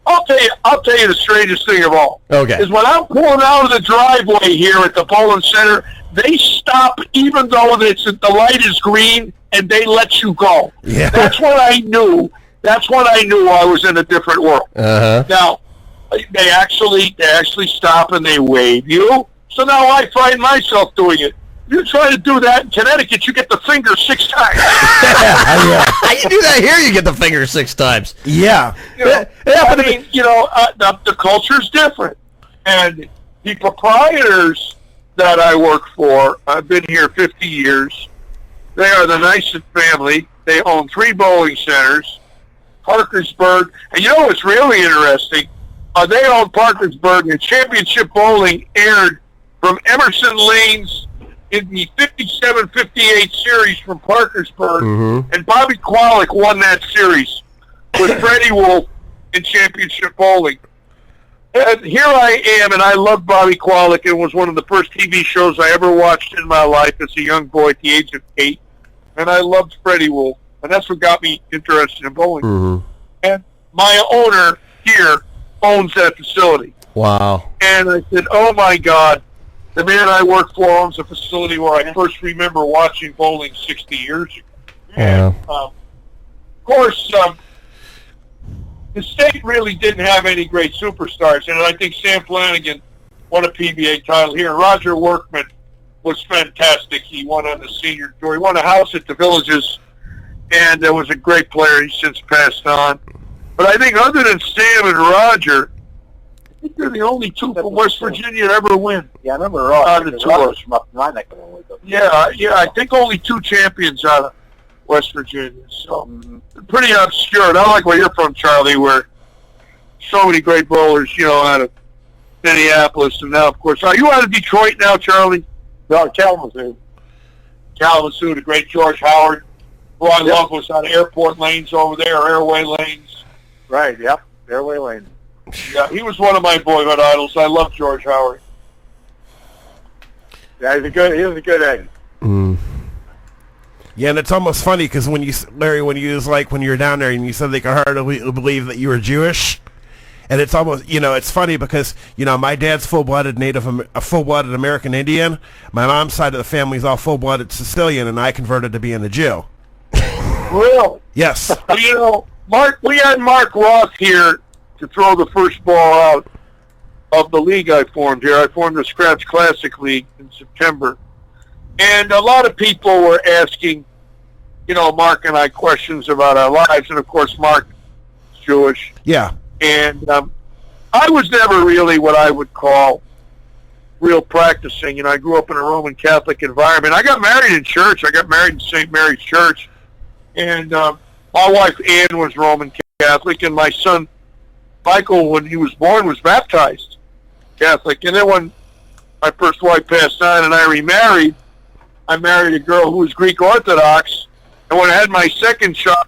I'll tell you the strangest thing of all. Okay. Is when I'm pulling out of the driveway here at the Bowling Center, they stop even though the light is green, and they let you go. Yeah. That's when I knew. That's when I knew I was in a different world. Uh-huh. Now, they actually stop and they wave you. So now I find myself doing it. You try to do that in Connecticut, you get the finger 6 times. You do that here, you get the finger 6 times. Yeah. The culture's different. And the proprietors that I work for, I've been here 50 years. They are the nicest family. They own 3 bowling centers, Parkersburg. And you know what's really interesting? They own Parkersburg, and Championship Bowling aired from Emerson Lanes in the 57-58 series from Parkersburg, and Bobby Kwolek won that series with Freddie Wolf in Championship Bowling. And here I am, and I love Bobby Kwolek. It was one of the first TV shows I ever watched in my life as a young boy at the age of 8, and I loved Freddie Wolf, and that's what got me interested in bowling. And my owner here owns that facility. Wow. And I said, oh, my God. The man I work for owns a facility where I first remember watching bowling 60 years ago. Yeah. Of course, the state really didn't have any great superstars, and I think Sam Flanagan won a PBA title here. Roger Workman was fantastic. He won on the senior tour. He won a house at the Villages, and was a great player. He's since passed on. But I think other than Sam and Roger, I think they're the only 2 from West Virginia to ever win. Yeah, I remember Roger. The tour. From up my neck of the woods. Yeah, I think only 2 champions out of West Virginia. So pretty obscure. Not like where you're from, Charlie, where so many great bowlers, out of Minneapolis, and now, of course, are you out of Detroit now, Charlie? No, Kalamazoo. Kalamazoo, the great George Howard, who I love, was on airport lanes over there, airway lanes. Right. Yep. Airway lanes. Yeah, he was one of my boyhood idols. I love George Howard. Yeah, he was a good egg. Yeah, and it's almost funny because when you were down there and you said they could hardly believe that you were Jewish, and it's almost, it's funny because, my dad's full-blooded full-blooded American Indian. My mom's side of the family's all full-blooded Sicilian, and I converted to being a Jew. Really? Yes. We had Mark Roth here to throw the first ball out of the league I formed here. I formed the Scratch Classic League in September. And a lot of people were asking, Mark and I questions about our lives. And, of course, Mark's Jewish. Yeah. And I was never really what I would call real practicing. I grew up in a Roman Catholic environment. I got married in church. I got married in St. Mary's Church. And my wife, Ann, was Roman Catholic. And my son, Michael, when he was born, was baptized Catholic. And then when my first wife passed on and I remarried, I married a girl who was Greek Orthodox. And when I had my second child,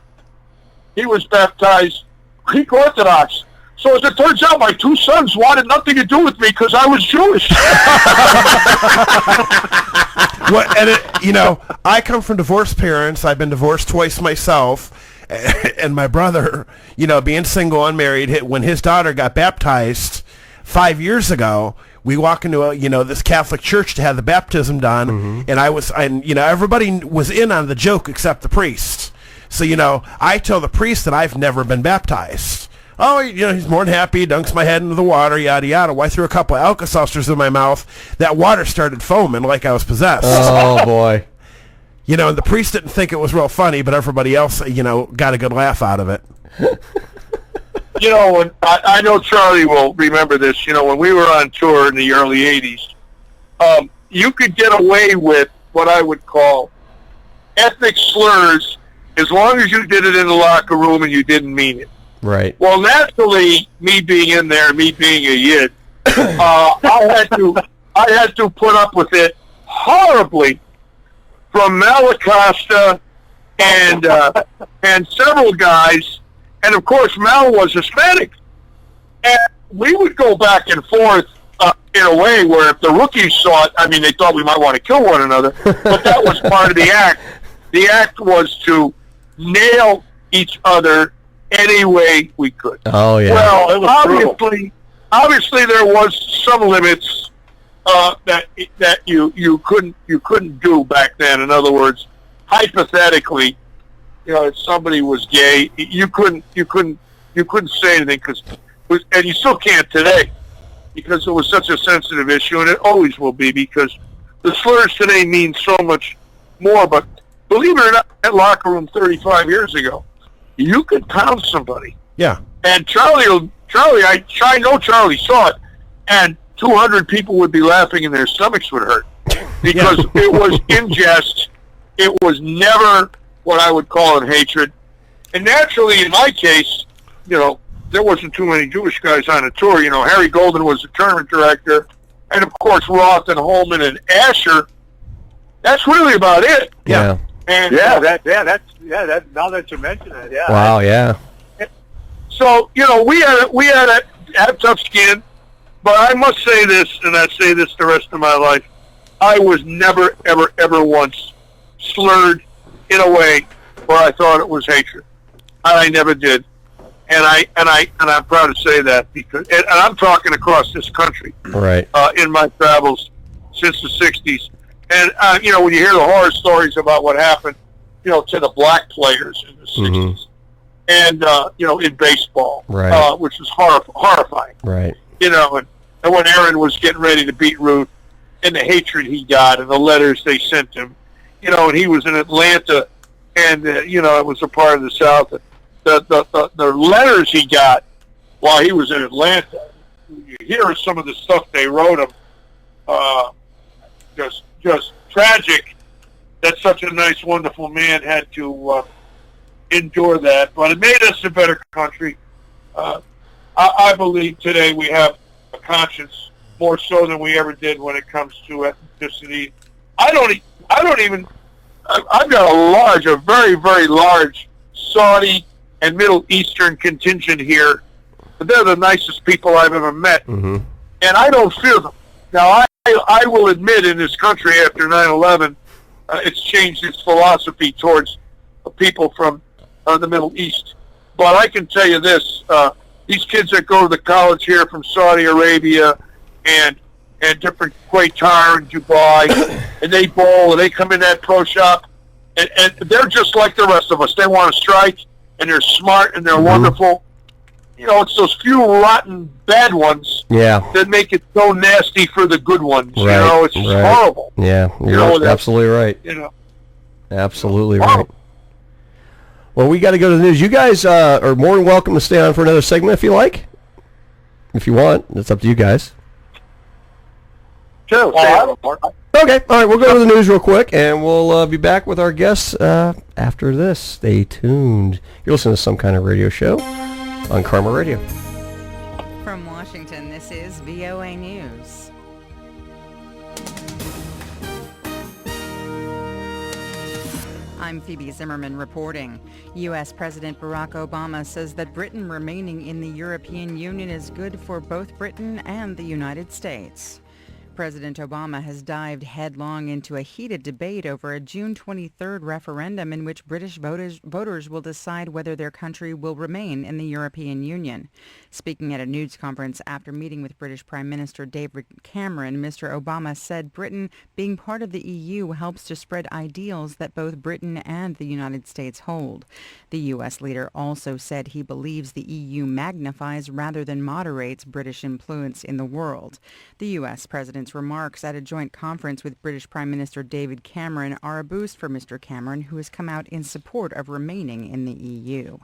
he was baptized Greek Orthodox. So as it turns out, my 2 sons wanted nothing to do with me because I was Jewish. I come from divorced parents. I've been divorced twice myself. And my brother, being single, unmarried, when his daughter got baptized 5 years ago, we walk into this Catholic church to have the baptism done, and everybody was in on the joke except the priest. So I tell the priest that I've never been baptized. Oh, he's more than happy. Dunks my head into the water, yada yada. Well, I threw a couple of Alka-Seltzers in my mouth. That water started foaming like I was possessed. Oh boy. You know, and the priest didn't think it was real funny, but everybody else, you know, got a good laugh out of it. You know, when I know Charlie will remember this. You know, when we were on tour in the early '80s, you could get away with what I would call ethnic slurs as long as you did it in the locker room and you didn't mean it. Right. Well, naturally, me being in there, me being a yid, I had to put up with it horribly from Malacosta and several guys, and of course Mal was Hispanic, and we would go back and forth in a way where if the rookies saw it, I mean, they thought we might want to kill one another, but that was part of the act. The act was to nail each other any way we could. Oh yeah. Well, obviously there was some limits that you couldn't do back then. In other words, hypothetically, you know, if somebody was gay, you couldn't say anything and you still can't today because it was such a sensitive issue, and it always will be because the slurs today mean so much more. But believe it or not, that locker room 35 years ago, you could pound somebody. Yeah. And I know Charlie saw it, and 200 people would be laughing and their stomachs would hurt because it was in jest. It was never what I would call in hatred. And naturally, in my case, you know, there wasn't too many Jewish guys on the tour. You know, Harry Golden was the tournament director, and of course Roth and Holman and Asher. That's really about it. Yeah. And now that you mention it, yeah. Wow. Yeah. So, you know, we had a tough skin, but I must say this, and I say this the rest of my life: I was never, ever, ever once slurred in a way where I thought it was hatred. I never did, and I'm proud to say that because, and I'm talking across this country, right? In my travels since the '60s, and you know, when you hear the horror stories about what happened, you know, to the black players in the '60s. And, you know, in baseball, right. Which was horrifying. Right. You know, and when Aaron was getting ready to beat Ruth, and the hatred he got, and the letters they sent him, you know, and he was in Atlanta, and, you know, it was a part of the South. The letters he got while he was in Atlanta, you hear some of the stuff they wrote him, just tragic that such a nice, wonderful man had to endure that, but it made us a better country. I believe today we have a conscience more so than we ever did when it comes to ethnicity. I've got a very, very large Saudi and Middle Eastern contingent here. But they're the nicest people I've ever met, and I don't fear them. Now, I will admit in this country after 9/11, it's changed its philosophy towards people from the Middle East. But I can tell you this, these kids that go to the college here from Saudi Arabia and different Qatar and Dubai, and they bowl and they come in that pro shop, and they're just like the rest of us. They want to strike, and they're smart, and they're wonderful. You know, it's those few rotten bad ones that make it so nasty for the good ones. Right. You know, it's just horrible. Yeah, you're absolutely right. You know, absolutely right. Well, we got to go to the news. You guys are more than welcome to stay on for another segment if you like. If you want, it's up to you guys. Sure. Okay, all right, we'll go to the news real quick, and we'll be back with our guests after this. Stay tuned. You're listening to Some Kind of Radio Show on Karma Radio. From Washington, this is VOA News. I'm Phoebe Zimmerman reporting. U.S. President Barack Obama says that Britain remaining in the European Union is good for both Britain and the United States. President Obama has dived headlong into a heated debate over a June 23rd referendum in which British voters will decide whether their country will remain in the European Union. Speaking at a news conference after meeting with British Prime Minister David Cameron, Mr. Obama said Britain being part of the EU helps to spread ideals that both Britain and the United States hold. The U.S. leader also said he believes the EU magnifies rather than moderates British influence in the world. The U.S. President president's remarks at a joint conference with British Prime Minister David Cameron are a boost for Mr. Cameron, who has come out in support of remaining in the EU.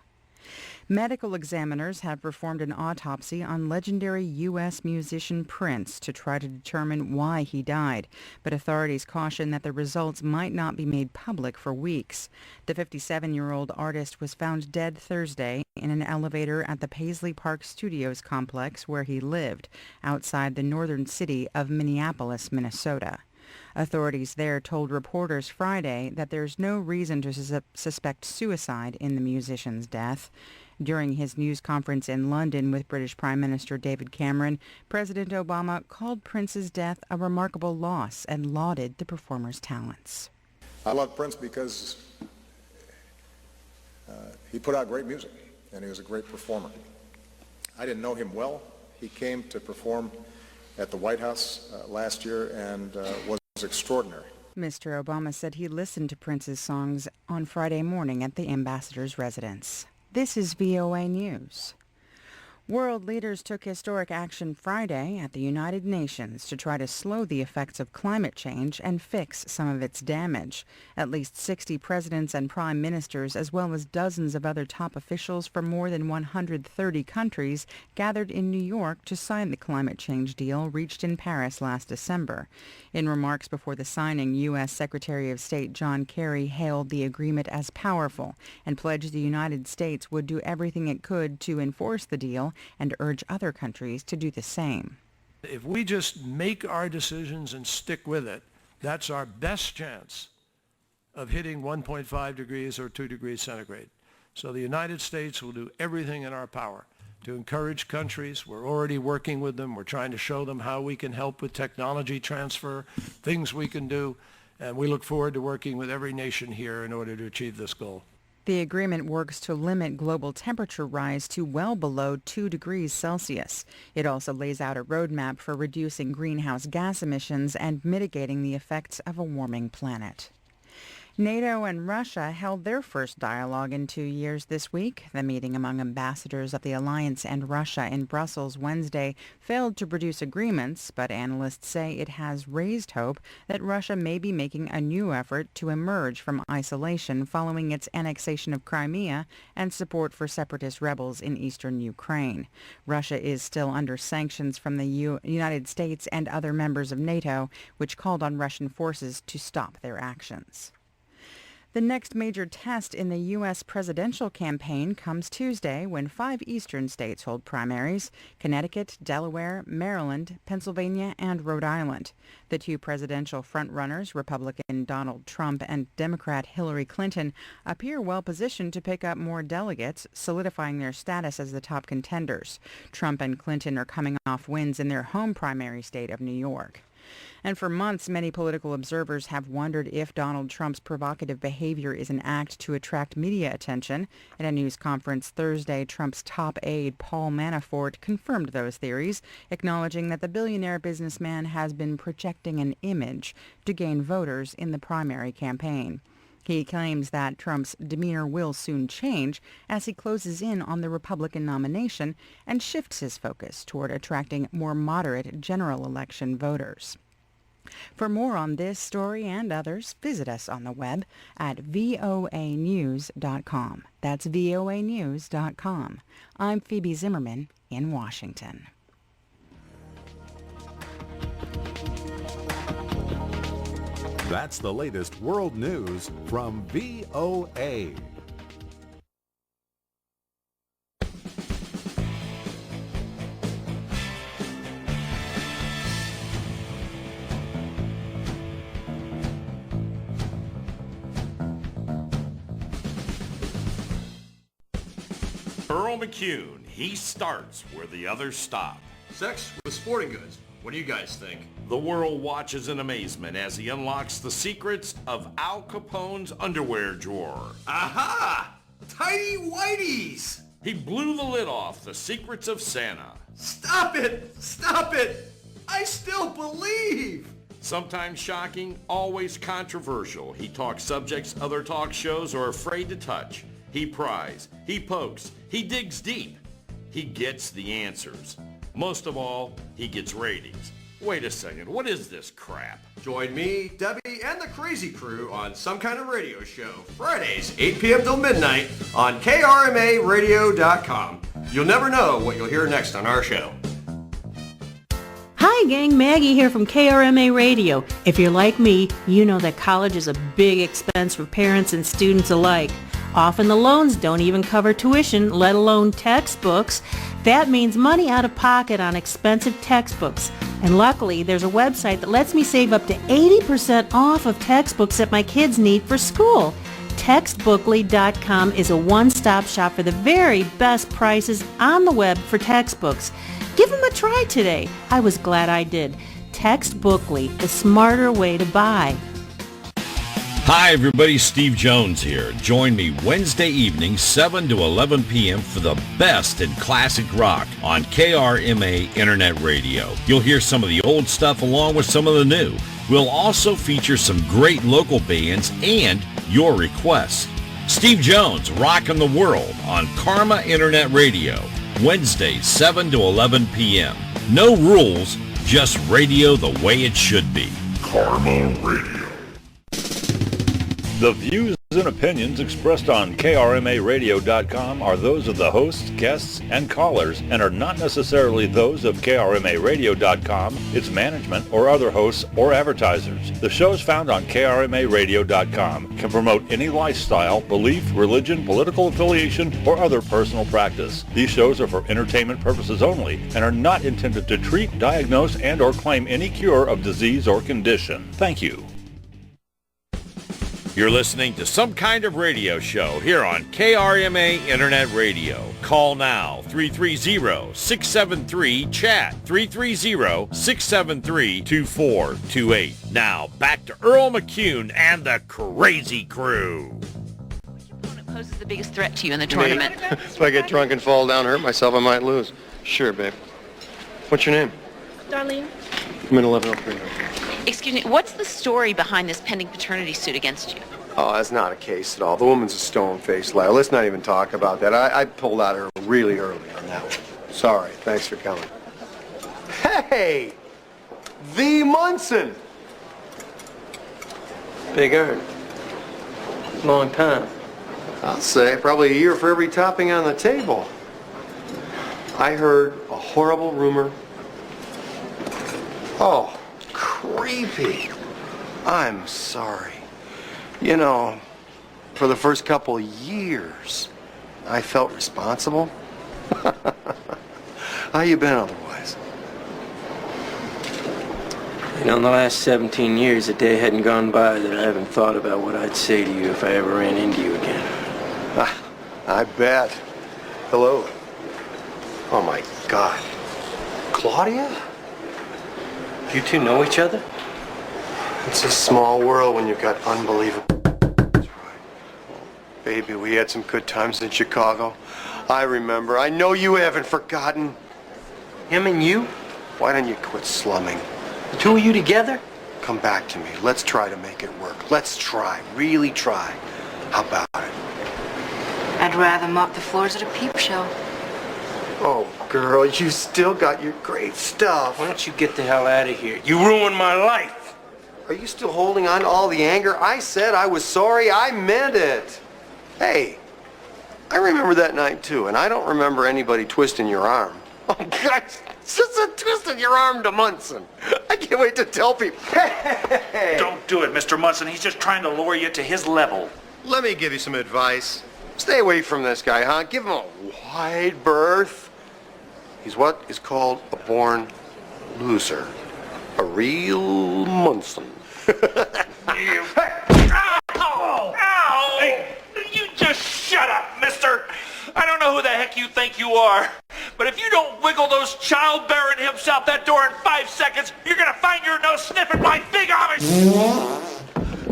Medical examiners have performed an autopsy on legendary U.S. musician Prince to try to determine why he died, but authorities caution that the results might not be made public for weeks. The 57-year-old artist was found dead Thursday in an elevator at the Paisley Park Studios complex where he lived, outside the northern city of Minneapolis, Minnesota. Authorities there told reporters Friday that there's no reason to suspect suicide in the musician's death. During his news conference in London with British Prime Minister David Cameron, President Obama called Prince's death a remarkable loss and lauded the performer's talents. I love Prince because he put out great music and he was a great performer. I didn't know him well. He came to perform at the White House last year and was extraordinary. Mr. Obama said he listened to Prince's songs on Friday morning at the ambassador's residence. This is VOA News. World leaders took historic action Friday at the United Nations to try to slow the effects of climate change and fix some of its damage. At least 60 presidents and prime ministers, as well as dozens of other top officials from more than 130 countries, gathered in New York to sign the climate change deal reached in Paris last December. In remarks before the signing, U.S. Secretary of State John Kerry hailed the agreement as powerful and pledged the United States would do everything it could to enforce the deal and urge other countries to do the same. If we just make our decisions and stick with it, that's our best chance of hitting 1.5 degrees or 2 degrees centigrade. So the United States will do everything in our power to encourage countries. We're already working with them. We're trying to show them how we can help with technology transfer, things we can do, and we look forward to working with every nation here in order to achieve this goal. The agreement works to limit global temperature rise to well below 2 degrees Celsius. It also lays out a roadmap for reducing greenhouse gas emissions and mitigating the effects of a warming planet. NATO and Russia held their first dialogue in 2 years this week. The meeting among ambassadors of the alliance and Russia in Brussels Wednesday failed to produce agreements, but analysts say it has raised hope that Russia may be making a new effort to emerge from isolation following its annexation of Crimea and support for separatist rebels in eastern Ukraine. Russia is still under sanctions from the United States and other members of NATO, which called on Russian forces to stop their actions. The next major test in the U.S. presidential campaign comes Tuesday when 5 eastern states hold primaries: Connecticut, Delaware, Maryland, Pennsylvania, and Rhode Island. The 2 presidential frontrunners, Republican Donald Trump and Democrat Hillary Clinton, appear well positioned to pick up more delegates, solidifying their status as the top contenders. Trump and Clinton are coming off wins in their home primary state of New York. And for months, many political observers have wondered if Donald Trump's provocative behavior is an act to attract media attention. At a news conference Thursday, Trump's top aide, Paul Manafort, confirmed those theories, acknowledging that the billionaire businessman has been projecting an image to gain voters in the primary campaign. He claims that Trump's demeanor will soon change as he closes in on the Republican nomination and shifts his focus toward attracting more moderate general election voters. For more on this story and others, visit us on the web at voanews.com. That's voanews.com. I'm Phoebe Zimmerman in Washington. That's the latest world news from VOA. Earl McCune, he starts where the others stop. Sex with sporting goods. What do you guys think? The world watches in amazement as he unlocks the secrets of Al Capone's underwear drawer. Aha! Tidy whities! He blew the lid off the secrets of Santa. Stop it! Stop it! I still believe! Sometimes shocking, always controversial. He talks subjects other talk shows are afraid to touch. He pries, he pokes, he digs deep. He gets the answers. Most of all, he gets ratings. Wait a second, what is this crap? Join me, Debbie, and the Crazy Crew on Some Kind of Radio Show, Fridays, 8 p.m. till midnight on KRMARadio.com. You'll never know what you'll hear next on our show. Hi gang, Maggie here from KRMA Radio. If you're like me, you know that college is a big expense for parents and students alike. Often the loans don't even cover tuition, let alone textbooks. That means money out of pocket on expensive textbooks. And luckily, there's a website that lets me save up to 80% off of textbooks that my kids need for school. Textbookly.com is a one-stop shop for the very best prices on the web for textbooks. Give them a try today. I was glad I did. Textbookly, the smarter way to buy. Hi everybody, Steve Jones here. Join me Wednesday evening, 7 to 11 p.m. for the best in classic rock on KRMA Internet Radio. You'll hear some of the old stuff along with some of the new. We'll also feature some great local bands and your requests. Steve Jones, Rockin' the World on Karma Internet Radio. Wednesday, 7 to 11 p.m. No rules, just radio the way it should be. Karma Radio. The views and opinions expressed on KRMARadio.com are those of the hosts, guests, and callers and are not necessarily those of KRMARadio.com, its management, or other hosts or advertisers. The shows found on KRMARadio.com can promote any lifestyle, belief, religion, political affiliation, or other personal practice. These shows are for entertainment purposes only and are not intended to treat, diagnose, and or claim any cure of disease or condition. Thank you. You're listening to Some Kind of Radio Show here on KRMA Internet Radio. Call now, 330-673-CHAT, 330-673-2428. Now, back to Earl McCune and the Crazy Crew. Poses the biggest threat to you in the tournament? If I get drunk and fall down, hurt myself, I might lose. Sure, babe. What's your name? Darlene. I'm in 1103. Excuse me, what's the story behind this pending paternity suit against you? Oh, that's not a case at all. The woman's a stone-faced liar. Let's not even talk about that. I pulled out her really early on that one. Sorry. Thanks for coming. Hey! The Munson! Big Earn. Long time. I'll say probably a year for every topping on the table. I heard a horrible rumor. Oh, creepy. I'm sorry. You know, for the first couple of years, I felt responsible. How you been otherwise? You know, in the last 17 years, a day hadn't gone by that I haven't thought about what I'd say to you if I ever ran into you again. I bet. Hello. Oh, my God. Claudia? You two know each other? It's a small world when you've got unbelievable... That's right. Baby, we had some good times in Chicago. I remember. I know you haven't forgotten. Him and you? Why don't you quit slumming? The two of you together? Come back to me. Let's try to make it work. Let's try. Really try. How about it? I'd rather mop the floors at a peep show. Oh, girl, you still got your great stuff. Why don't you get the hell out of here? You ruined my life. Are you still holding on to all the anger? I said I was sorry. I meant it. Hey, I remember that night, too, and I don't remember anybody twisting your arm. Oh, God, just a twisting your arm to Munson. I can't wait to tell people. Hey! Don't do it, Mr. Munson. He's just trying to lower you to his level. Let me give you some advice. Stay away from this guy, huh? Give him a wide berth. He's what is called a born loser. A real Munson. Ow! Ow! Hey, you just shut up, mister. I don't know who the heck you think you are, but if you don't wiggle those childbearing hips out that door in 5 seconds, you're gonna find your nose sniffing my big Amish.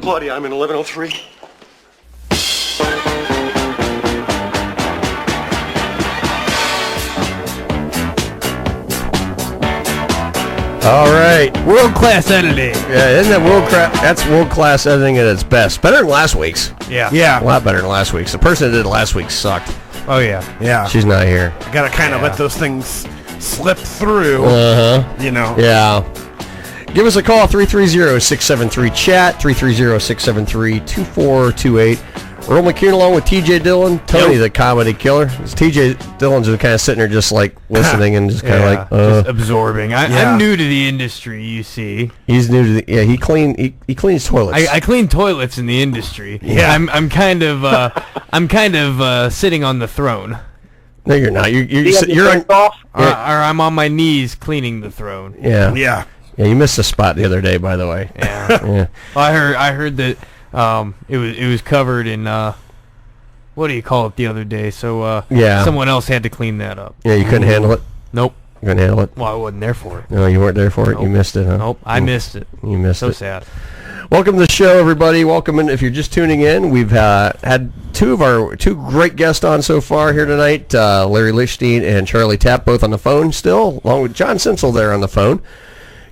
Claudia, I'm in 1103. All right. World-class editing. Yeah, isn't that world-class? That's world-class editing at its best. Better than last week's. Yeah. Yeah. A lot better than last week's. The person that did last week sucked. Oh, yeah. Yeah. She's not here. You gotta kind of let those things slip through. Uh-huh. You know. Yeah. Give us a call, 330-673-CHAT, 330-673-2428. Earl McCune along with TJ Dillon, Tony the Comedy Killer. TJ Dillon's kind of sitting there just like listening and just kind of like just absorbing. I'm new to the industry, you see. He's new to the he cleans toilets. I clean toilets in the industry. Yeah. I'm kind of sitting on the throne. No, you're not. You're on, or I'm on my knees cleaning the throne. Yeah. Yeah, you missed a spot the other day, by the way. Yeah. Well, I heard that it was covered in what do you call it the other day? So someone else had to clean that up. Yeah, you couldn't handle it? Nope. You couldn't handle it? Well, I wasn't there for it. No, you weren't there for it? Nope. You missed it, huh? Nope, I missed it. You missed it. So sad. Welcome to the show, everybody. Welcome in. If you're just tuning in, we've had two great guests on so far here tonight, Larry Lichstein and Charlie Tapp, both on the phone still, along with John Sinsel there on the phone.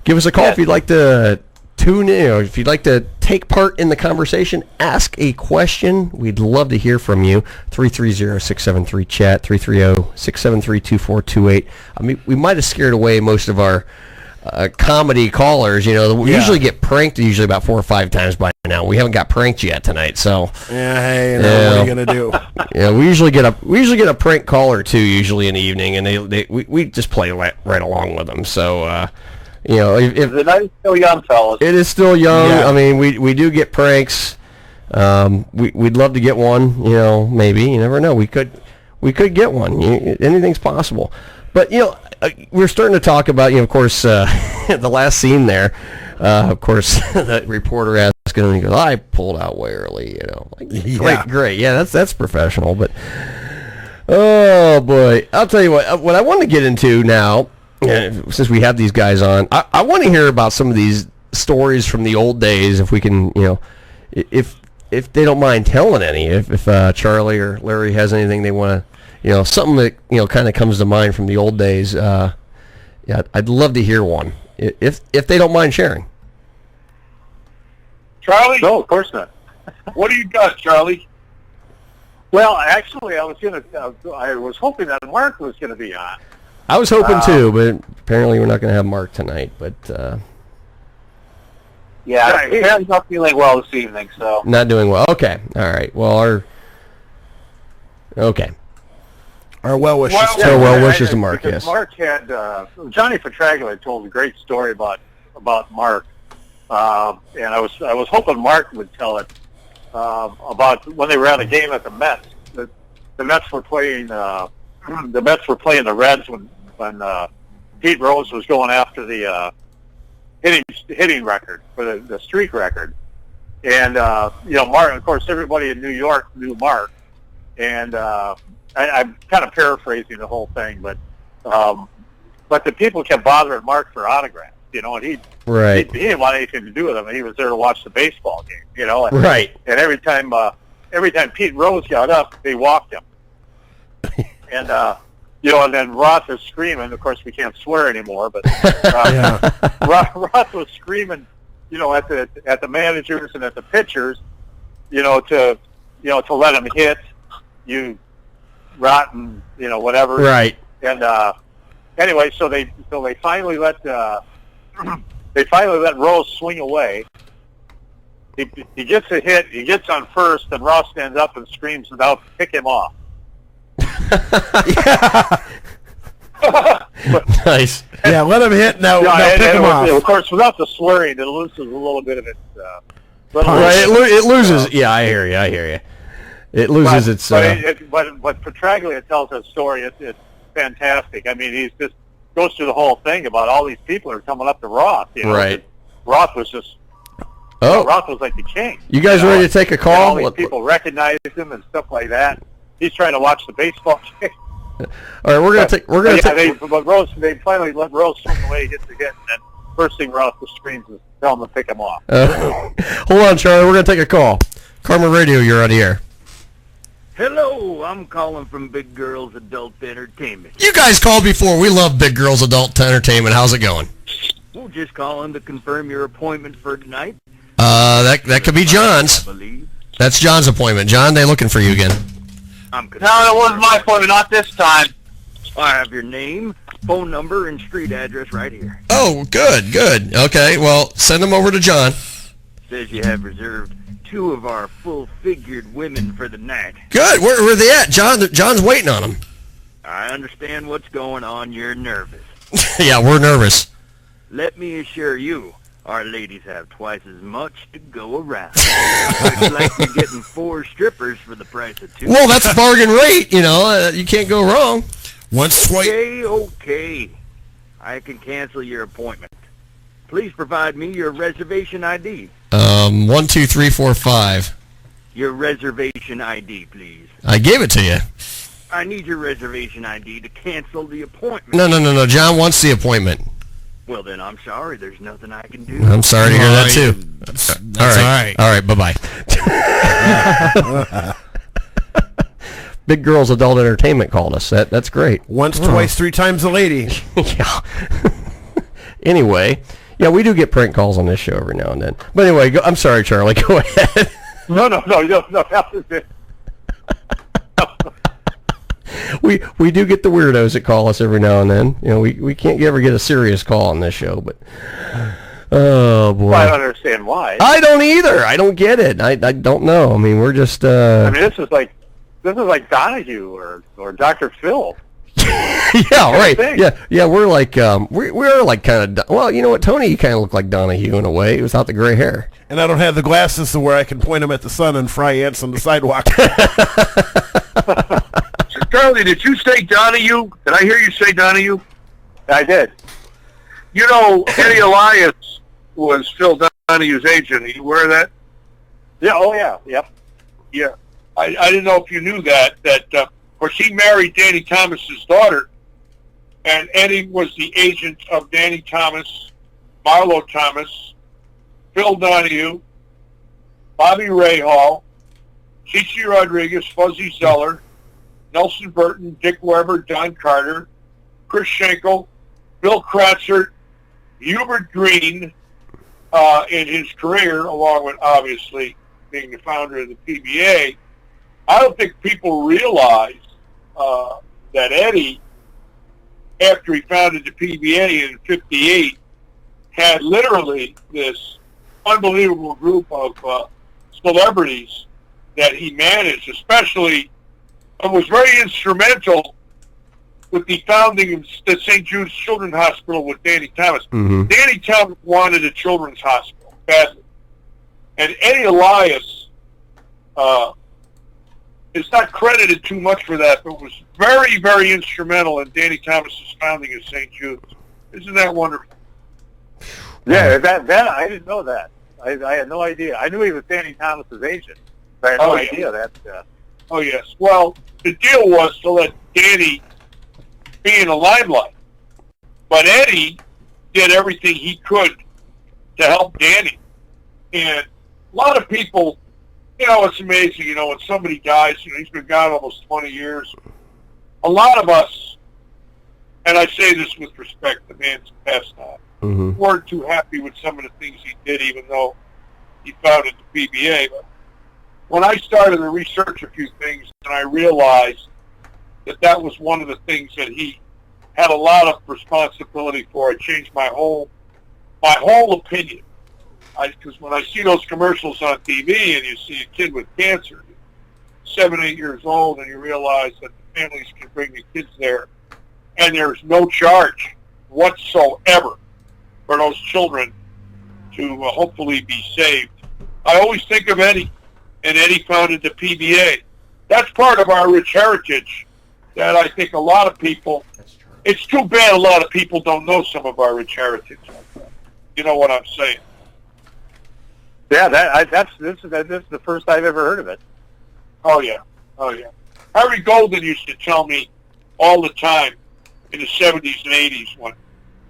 Give us a call if you'd like to tune in, or if you'd like to take part in the conversation, ask a question. We'd love to hear from you. 330-673-CHAT, 330-673-2428. I mean, we might have scared away most of our comedy callers. We usually get pranked about 4 or 5 times by now. We haven't got pranked yet tonight, so yeah. Hey, what are you gonna do? Yeah, we usually get a prank call or two usually in the evening, and we just play right along with them. So if the night is still young, fellas. It is still young. Yeah. I mean, we do get pranks. We'd love to get one. Maybe you never know. We could get one. Anything's possible. But we're starting to talk about, of course, the last scene there. Of course, that reporter asking him, he goes, "I pulled out way early." Great. Yeah, that's professional. But oh boy, I'll tell you what I want to get into now. Since we have these guys on, I want to hear about some of these stories from the old days. If we can, if they don't mind telling any, if Charlie or Larry has anything they want to, something that kind of comes to mind from the old days. Yeah, I'd love to hear one if they don't mind sharing. Charlie? No, of course not. What do you got, Charlie? Well, actually, I was hoping that Mark was gonna be on. I was hoping too, but apparently we're not going to have Mark tonight. But he's not feeling well this evening, so not doing well. Okay, all right. Well, our well wishes. Well wishes to Mark. Yes. Mark had Johnny Petraglia told a great story about Mark, and I was hoping Mark would tell it about when they were at a game at the Mets. The Mets were playing. The Mets were playing the Reds when Pete Rose was going after the hitting record for the streak record, and Mark. Of course, everybody in New York knew Mark, and I'm kind of paraphrasing the whole thing, but the people kept bothering Mark for autographs, and he didn't want anything to do with them. He was there to watch the baseball game, and, right. And every time Pete Rose got up, they walked him. And and then Roth was screaming. Of course, we can't swear anymore, but Roth was screaming, at the managers and at the pitchers, to let him hit, you rotten, whatever. Right. And anyway, so they finally let Rose swing away. He gets a hit. He gets on first, and Ross stands up and screams, "Now pick him off." Nice. Yeah, let him hit. Now pick him off. Of course, without the swearing, it loses a little bit of its. Right, it loses. Yeah, I hear you. It loses its. But Petraglia tells that story. It's fantastic. I mean, he just goes through the whole thing about all these people are coming up to Roth. Right. Roth was just. Roth was like the king. You guys ready to take a call? All these people recognize him and stuff like that. He's trying to watch the baseball game. All right, we're gonna take. But Rose, they finally let Rose swing away, hit the hit, and then first thing Roth screams is tell him to pick him off. Hold on, Charlie. We're gonna take a call. Karma Radio, you're on the air. Hello, I'm calling from Big Girls Adult Entertainment. You guys called before. We love Big Girls Adult Entertainment. How's it going? We're just calling to confirm your appointment for tonight. That could be John's. That's John's appointment. John, they looking for you again. No, it wasn't my appointment, not this time. I have your name, phone number, and street address right here. Oh, good. Okay, well, send them over to John. Says you have reserved 2 of our full-figured women for the night. Good. Where are they at, John? John's waiting on them. I understand what's going on. You're nervous. Yeah, we're nervous. Let me assure you, our ladies have twice as much to go around. It's like you're getting 4 strippers for the price of 2. Well, that's a bargain rate, you can't go wrong. Okay. I can cancel your appointment. Please provide me your reservation ID. 1, 2, 3, 4, 5. Your reservation ID, please. I gave it to you. I need your reservation ID to cancel the appointment. No. John wants the appointment. Well, then I'm sorry. There's nothing I can do. I'm sorry to hear that, too. That's all right. All right, bye-bye. Big Girls Adult Entertainment called us. That's great. Once, twice, 3 times a lady. Yeah. Anyway, yeah, we do get prank calls on this show every now and then. But anyway, I'm sorry, Charlie. Go ahead. No. That was it. We do get the weirdos that call us every now and then. We can't ever get a serious call on this show, but oh boy. Well, I don't understand why. I don't either. I don't get it. I don't know. I mean, we're just this is like Donahue or Dr. Phil. Yeah, right. Yeah, we're like we're like kind of, well, you know what, Tony, you kind of look like Donahue in a way without the gray hair. And I don't have the glasses to where I can point them at the sun and fry ants on the sidewalk. Charlie, did you say Donahue? Did I hear you say Donahue? I did. Eddie Elias was Phil Donahue's agent. Are you aware of that? Yeah, oh yeah, yep. Yeah. I didn't know if you knew that of course, he married Danny Thomas's daughter, and Eddie was the agent of Danny Thomas, Marlo Thomas, Phil Donahue, Bobby Rahal, Chichi Rodriguez, Fuzzy Zeller, Nelson Burton, Dick Weber, Don Carter, Chris Schenkel, Bill Kratzert, Hubert Green, in his career, along with obviously being the founder of the PBA. I don't think people realize that Eddie, after he founded the PBA in '58, had literally this unbelievable group of celebrities that he managed, especially, and was very instrumental with the founding of the St. Jude's Children's Hospital with Danny Thomas. Mm-hmm. Danny Thomas wanted a children's hospital badly. And Eddie Elias is not credited too much for that, but was very, very instrumental in Danny Thomas's founding of St. Jude's. Isn't that wonderful? Yeah, that I didn't know that. I had no idea. I knew he was Danny Thomas's agent, but I had no idea that. Oh, yes. Well, the deal was to let Danny be in the limelight. But Eddie did everything he could to help Danny. And a lot of people, it's amazing, when somebody dies, he's been gone almost 20 years. A lot of us, and I say this with respect, the man's passed on, weren't too happy with some of the things he did, even though he founded the PBA. But when I started to research a few things, and I realized that was one of the things that he had a lot of responsibility for, it changed my whole opinion. Because when I see those commercials on TV and you see a kid with cancer, 7, 8 years old, and you realize that the families can bring the kids there, and there's no charge whatsoever for those children to hopefully be saved. I always think of Eddie, and Eddie founded the PBA. That's part of our rich heritage that I think a lot of people, it's too bad a lot of people don't know some of our rich heritage. You know what I'm saying? Yeah, this is the first I've ever heard of it. Oh yeah. Harry Golden used to tell me all the time in the 70s and 80s when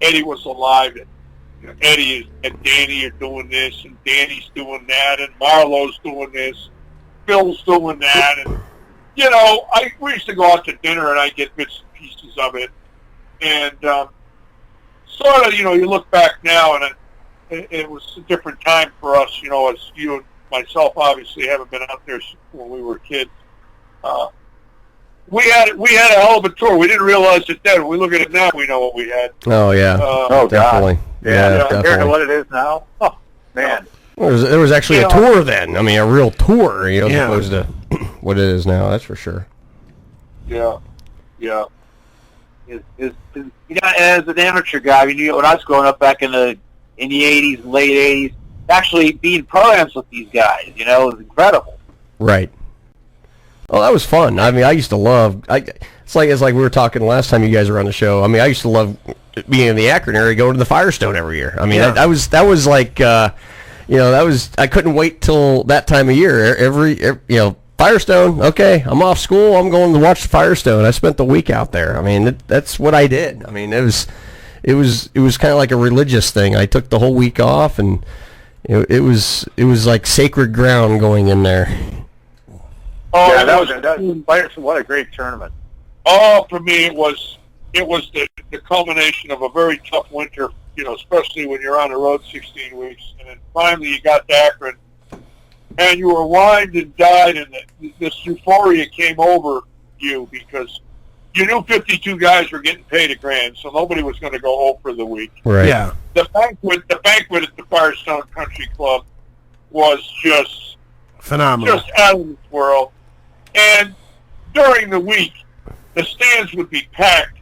Eddie was alive, and Eddie and Danny are doing this, and Danny's doing that, and Marlo's doing this, Phil's doing that, and we used to go out to dinner and I get bits and pieces of it, and sort of, you look back now and it was a different time for us, as you and myself obviously haven't been out there when we were kids. we had a hell of a tour. We didn't realize it then. When we look at it now, we know what we had. Oh yeah, definitely. Yeah, Compared to definitely. what it is now, oh man. There was actually a tour then. I mean, a real tour, as Yeah. opposed to what it is now. That's for sure. Yeah. As an amateur guy, when I was growing up back in the 80s, late 80s, actually being programs with these guys, it was incredible. Right. Oh, that was fun. I mean, I used to love. It's like we were talking last time you guys were on the show. I mean, I used to love being in the Akron area, going to the Firestone every year. I mean, that was like, that was. I couldn't wait till that time of year. Every Firestone. Okay, I'm off school. I'm going to watch the Firestone. I spent the week out there. I mean, that's what I did. I mean, it was kind of like a religious thing. I took the whole week off, and it was like sacred ground going in there. Oh, yeah, that was what a great tournament. Oh, for me, it was the culmination of a very tough winter, especially when you're on the road 16 weeks. And then finally you got to Akron, and you were wined and dined, and this euphoria came over you because you knew 52 guys were getting paid $1,000, so nobody was going to go home for the week. Right. Yeah. The banquet at the Firestone Country Club was just phenomenal, just out of this world. And during the week, the stands would be packed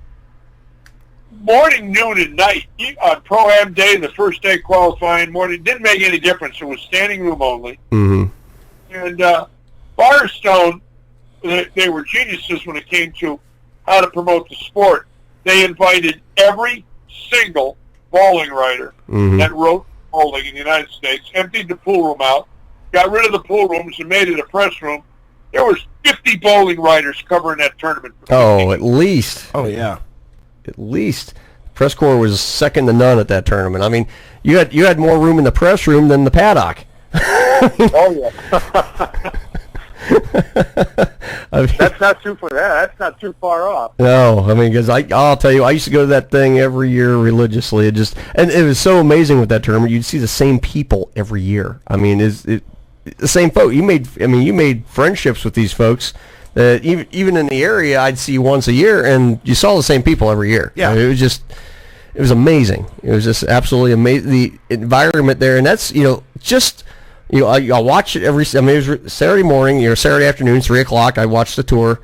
morning, noon, and night. On Pro-Am day, the first day qualifying morning, didn't make any difference. It was standing room only. Mm-hmm. And Firestone, they were geniuses when it came to how to promote the sport. They invited every single bowling writer that wrote bowling in the United States, emptied the pool room out, got rid of the pool rooms and made it a press room. There was 50 bowling writers covering that tournament. Oh, at least. Oh, yeah. At least. Press corps was second to none at that tournament. I mean, you had more room in the press room than the paddock. Oh, yeah. I mean, That's not too far off. no, I mean, because I'll tell you, I used to go to that thing every year religiously. And it was so amazing with that tournament. You'd see the same people every year. I mean, the same folk. You made friendships with these folks that even in the area I'd see once a year, and you saw the same people every year. Yeah. I mean, it was amazing. It was just absolutely amazing. The environment there, and that's I'll watch it it was Saturday morning, Saturday afternoon, 3:00. I watched the tour,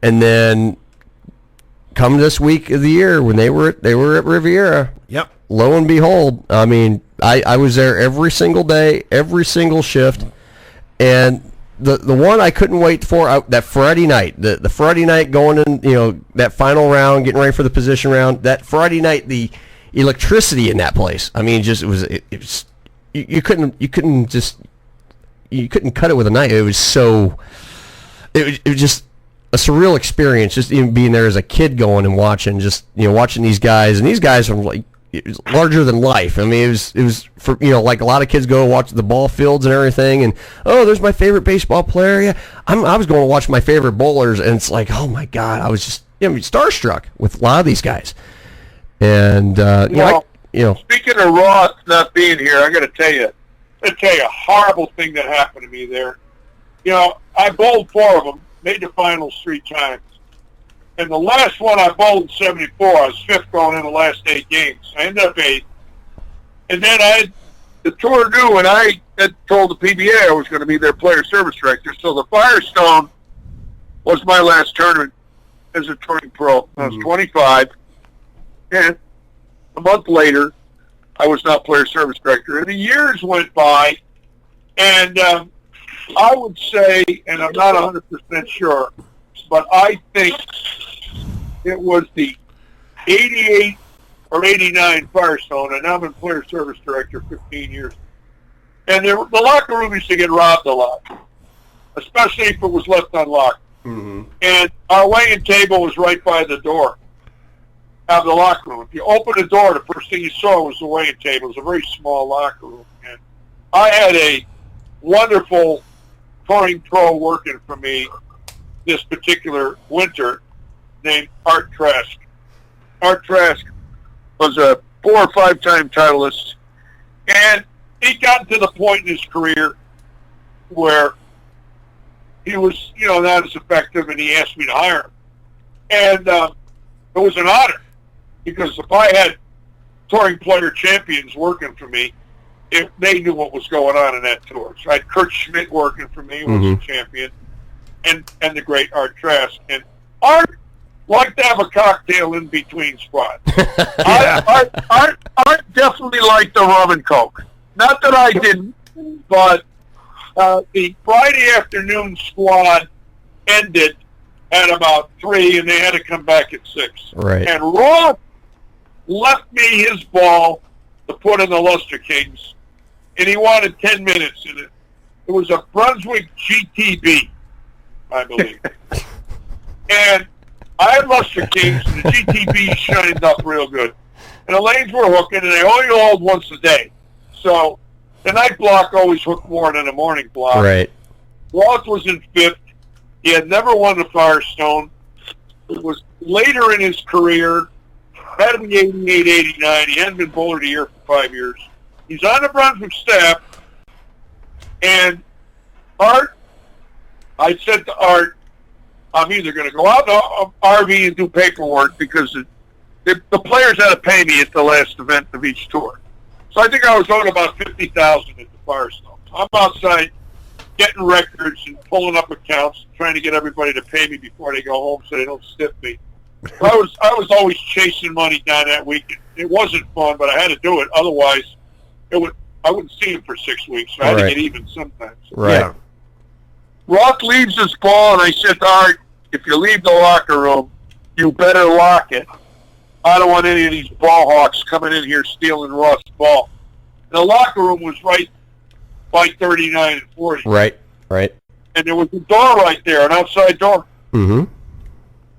and then come this week of the year when they were at Riviera. Yep. Lo and behold, I mean, I was there every single day, every single shift, and the one I couldn't wait for that Friday night, the Friday night going in, that final round, getting ready for the position round. That Friday night, the electricity in that place. I mean, it was. You couldn't cut it with a knife. It was so. It was just a surreal experience. Just even being there as a kid, going and watching, watching these guys, and these guys are like larger than life. I mean, it was for like a lot of kids go watch the ball fields and everything, and there's my favorite baseball player. Yeah, I was going to watch my favorite bowlers, and it's like, oh my god, I was just starstruck with a lot of these guys, and Speaking of Ross not being here, I got to tell you a horrible thing that happened to me there. I bowled 4 of them, made the finals 3 times. And the last one I bowled in 74, I was 5th going in the last 8 games. I ended up 8th. And then the tour knew, and I had told the PBA I was going to be their player service director. So the Firestone was my last tournament as a touring pro. I was 25. And a month later, I was now player service director. And the years went by, and I would say, and I'm not 100% sure, but I think it was the 88 or 89 Firestone, and I've been player service director 15 years. And the locker room used to get robbed a lot, especially if it was left unlocked. Mm-hmm. And our weighing table was right by the door of the locker room. If you opened the door, the first thing you saw was the weighing table. It was a very small locker room. And I had a wonderful touring pro working for me this particular winter named Art Trask. Art Trask was a 4 or 5 time titleist, and he got to the point in his career where he was, not as effective, and he asked me to hire him. And it was an honor, because if I had touring player champions working for me, if they knew what was going on in that tour. So I had Kurt Schmidt working for me, who was a champion, and the great Art Trask. And Art liked to have a cocktail in between spots. Art definitely liked the rum and coke. Not that I didn't, but the Friday afternoon squad ended at about 3, and they had to come back at 6. Right. And Roth left me his ball to put in the Luster Kings, and he wanted 10 minutes in it. It was a Brunswick GTB, I believe. And I had Luster Kings, and the GTB shined up real good. And the lanes were hooking, and they only hauled once a day. So the night block always hooked more than the morning block. Right. Roth was in 5th. He had never won the Firestone. It was later in his career. Had to be 88, 89. He hadn't been bowler of the year for 5 years. He's on the Brunswick staff. And Art, I said to Art, I'm either going to go out to RV and do paperwork, because the players had to pay me at the last event of each tour. So I think I was owed about $50,000 at the Firestone. I'm outside getting records and pulling up accounts, trying to get everybody to pay me before they go home so they don't stiff me. So I was always chasing money down that weekend. It wasn't fun, but I had to do it. Otherwise, I wouldn't see him for 6 weeks. So I had to get even sometimes. Right. Yeah. Rock leaves his ball, and I said to Art, if you leave the locker room, you better lock it. I don't want any of these ball hawks coming in here stealing Roth's ball. And the locker room was right by 39 and 40. Right. And there was a door right there, an outside door. Mm-hmm.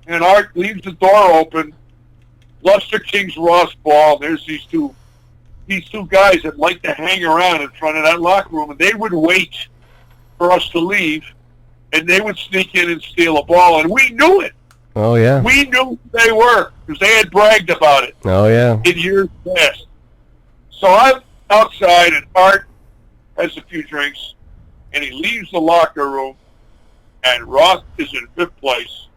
And Art leaves the door open. Luster King's Ross ball. And there's these two guys that like to hang around in front of that locker room, and they would wait for us to leave, and they would sneak in and steal a ball, and we knew it. Oh, yeah. We knew who they were, because they had bragged about it Oh, yeah. in years past. So I'm outside, and Art has a few drinks, and he leaves the locker room, and Roth is in 5th place.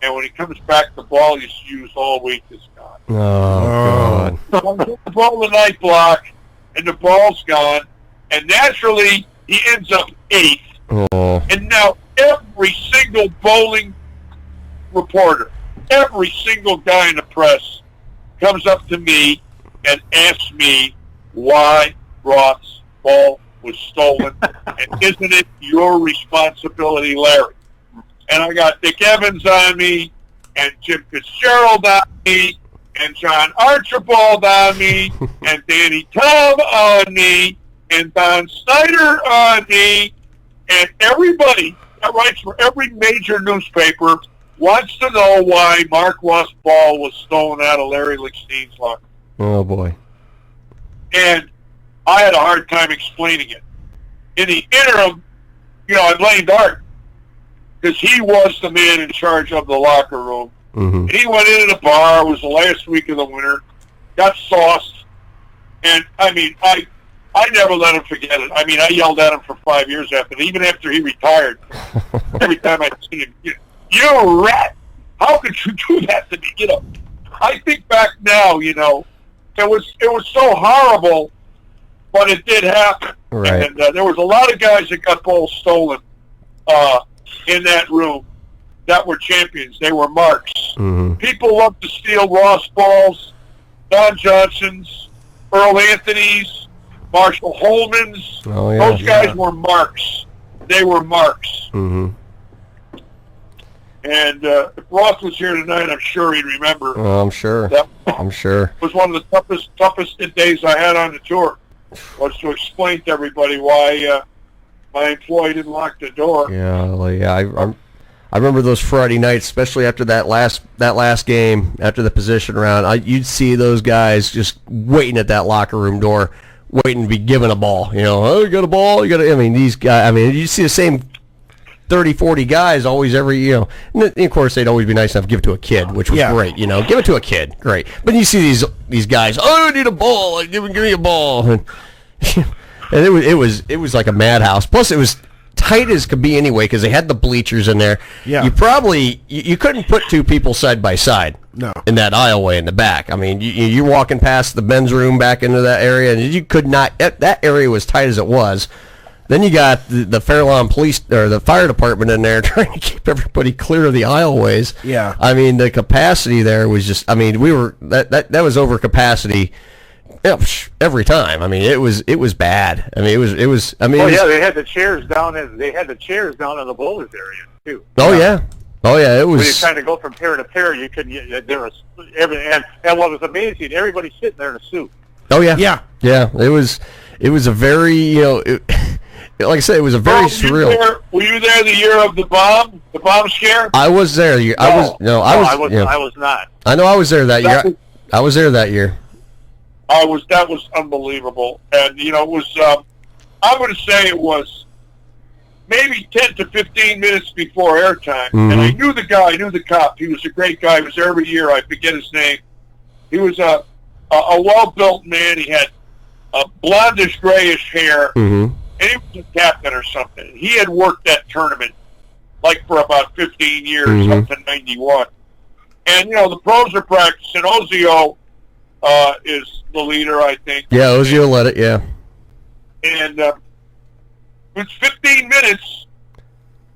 And when he comes back, the ball he's used all week is gone. Oh, God. So I get the ball in the night block, and the ball's gone. And naturally, he ends up 8th. Oh. And now every single bowling reporter, every single guy in the press comes up to me and asks me why Roth's ball was stolen. And isn't it your responsibility, Larry? And I got Dick Evans on me, and Jim Fitzgerald on me, and John Archibald on me, and Danny Tom on me, and Don Snyder on me, and everybody that writes for every major newspaper wants to know why Mark Roth's ball was stolen out of Larry Lichstein's locker. Oh, boy. And I had a hard time explaining it. In the interim, I blamed Art, because he was the man in charge of the locker room. Mm-hmm. And he went into the bar. It was the last week of the winter. Got sauced. And, I never let him forget it. I yelled at him for 5 years after that, even after he retired. Every time I see him, you rat! How could you do that to me? I think back now, it was so horrible, but it did happen. Right. And there was a lot of guys that got balls stolen in that room that were champions. They were marks. Mm-hmm. People loved to steal Ross balls, Don Johnsons, Earl Anthony's, Marshall Holman's. Oh, yeah. Those guys were marks. They were marks. Mm-hmm. And if Ross was here tonight, I'm sure he'd remember. Oh, I'm sure. I'm sure. It was one of the toughest days I had on the tour, was to explain to everybody why my employee didn't lock the door. Yeah, well, yeah. I remember those Friday nights, especially after that last game, after the position round. You'd see those guys just waiting at that locker room door, waiting to be given a ball. Oh, you got a ball? These guys. You see the same 30, 40 guys always every. And of course they'd always be nice enough to give it to a kid, which was great. Give it to a kid, great. But you see these guys. Oh, I need a ball. Give me a ball. And it was like a madhouse. Plus, it was tight as could be anyway because they had the bleachers in there. Yeah. You couldn't put two people side by side. No. In that aisleway in the back. I mean, you're walking past the men's room back into that area, and you could not. That area was tight as it was. Then you got the Fairlawn Police or the fire department in there trying to keep everybody clear of the aisleways. Yeah. I mean, the capacity there was just. I mean, that was over capacity. Every time. I mean, it was bad. I mean, it was. I mean, they had the chairs down in the bowlers area too. Oh yeah. Oh yeah, it was. When you kind of go from pair to pair, you couldn't. There was and what was amazing, everybody's sitting there in a suit. Oh yeah. Yeah. It was a very like I said, it was a very surreal. Were you there the year of the bomb scare? I was there. I was not. I know I was there that year. I was there that year. That was unbelievable, and it was. I'm going to say it was maybe 10 to 15 minutes before airtime, and I knew the guy. I knew the cop. He was a great guy. He was there every year. I forget his name. He was a well-built man. He had a blondish, grayish hair, and he was a captain or something. He had worked that tournament like for about 15 years, up to 91. And the pros are practicing. Ozio is the leader, I think. Yeah, Ozio led it. Yeah. And it's 15 minutes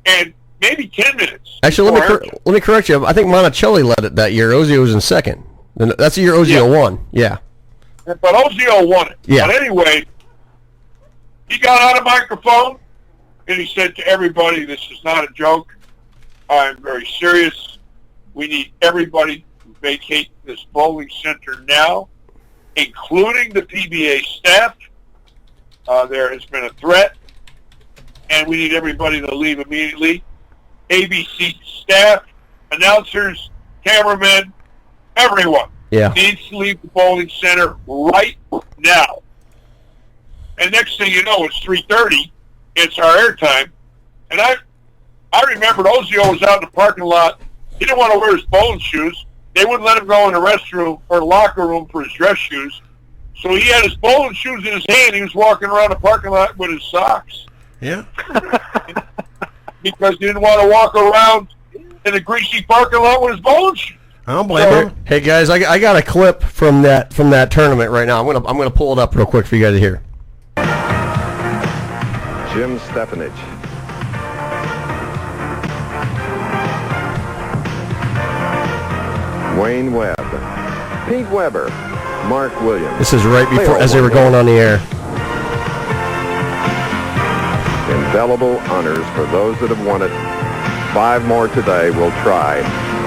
and maybe 10 minutes. Actually, let me correct you. I think Monticelli led it that year. Ozio was in second. And that's the year Ozio won. Yeah. But Ozio won it. Yeah. But anyway, he got on a microphone and he said to everybody, "This is not a joke. I'm very serious. We need everybody to vacate this bowling center now, including the PBA staff. There has been a threat, and we need everybody to leave immediately. ABC staff, announcers, cameramen, everyone needs to leave the bowling center right now." And next thing you know, it's 3:30. It's our airtime. And I remembered Ozio was out in the parking lot. He didn't want to wear his bowling shoes. They wouldn't let him go in the restroom or locker room for his dress shoes. So he had his bowling shoes in his hand. He was walking around the parking lot with his socks. Yeah. Because he didn't want to walk around in a greasy parking lot with his bowling shoes. I don't blame him. Hey guys, I got a clip from that tournament right now. I'm gonna pull it up real quick for you guys to hear. Jim Stefanich. Wayne Webb. Pete Weber. Mark Williams. This is right before, as they were going on the air. Indelible honors for those that have won it. 5 more today will try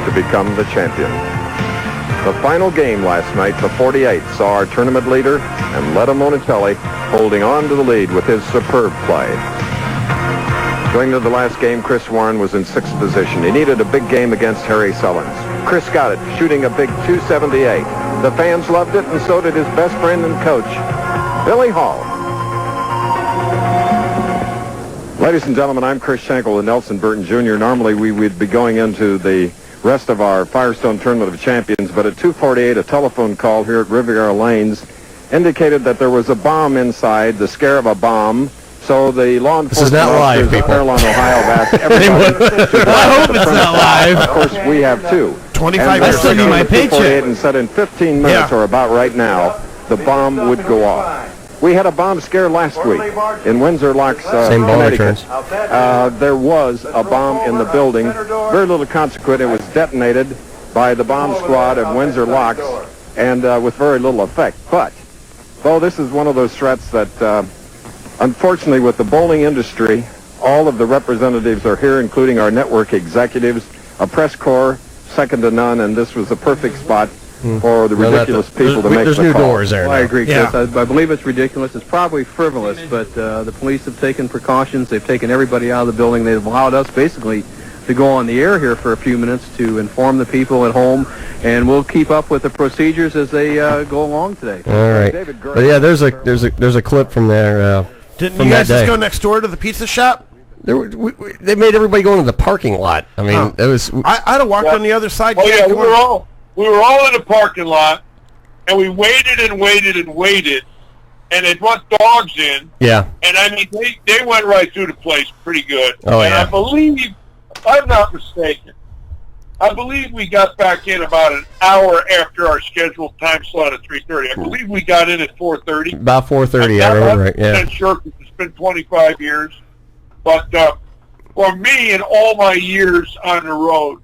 to become the champion. The final game last night, the 48th, saw our tournament leader, Letta Monticelli, holding on to the lead with his superb play. Going to the last game, Chris Warren was in 6th position. He needed a big game against Harry Sullins. Chris got it, shooting a big 278. The fans loved it, and so did his best friend and coach, Billy Hall. Ladies and gentlemen, I'm Chris Schenkel with Nelson Burton Jr. Normally we would be going into the rest of our Firestone Tournament of Champions, but at 2:48, a telephone call here at Riviera Lanes indicated that there was a bomb inside, the scare of a bomb. So the law enforcement officers of Fairlawn, Ohio, have asked everybody. I hope it's not live. Of course, we have too. 25 years ago. ago, my paycheck. and said in 15 minutes or about right now, the bomb would go off. We had a bomb scare last week in Windsor Locks, Connecticut. There was a bomb in the building. Very little consequent. It was detonated by the bomb squad of Windsor Locks, and with very little effect. But, though this is one of those threats that, unfortunately, with the bowling industry, all of the representatives are here, including our network executives, a press corps, second to none, and this was the perfect spot for the ridiculous people to make the call. There's new doors there. Well, I agree, Chris. Yeah. I believe it's ridiculous. It's probably frivolous, but the police have taken precautions. They've taken everybody out of the building. They've allowed us basically to go on the air here for a few minutes to inform the people at home, and we'll keep up with the procedures as they go along today. All right. But yeah, there's a clip from there. Didn't from you guys that just day. go next door to the pizza shop? They made everybody go into the parking lot. I mean, it was. I'd have walked on the other side. Oh yeah, we were all in the parking lot, and we waited and waited and waited and they brought dogs in. Yeah. And I mean, they went right through the place pretty good. Oh, and yeah. I believe, if I'm not mistaken, I believe we got back in about an hour after our scheduled time slot at 3:30. I believe we got in at 4:30. About 4:30, I remember right. Yeah. I'm not sure because it's been 25 years. But for me, in all my years on the road,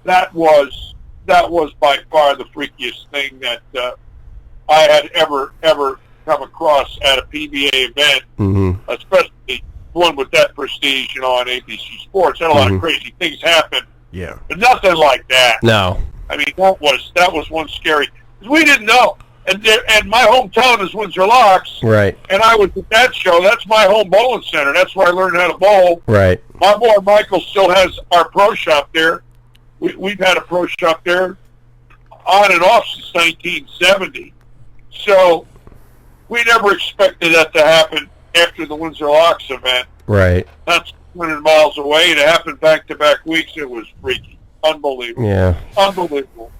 that was by far the freakiest thing that I had ever come across at a PBA event, especially one with that prestige, on ABC Sports. And a lot of crazy things happen. Yeah. But nothing like that. No. I mean, that was one scary. 'Cause we didn't know. And my hometown is Windsor Locks. Right. And I was at that show. That's my home bowling center. That's where I learned how to bowl. Right. My boy Michael still has our pro shop there. We've had a pro shop there on and off since 1970. So we never expected that to happen after the Windsor Locks event. Right. That's 200 miles away. It happened back-to-back weeks. It was freaky. Unbelievable. Yeah. Unbelievable.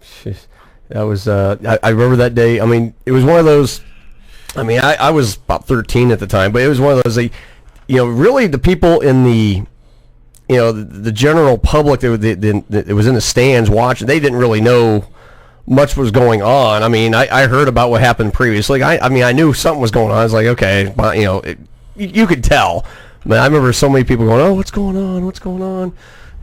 Jeez. That was, I remember that day. I mean, it was one of those, I mean, I was about 13 at the time, but it was one of those, really the people in the, the general public that was in the stands watching, they didn't really know much was going on. I mean, I heard about what happened previously. I mean, I knew something was going on. I was like, okay, but, you could tell. But I remember so many people going, "Oh, what's going on? What's going on?"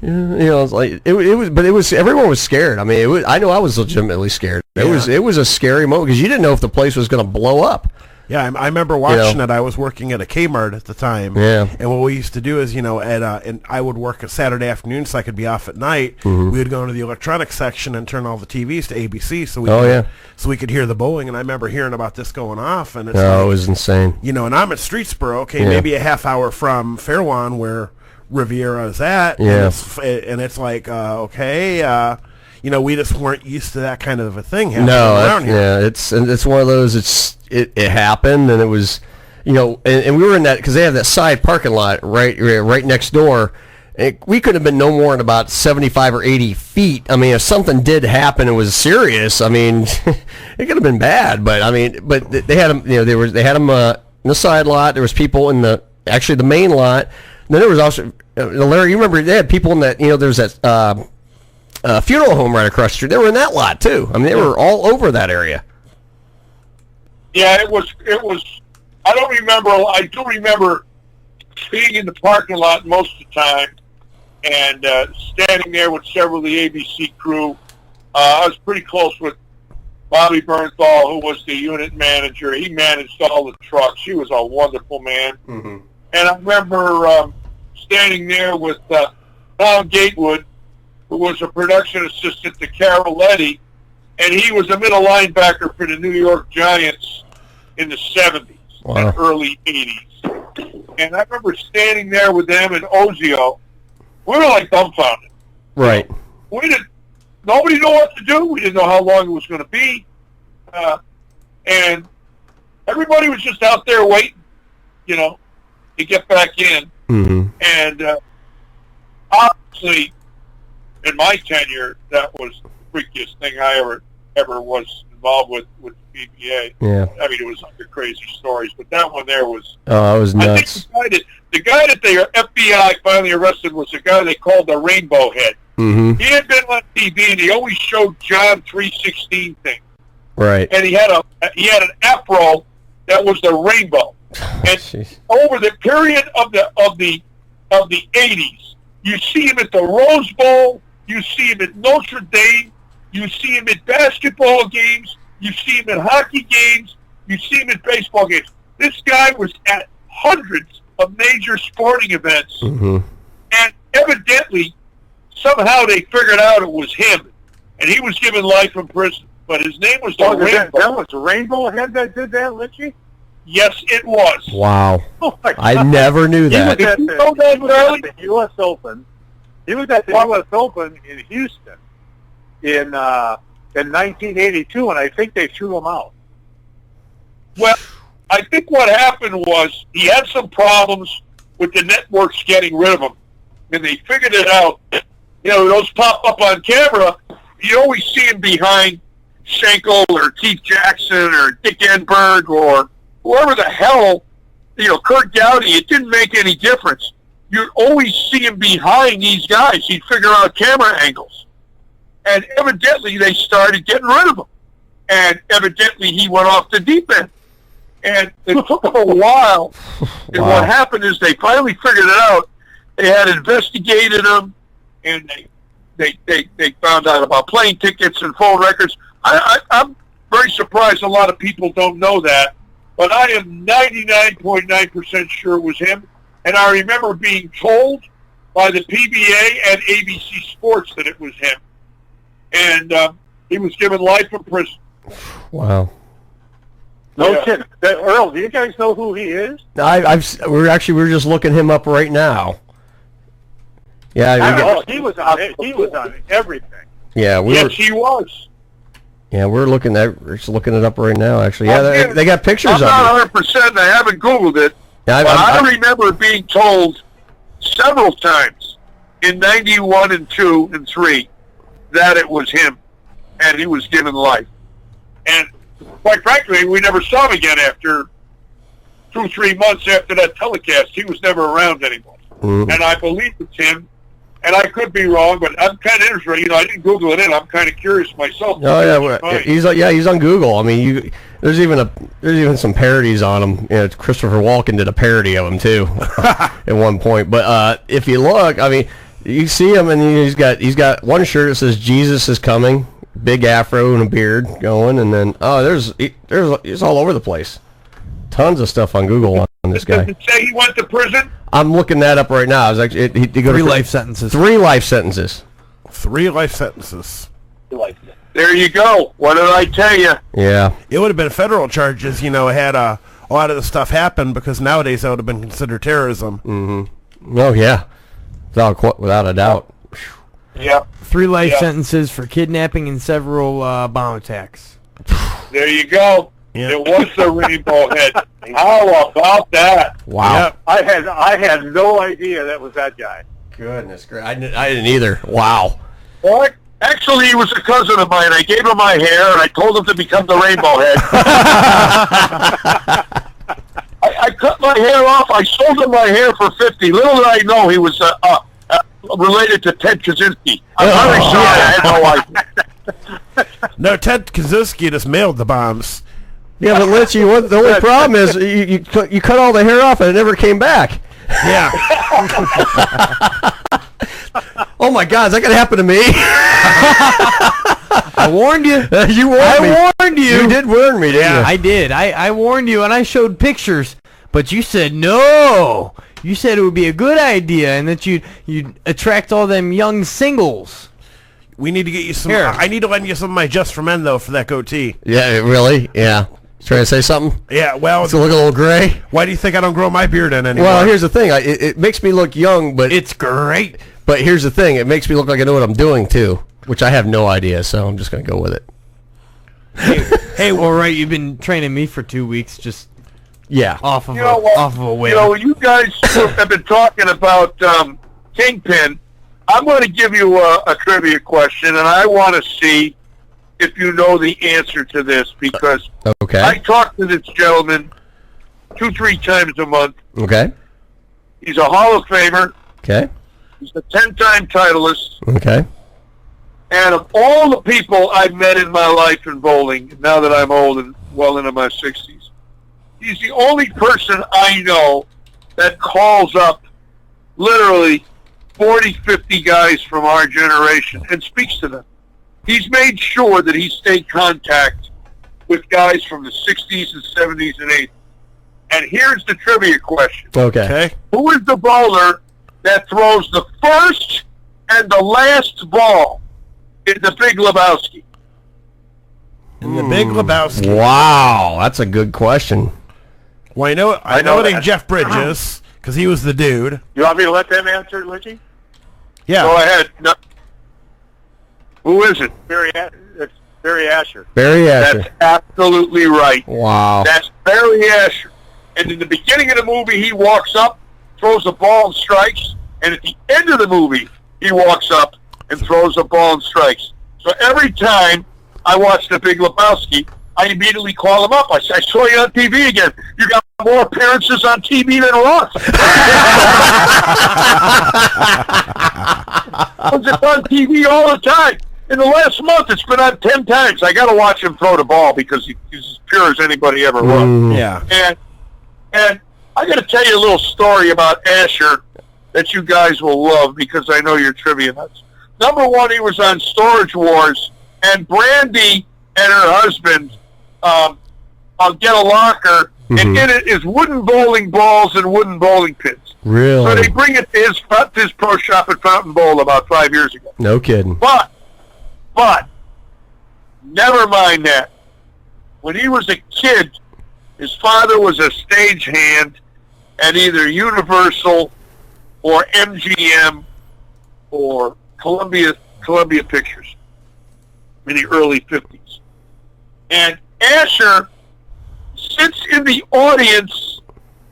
It's like it was. Everyone was scared. I mean, I know I was legitimately scared. It was a scary moment because you didn't know if the place was going to blow up. Yeah, I remember watching it. I was working at a Kmart at the time. Yeah. And what we used to do is, and I would work a Saturday afternoon so I could be off at night. We would go into the electronics section and turn all the TVs to ABC so we could hear the bowling. And I remember hearing about this going off. And it was insane. And I'm at Streetsboro, maybe a half hour from Fairlawn where Riviera is at. Yeah. And it's like, we just weren't used to that kind of a thing happening around here. Yeah, it's one of those. It happened, and it was, and we were in that because they have that side parking lot right next door. And we could have been no more than about 75 or 80 feet. I mean, if something did happen, it was serious. I mean, it could have been bad, but they had them. They had them in the side lot. There was people in the main lot. And then there was also Larry. You remember they had people in that. There's that. Funeral home right across the street. They were in that lot too. I mean, they were all over that area. Yeah, it was. I don't remember. I do remember being in the parking lot most of the time and standing there with several of the ABC crew. I was pretty close with Bobby Bernthal, who was the unit manager. He managed all the trucks. He was a wonderful man. And I remember standing there with Tom Gatewood, who was a production assistant to Carol Leddy, and he was a middle linebacker for the New York Giants in the 70s and early 80s. And I remember standing there with them and Ozio. We were like dumbfounded. Right. Nobody knew what to do. We didn't know how long it was going to be. And everybody was just out there waiting, to get back in. And obviously, in my tenure, that was the freakiest thing I ever was involved with the PBA. Yeah. I mean, it was under crazy stories, but that one there was... Oh, it was nuts. I think the guy that the FBI finally arrested was a guy they called the Rainbow Head. He had been on TV, and he always showed John 3:16 thing. Right. And he had an afro that was the rainbow. And over the period of the 80s, you see him at the Rose Bowl, you see him at Notre Dame, you see him at basketball games, you see him at hockey games, you see him at baseball games. This guy was at hundreds of major sporting events, and evidently, somehow they figured out it was him, and he was given life in prison. But his name was the Rainbow. That was Rainbow Head that did that, Litchie? Yes, it was. Wow. Oh my I God. never knew that. He was at the U.S. Open. He was at the U.S. Open in Houston in 1982, and I think they threw him out. Well, I think what happened was he had some problems with the networks getting rid of him, and they figured it out. Those pop up on camera. You always see him behind Schenkel or Keith Jackson or Dick Enberg or whoever the hell, Kurt Gowdy, it didn't make any difference. You'd always see him behind these guys. He'd figure out camera angles. And evidently they started getting rid of him. And evidently he went off the deep end. And it took them a while. And what happened is they finally figured it out. They had investigated him, and they found out about plane tickets and phone records. I'm very surprised a lot of people don't know that, but I am 99.9% sure it was him. And I remember being told by the PBA and ABC Sports that it was him. And he was given life in prison. Wow. No kidding. Earl, do you guys know who he is? We're just looking him up right now. Yeah, he was on it. He was on everything. Yeah, yes, he was. Yeah, we're just looking it up right now. Actually, yeah, they got pictures of it. I'm not 100%. I haven't Googled it. Yeah, I remember being told several times in '91 and '2 and '3 that it was him, and he was given life. And quite frankly, we never saw him again after 2-3 months after that telecast. He was never around anymore. Mm-hmm. And I believe it's him. And I could be wrong, but I'm kind of interested. I didn't Google it in. I'm kind of curious myself. Oh yeah, he's on Google. I mean, there's even some parodies on him. Christopher Walken did a parody of him too at one point. But if you look, I mean, you see him, and he's got one shirt that says "Jesus is coming," big afro and a beard going, and then it's all over the place. Tons of stuff on Google on this guy. Does it say he went to prison? I'm looking that up right now. He 3 life sentences. 3 life sentences. 3 life sentences. There you go. What did I tell you? Yeah. It would have been federal charges, had a lot of the stuff happen, because nowadays that would have been considered terrorism. Mm-hmm. Oh, yeah. Without a doubt. Yeah. 3 life sentences for kidnapping and several bomb attacks. There you go. Yeah. It was the Rainbow Head. How about that? Wow. Yep. I had no idea that was that guy. Goodness gracious. I didn't either. Wow. What? Actually, he was a cousin of mine. I gave him my hair, and I told him to become the Rainbow Head. I cut my hair off. I sold him my hair for $50. Little did I know he was related to Ted Kaczynski. I'm very sorry. I had no idea. No, Ted Kaczynski just mailed the bombs. Yeah, but Litchy, the only problem is you cut all the hair off and it never came back. Yeah. Oh my God, is that gonna happen to me? I warned you. You warned me. I warned you. You did warn me, didn't you? I did. I warned you, and I showed pictures, but you said no. You said it would be a good idea, and that you'd attract all them young singles. We need to get you some. I need to lend you some of my Just for Men though for that goatee. Yeah, really? Yeah. Trying to say something? Yeah, well... Does it look a little gray? Why do you think I don't grow my beard in anymore? Well, here's the thing. It makes me look young, but... It's great. But here's the thing. It makes me look like I know what I'm doing, too, which I have no idea, so I'm just going to go with it. Hey, all right, you've been training me for 2 weeks, just... Yeah. Off of a whim. You guys have been talking about Kingpin. I'm going to give you a trivia question, and I want to see if you know the answer to this, because I talk to this gentleman 2-3 times a month. Okay. He's a Hall of Famer. Okay. He's a 10-time titleist. Okay. And of all the people I've met in my life in bowling, now that I'm old and well into my 60s, he's the only person I know that calls up literally 40, 50 guys from our generation and speaks to them. He's made sure that he stayed contact with guys from the 60s and 70s and 80s. And here's the trivia question. Okay. Who is the bowler that throws the first and the last ball in the Big Lebowski? In the Big Lebowski. Wow, that's a good question. Well, I know it ain't Jeff Bridges, because he was the dude. You want me to let them answer it, Richie? Yeah. Go ahead. No. Who is it? It's Barry Asher. Barry Asher. That's absolutely right. Wow. That's Barry Asher. And in the beginning of the movie, he walks up, throws a ball and strikes. And at the end of the movie, he walks up and throws a ball and strikes. So every time I watched The Big Lebowski. I immediately call him up. I saw you on TV again. You got more appearances on TV than Ross. It's on TV all the time. In the last month, it's been on 10 times. I got to watch him throw the ball because he's as pure as anybody ever was. Yeah. And I got to tell you a little story about Asher that you guys will love because I know you're trivia nuts. Number one, he was on Storage Wars, and Brandy and her husband get a locker, and in it is wooden bowling balls and wooden bowling pins. Really? So they bring it to his pro shop at Fountain Bowl about 5 years ago. No kidding. But, never mind that. When he was a kid, his father was a stagehand at either Universal or MGM or Columbia Pictures in the early 50s. And Asher sits in the audience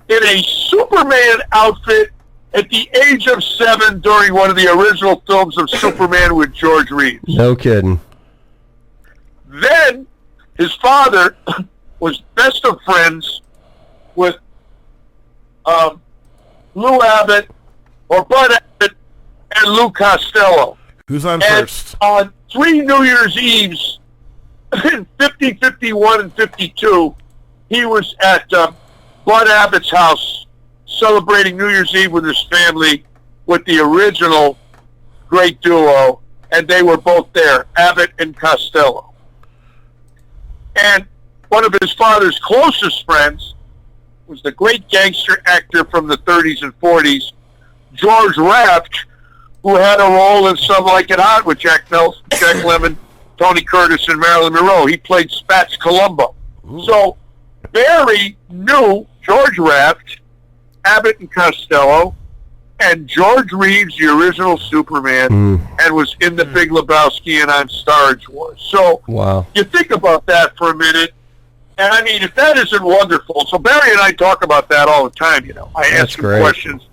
in a Superman outfit at the age of 7 during one of the original films of Superman with George Reeves. No kidding. Then his father was best of friends with Lou Abbott or Bud Abbott and Lou Costello. Who's on and first? On 3 New Year's Eves in 50, 51, and 52, he was at Bud Abbott's house celebrating New Year's Eve with his family with the original great duo, and they were both there, Abbott and Costello. And one of his father's closest friends was the great gangster actor from the 30s and 40s, George Raft, who had a role in Some Like It Hot with Jack Nelson, Jack Lemmon, Tony Curtis, and Marilyn Monroe. He played Spats Columbo. So Barry knew George Raft, Abbott and Costello, and George Reeves, the original Superman, and was in The Big Lebowski and on Storage Wars. So wow. You think about that for a minute, and I mean, if that isn't wonderful, so Barry and I talk about that all the time, you know. I ask him questions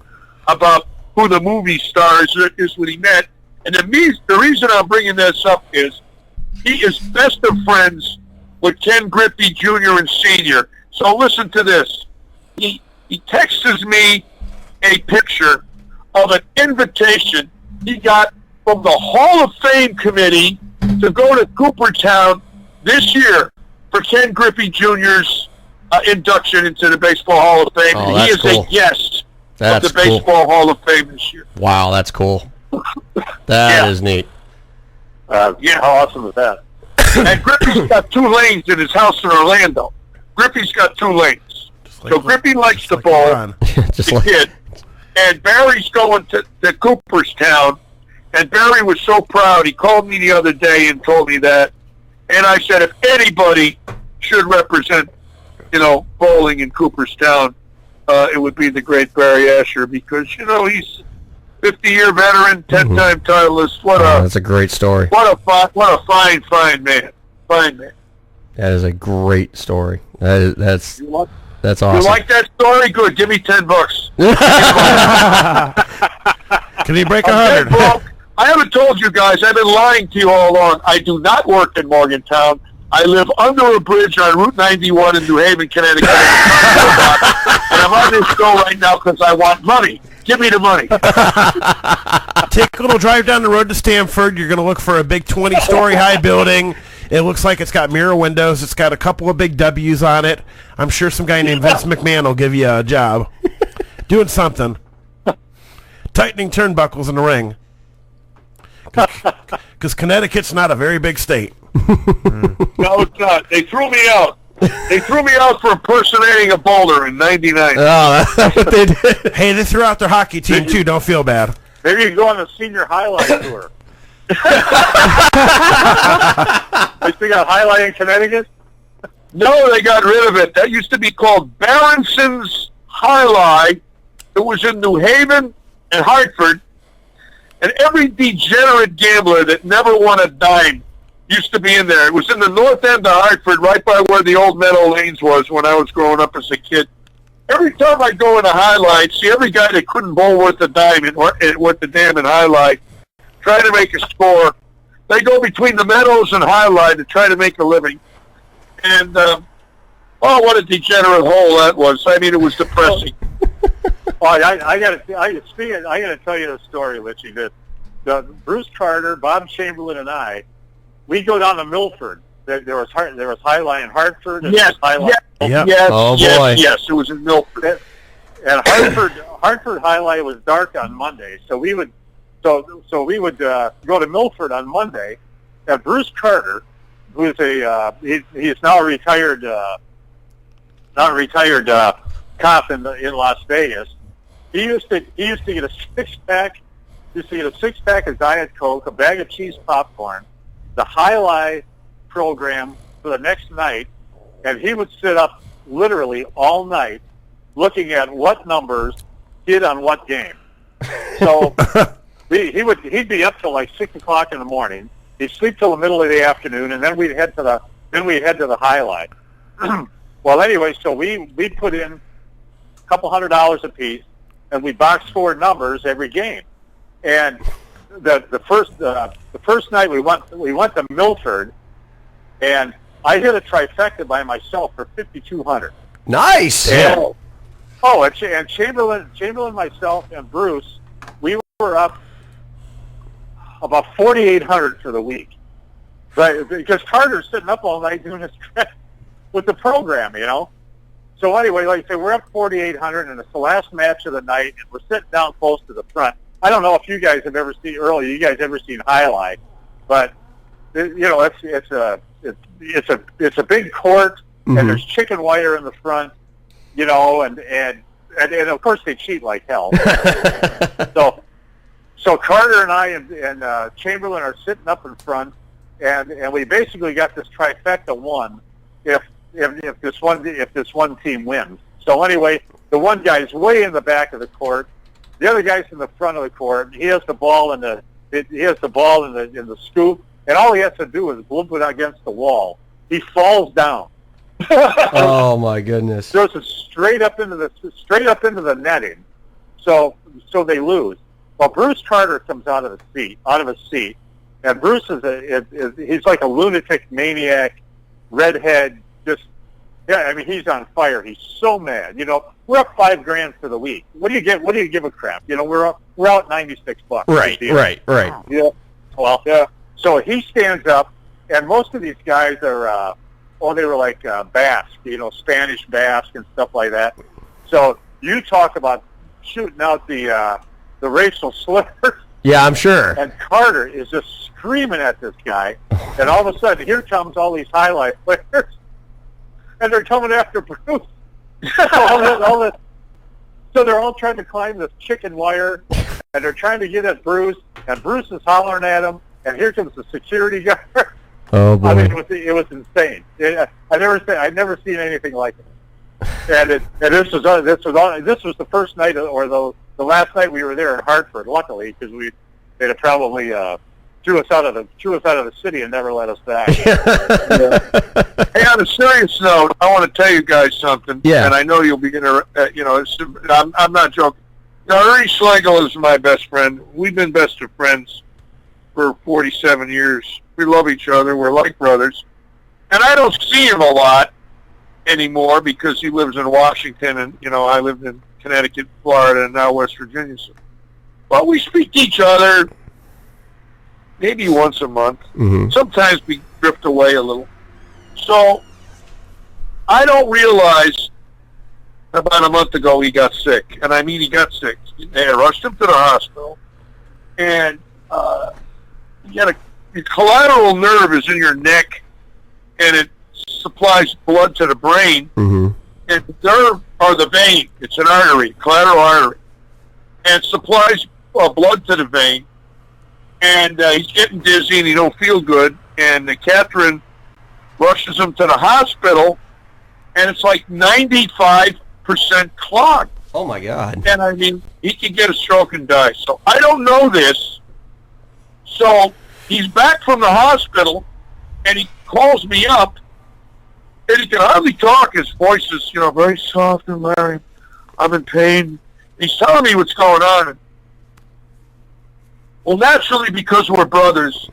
about who the movie stars is when he met, and the reason I'm bringing this up is he is best of friends with Ken Griffey Jr. and Sr. So listen to this. He texts me a picture of an invitation he got from the Hall of Fame committee to go to Cooperstown this year for Ken Griffey Jr.'s induction into the Baseball Hall of Fame. Oh, and he is cool. a guest That's of the Baseball Hall of Fame this year. Wow, that's cool. That is neat. Yeah, how awesome is that? And Griffey's got 2 lanes in his house in Orlando. Griffey's got 2 lanes. So Griffey likes the ball, the kid. And Barry's going to Cooperstown, and Barry was so proud. He called me the other day and told me that. And I said, if anybody should represent, bowling in Cooperstown, it would be the great Barry Asher because, he's 50-year veteran, 10-time titleist. That's a great story. What a fine man. Fine man. That is a great story. That's awesome. You like that story? Good. Give me $10. Can he break 100? I haven't told you guys. I've been lying to you all along. I do not work in Morgantown. I live under a bridge on Route 91 in New Haven, Connecticut. And I'm on this show right now because I want money. Give me the money. Take a little drive down the road to Stamford. You're going to look for a big 20-story high building. It looks like it's got mirror windows. It's got a couple of big W's on it. I'm sure some guy named Vince McMahon will give you a job. Doing something. Tightening turnbuckles in the ring. Because Connecticut's not a very big state. No, it's not. They threw me out. They threw me out for impersonating a bowler in '99. Oh, that's what they did. Hey, they threw out their hockey team, too. Don't feel bad. Maybe you can go on the senior highlight tour. They still got highlight in Connecticut? No, they got rid of it. That used to be called Baronson's Highlight. It was in New Haven and Hartford. And every degenerate gambler that never won a dime used to be in there. It was in the north end of Hartford, right by where the old Meadow Lanes was when I was growing up as a kid. Every time I go into highlights, see every guy that couldn't bowl worth a dime worth the damn in highlight, try to make a score. they go between the Meadows and Highline to try to make a living. And, what a degenerate hole that was. I mean, it was depressing. I got to tell you the story, Litchie. That Bruce Carter, Bob Chamberlain, and I, we go down to Milford. There was Highline in Hartford. And Yes, Highline. yes, Oh, boy. yes, it was in Milford. And Hartford Highline was dark on Monday, so we would go to Milford on Monday, and Bruce Carter, who is he is now a retired cop in Las Vegas. He used to get a six-pack. Of Diet Coke, a bag of cheese popcorn, the Highlight program for the next night, and he would sit up literally all night looking at what numbers hit on what game. So he'd be up till like 6 o'clock in the morning. He'd sleep till the middle of the afternoon, and then we'd head to the Highlight. Well, anyway, so we put in a couple $100 a piece, and we box score numbers every game. And the first night we went to Milford, and I hit a trifecta by myself for 5,200. Nice. And, and Chamberlain, myself, and Bruce, we were up about 4,800 for the week, right? Because Carter's sitting up all night doing his with the program, you know. So anyway, like I say, we're up 4,800, and it's the last match of the night, and we're sitting down close to the front. I don't know if you guys have ever seen Highlight, but it's a big court, and there's chicken wire in the front, you know, and of course they cheat like hell. So Carter and I and Chamberlain are sitting up in front, and we basically got this trifecta won if this one team wins. So anyway, the one guy's way in the back of the court. The other guy's in the front of the court. He has the ball in the scoop, and all he has to do is blump it against the wall. He falls down. Oh my goodness! Throws it straight up into the netting. So they lose. Well, Bruce Carter comes out of his seat, and Bruce he's like a lunatic maniac, redhead. He's on fire. He's so mad. You know, we're up $5,000 for the week. What do you give a crap? You know, we're out $96. Right. Yeah. Well, yeah. So he stands up, and most of these guys are, they were like Basque, you know, Spanish Basque and stuff like that. So you talk about shooting out the racial slurs. Yeah, I'm sure. And Carter is just screaming at this guy, and all of a sudden, here comes all these Highlight players. And they're coming after Bruce. So they're all trying to climb this chicken wire, and they're trying to get at Bruce, and Bruce is hollering at him, and here comes the security guard. Oh boy! I mean, it was insane. I've never seen anything like it. And this was the first night, or the last night we were there in Hartford. Luckily, because they'd have probably threw us out of the city and never let us back. Hey, on a serious note, I want to tell you guys something. Yeah. And I know you'll be I'm not joking. Now, Ernie Schlegel is my best friend. We've been best of friends for 47 years. We love each other. We're like brothers. And I don't see him a lot anymore because he lives in Washington, and, you know, I lived in Connecticut, Florida, and now West Virginia. But we speak to each other maybe once a month. Mm-hmm. Sometimes we drift away a little. So I don't realize about a month ago he got sick. And I mean, he got sick. They rushed him to the hospital. And your collateral nerve is in your neck, and it supplies blood to the brain. Mm-hmm. And the nerve, or the vein, it's an artery, collateral artery. And supplies blood to the vein. And he's getting dizzy, and he don't feel good. And Catherine rushes him to the hospital, and it's like 95% clogged. Oh my God! And I mean, he could get a stroke and die. So I don't know this. So he's back from the hospital, and he calls me up, and he can hardly talk. His voice is, you know, very soft and Larry, I'm in pain. He's telling me what's going on. Well, naturally, because we're brothers,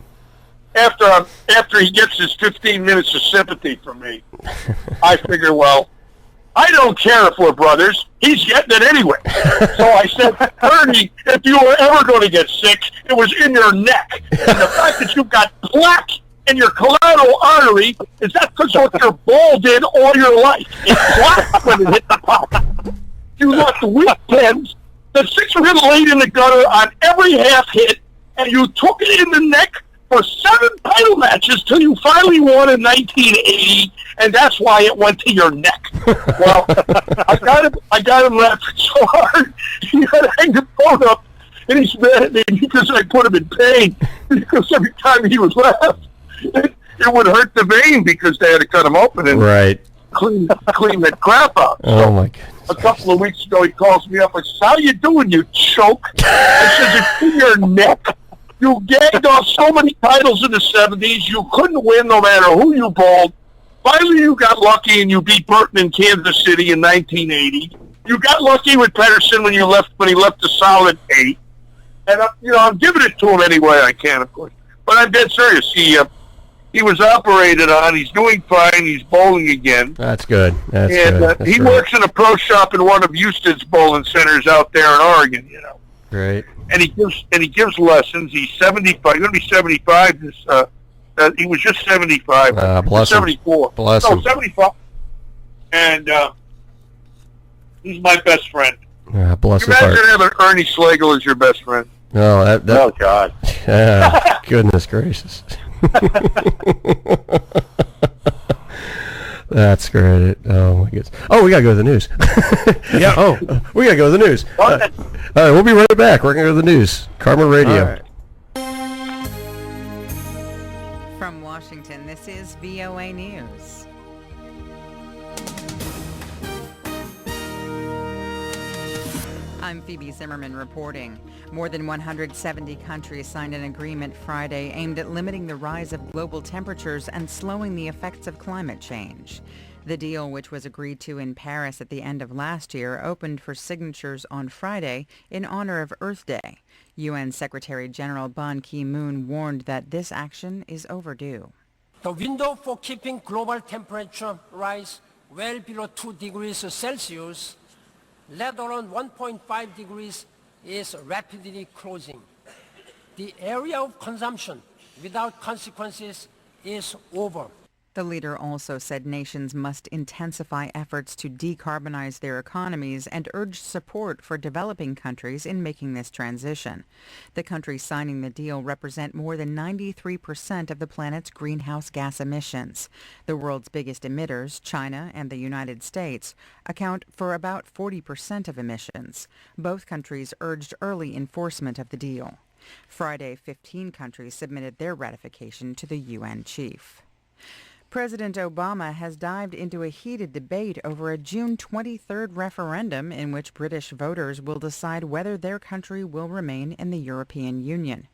after he gets his 15 minutes of sympathy from me, I figure, well, I don't care if we're brothers. He's getting it anyway. So I said, Ernie, if you were ever going to get sick, it was in your neck. And the fact that you've got plaque in your collateral artery, is that because what your ball did all your life? It plaque when it hit the pop. You let the weekends, the 600 laid in the gutter on every half hit, and you took it in the neck for 7 title matches till you finally won in 1980, and that's why it went to your neck. Well, I got him laughing so hard, he had to hang the phone up, and he's mad at me because I put him in pain, because every time he would laugh, it would hurt the vein because they had to cut him open and clean that crap out. Oh, my goodness. A couple of weeks ago, he calls me up and says, how you doing, you choke? I says, it's in your neck. You gagged off so many titles in the 70s, you couldn't win no matter who you bowled. Finally, you got lucky and you beat Burton in Kansas City in 1980. You got lucky with Pedersen when he left a solid 8. And, I'm giving it to him any way I can, of course. But I'm dead serious. He was operated on. He's doing fine. He's bowling again. That's good. He works in a pro shop in one of Houston's bowling centers out there in Oregon, Great. And he gives lessons. He's 75. He's going to be 75. He was just 75. Bless him. 74. Bless him. 75. And he's my best friend. Bless his heart. Imagine having Ernie Slagle as your best friend. Oh, oh God. Yeah, goodness gracious. That's great. Oh my goodness. Oh, we gotta go to the news. Yeah. Oh, we gotta go to the news. All right, we'll be right back. We're gonna go to the news. Karma Radio. From Washington, this is VOA News. I'm Phoebe Zimmerman reporting. More than 170 countries signed an agreement Friday aimed at limiting the rise of global temperatures and slowing the effects of climate change. The deal, which was agreed to in Paris at the end of last year, opened for signatures on Friday in honor of Earth Day. UN Secretary General Ban Ki-moon warned that this action is overdue. The window for keeping global temperature rise well below 2 degrees Celsius, let alone 1.5 degrees, is rapidly closing. The area of consumption without consequences is over. The leader also said nations must intensify efforts to decarbonize their economies and urged support for developing countries in making this transition. The countries signing the deal represent more than 93% of the planet's greenhouse gas emissions. The world's biggest emitters, China and the United States, account for about 40% of emissions. Both countries urged early enforcement of the deal. Friday, 15 countries submitted their ratification to the UN chief. President Obama has dived into a heated debate over a June 23rd referendum in which British voters will decide whether their country will remain in the European Union.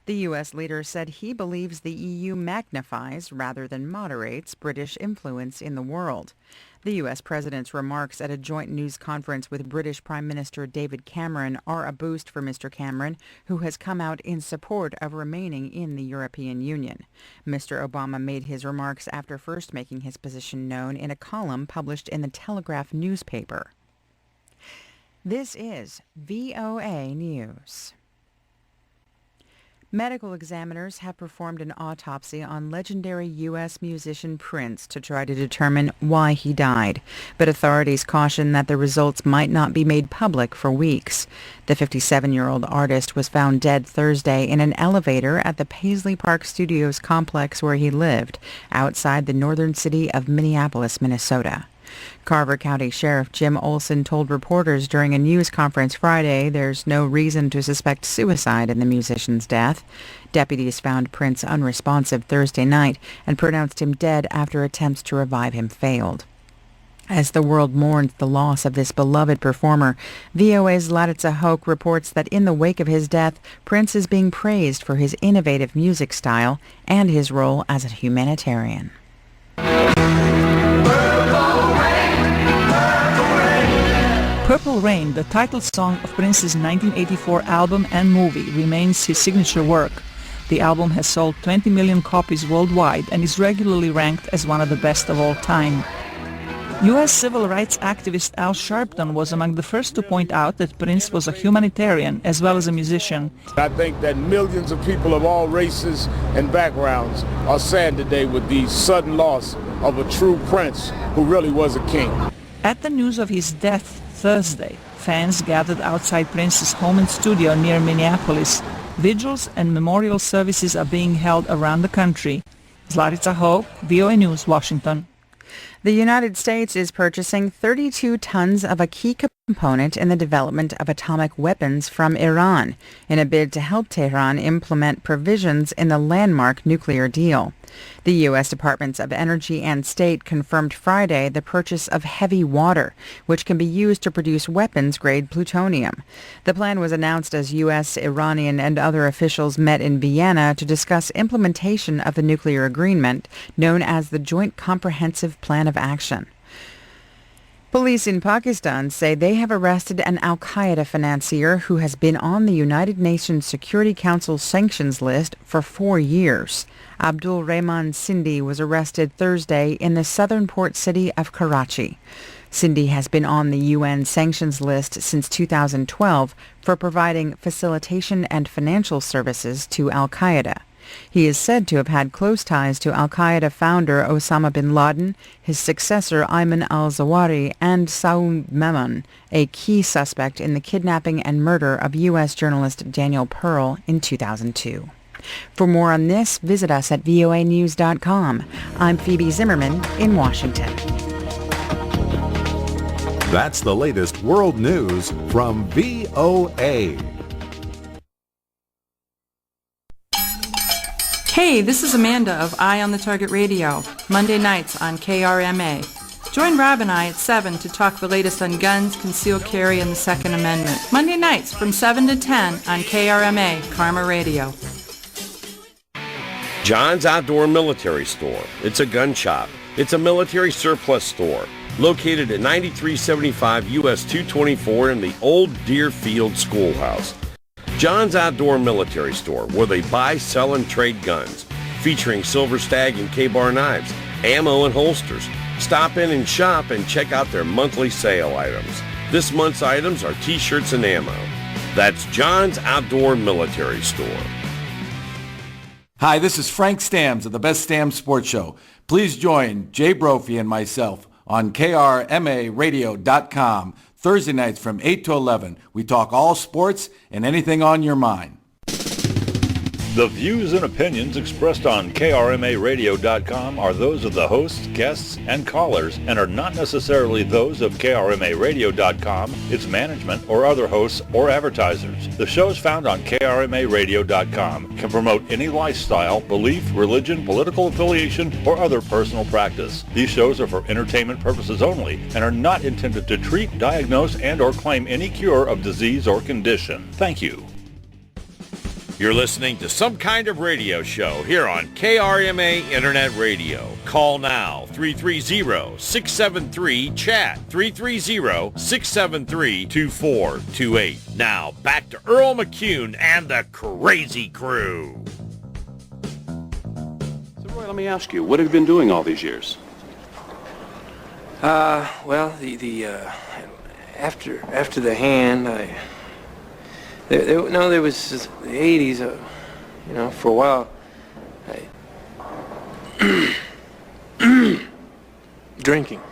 The U.S. leader said he believes the EU magnifies rather than moderates British influence in the world. The U.S. president's remarks at a joint news conference with British Prime Minister David Cameron are a boost for Mr. Cameron, who has come out in support of remaining in the European Union. Mr. Obama made his remarks after first making his position known in a column published in the Telegraph newspaper. This is VOA News. Medical examiners have performed an autopsy on legendary U.S. musician Prince to try to determine why he died, but authorities caution that the results might not be made public for weeks. The 57-year-old artist was found dead Thursday in an elevator at the Paisley Park Studios complex where he lived, outside the northern city of Minneapolis, Minnesota. Carver County Sheriff Jim Olson told reporters during a news conference Friday there's no reason to suspect suicide in the musician's death. Deputies found Prince unresponsive Thursday night and pronounced him dead after attempts to revive him failed. As the world mourns the loss of this beloved performer, VOA's Latitza Hoke reports that in the wake of his death, Prince is being praised for his innovative music style and his role as a humanitarian. Purple Rain, the title song of Prince's 1984 album and movie, remains his signature work. The album has sold 20 million copies worldwide and is regularly ranked as one of the best of all time. U.S. civil rights activist Al Sharpton was among the first to point out that Prince was a humanitarian as well as a musician. I think that millions of people of all races and backgrounds are sad today with the sudden loss of a true prince who really was a king. At the news of his death Thursday, fans gathered outside Prince's home and studio near Minneapolis. Vigils and memorial services are being held around the country. Zlarica Hope, VOA News, Washington. The United States is purchasing 32 tons of a key component in the development of atomic weapons from Iran in a bid to help Tehran implement provisions in the landmark nuclear deal. The U.S. Departments of Energy and State confirmed Friday the purchase of heavy water, which can be used to produce weapons-grade plutonium. The plan was announced as U.S., Iranian, and other officials met in Vienna to discuss implementation of the nuclear agreement, known as the Joint Comprehensive Plan of Action. Police in Pakistan say they have arrested an al-Qaeda financier who has been on the United Nations Security Council sanctions list for 4 years. Abdul Rahman Sindhi was arrested Thursday in the southern port city of Karachi. Sindhi has been on the UN sanctions list since 2012 for providing facilitation and financial services to al-Qaeda. He is said to have had close ties to al-Qaeda founder Osama bin Laden, his successor Ayman al-Zawahiri, and Saud Memon, a key suspect in the kidnapping and murder of U.S. journalist Daniel Pearl in 2002. For more on this, visit us at voanews.com. I'm Phoebe Zimmerman in Washington. That's the latest world news from VOA. Hey, this is Amanda of Eye on the Target Radio, Monday nights on KRMA. Join Rob and I at 7 to talk the latest on guns, concealed carry, and the Second Amendment. Monday nights from 7 to 10 on KRMA, Karma Radio. John's Outdoor Military Store. It's a gun shop. It's a military surplus store located at 9375 US 224 in the old Deerfield Schoolhouse. John's Outdoor Military Store, where they buy, sell, and trade guns, featuring Silver Stag and K-Bar knives, ammo, and holsters. Stop in and shop and check out their monthly sale items. This month's items are t-shirts and ammo. That's John's Outdoor Military Store. Hi, this is Frank Stams of the Best Stams Sports Show. Please join Jay Brophy and myself on KRMARadio.com Thursday nights from 8 to 11. We talk all sports and anything on your mind. The views and opinions expressed on KRMARadio.com are those of the hosts, guests, and callers and are not necessarily those of KRMARadio.com, its management, or other hosts or advertisers. The shows found on KRMARadio.com can promote any lifestyle, belief, religion, political affiliation, or other personal practice. These shows are for entertainment purposes only and are not intended to treat, diagnose, and or claim any cure of disease or condition. Thank you. You're listening to Some Kind of Radio Show here on KRMA Internet Radio. Call now, 330-673-CHAT, 330-673-2428. Now, back to Earl McCune and the Crazy Crew. So, Roy, let me ask you, what have you been doing all these years? Well, after the hand, there was the 80s, for a while. Drinking.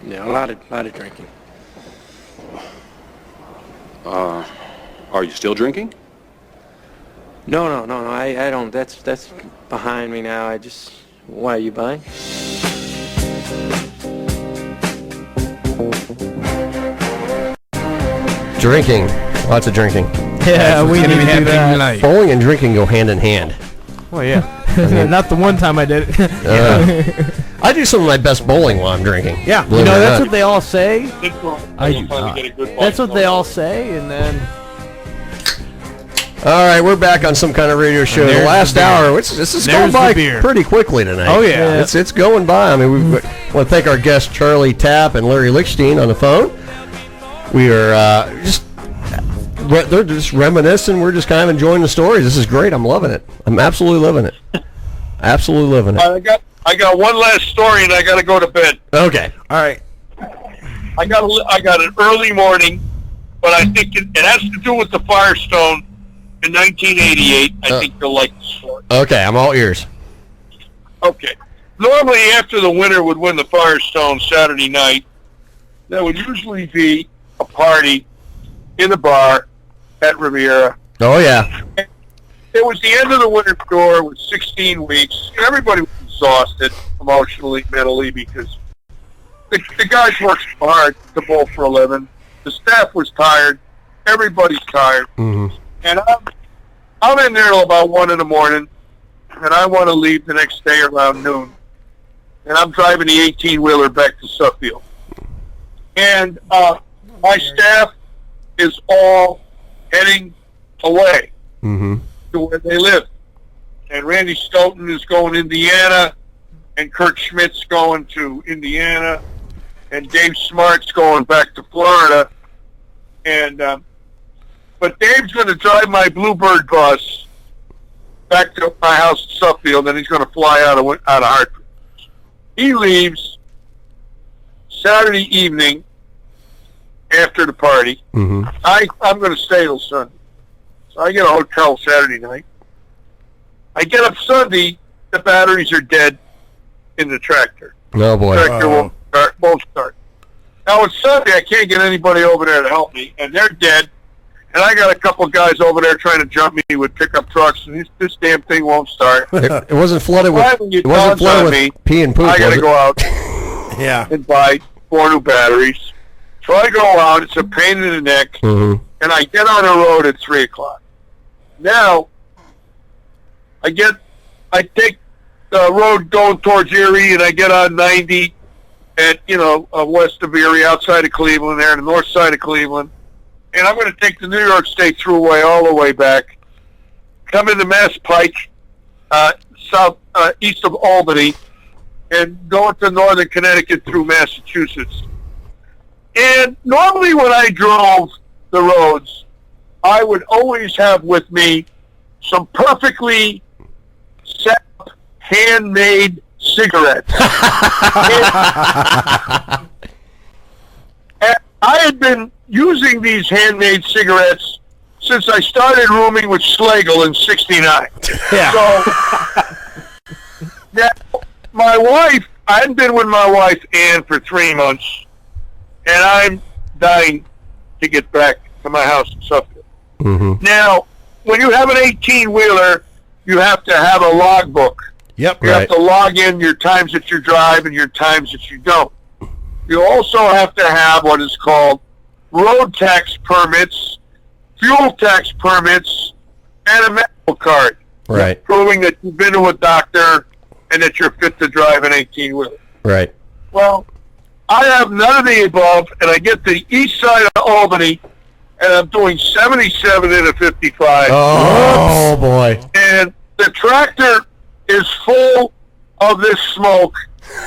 Yeah, a lot of drinking. Are you still drinking? No, I don't. That's behind me now. Why are you buying? Drinking. Lots of drinking. Yeah, we need to do that. Tonight. Bowling and drinking go hand in hand. Oh, yeah. Not the one time I did it. I do some of my best bowling while I'm drinking. Yeah. That's what they all say. I do not. That's what they all say, and then... All right, we're back on Some Kind of Radio Show. The last hour, this is going by pretty quickly tonight. Oh, yeah. It's going by. I mean, we want to thank our guests, Charlie Tapp and Larry Lichstein, on the phone. We are just they're just reminiscing. We're just kind of enjoying the stories. This is great. I'm loving it. I'm absolutely loving it. Absolutely loving it. I got one last story, and I got to go to bed. Okay. All right. I got an early morning, but I think it has to do with the Firestone in 1988. I think you'll like the story. Okay, I'm all ears. Okay. Normally, after the winner would win the Firestone Saturday night, there would usually be a party in the bar at Riviera. Oh, yeah. It was the end of the winter tour with 16 weeks. Everybody was exhausted emotionally, mentally, because the guys worked hard to bowl for a living. The staff was tired. Everybody's tired. Mm-hmm. And I'm in there till about 1 in the morning, and I want to leave the next day around noon. And I'm driving the 18-wheeler back to Suffield. And my staff is all heading away to where they live. And Randy Stoughton is going to Indiana, and Kurt Schmidt's going to Indiana, and Dave Smart's going back to Florida. And but Dave's going to drive my Bluebird bus back to my house in Suffield, and he's going to fly out of Hartford. He leaves Saturday evening after the party. Mm-hmm. I'm going to stay till Sunday. So I get a hotel Saturday night. I get up Sunday, the batteries are dead in the tractor. Oh, boy. The tractor won't start. Now, it's Sunday, I can't get anybody over there to help me, and they're dead. And I got a couple guys over there trying to jump me with pickup trucks, and this damn thing won't start. It wasn't flooded with pee and poop, I got to go out yeah. and buy 4 new batteries. So I go out, it's a pain in the neck, and I get on the road at 3 o'clock. Now, I take the road going towards Erie, and I get on 90 at, west of Erie, outside of Cleveland there, the north side of Cleveland. And I'm going to take the New York State Thruway all the way back, come into Mass Pike, east of Albany, and go into northern Connecticut through Massachusetts. And normally when I drove the roads, I would always have with me some perfectly set up handmade cigarettes. And I had been using these handmade cigarettes since I started rooming with Schlegel in '69. Yeah. So, now, my wife, I hadn't been with my wife, Ann, for 3 months, and I'm dying to get back to my house in Suffield. Mm-hmm. Now, when you have an 18-wheeler, you have to have a logbook. Yep. You have to log in your times that you drive and your times that you don't. You also have to have what is called road tax permits, fuel tax permits, and a medical card. Right. Proving that you've been to a doctor and that you're fit to drive an 18-wheeler. Right. Well, I have none of the above, and I get to the east side of Albany, and I'm doing 77 in a 55. Oh, boy. And the tractor is full of this smoke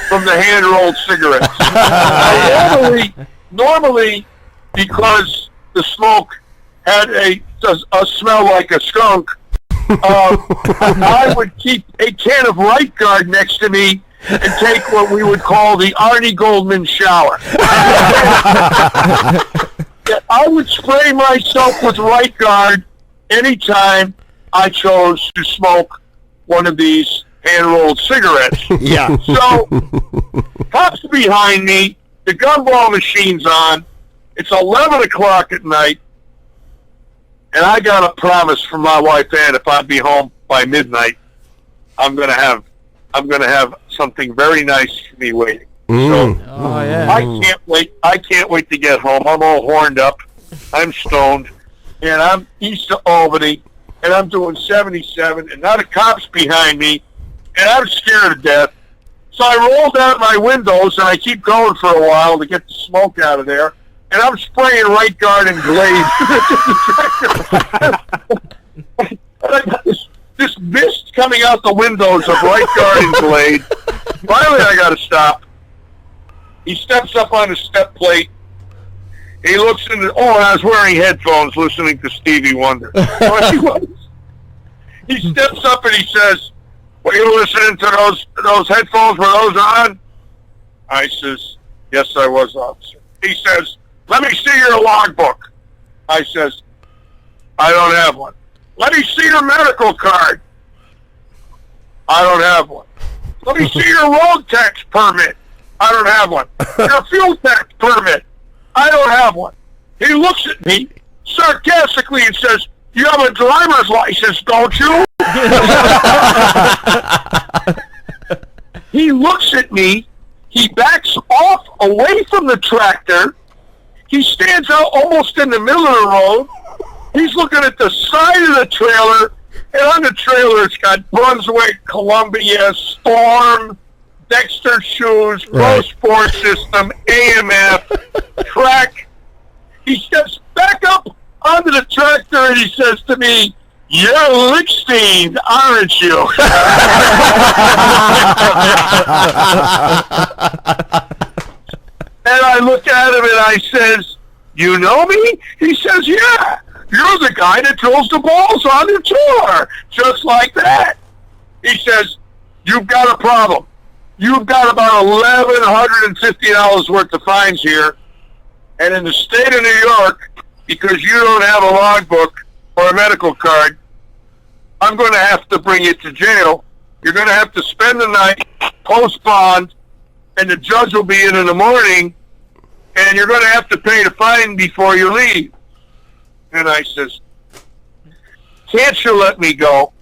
from the hand-rolled cigarettes. Normally, because the smoke had a smell like a skunk, I would keep a can of Right Guard next to me and take what we would call the Arnie Goldman shower. I would spray myself with Right Guard anytime I chose to smoke one of these hand-rolled cigarettes. Yeah. So, cops behind me, the gumball machine's on, it's 11 o'clock at night, and I got a promise from my wife Ann, if I'd be home by midnight, I'm gonna have something very nice for me waiting. So, I can't wait to get home. I'm all horned up, I'm stoned, and I'm east of Albany, and I'm doing 77, and now the cops behind me, and I'm scared to death. So I roll down my windows, and I keep going for a while to get the smoke out of there, and I'm spraying Right Guard and Glade. And I got this mist coming out the windows of Right Guard and Glade. Finally, I got to stop. He steps up on the step plate, He looks in the, I was wearing headphones listening to Stevie Wonder. So he steps up and he says, "Were you listening to those headphones? Were those on?" I says, "Yes, I was, officer." He says, "Let me see your logbook." I says, "I don't have one." "Let me see your medical card." "I don't have one." "Let me see your road tax permit." "I don't have one." "Your fuel tax permit." "I don't have one." He looks at me sarcastically and says, "You have a driver's license, don't you?" He looks at me. He backs off away from the tractor. He stands out almost in the middle of the road. He's looking at the side of the trailer, and on the trailer it's got Brunswick, Columbia, Storm, Dexter Shoes, Pro Sport System, AMF, Track. He steps back up onto the tractor and he says to me, "You're Lichstein, aren't you?" And I look at him and I says, "You know me?" He says, "Yeah, you're the guy that drills the balls on the tour." Just like that. He says, "You've got a problem. You've got about $1,150 worth of fines here. And in the state of New York, because you don't have a logbook or a medical card, I'm going to have to bring you to jail. You're going to have to spend the night post bond, and the judge will be in the morning, and you're going to have to pay the fine before you leave." And I says, "Can't you let me go?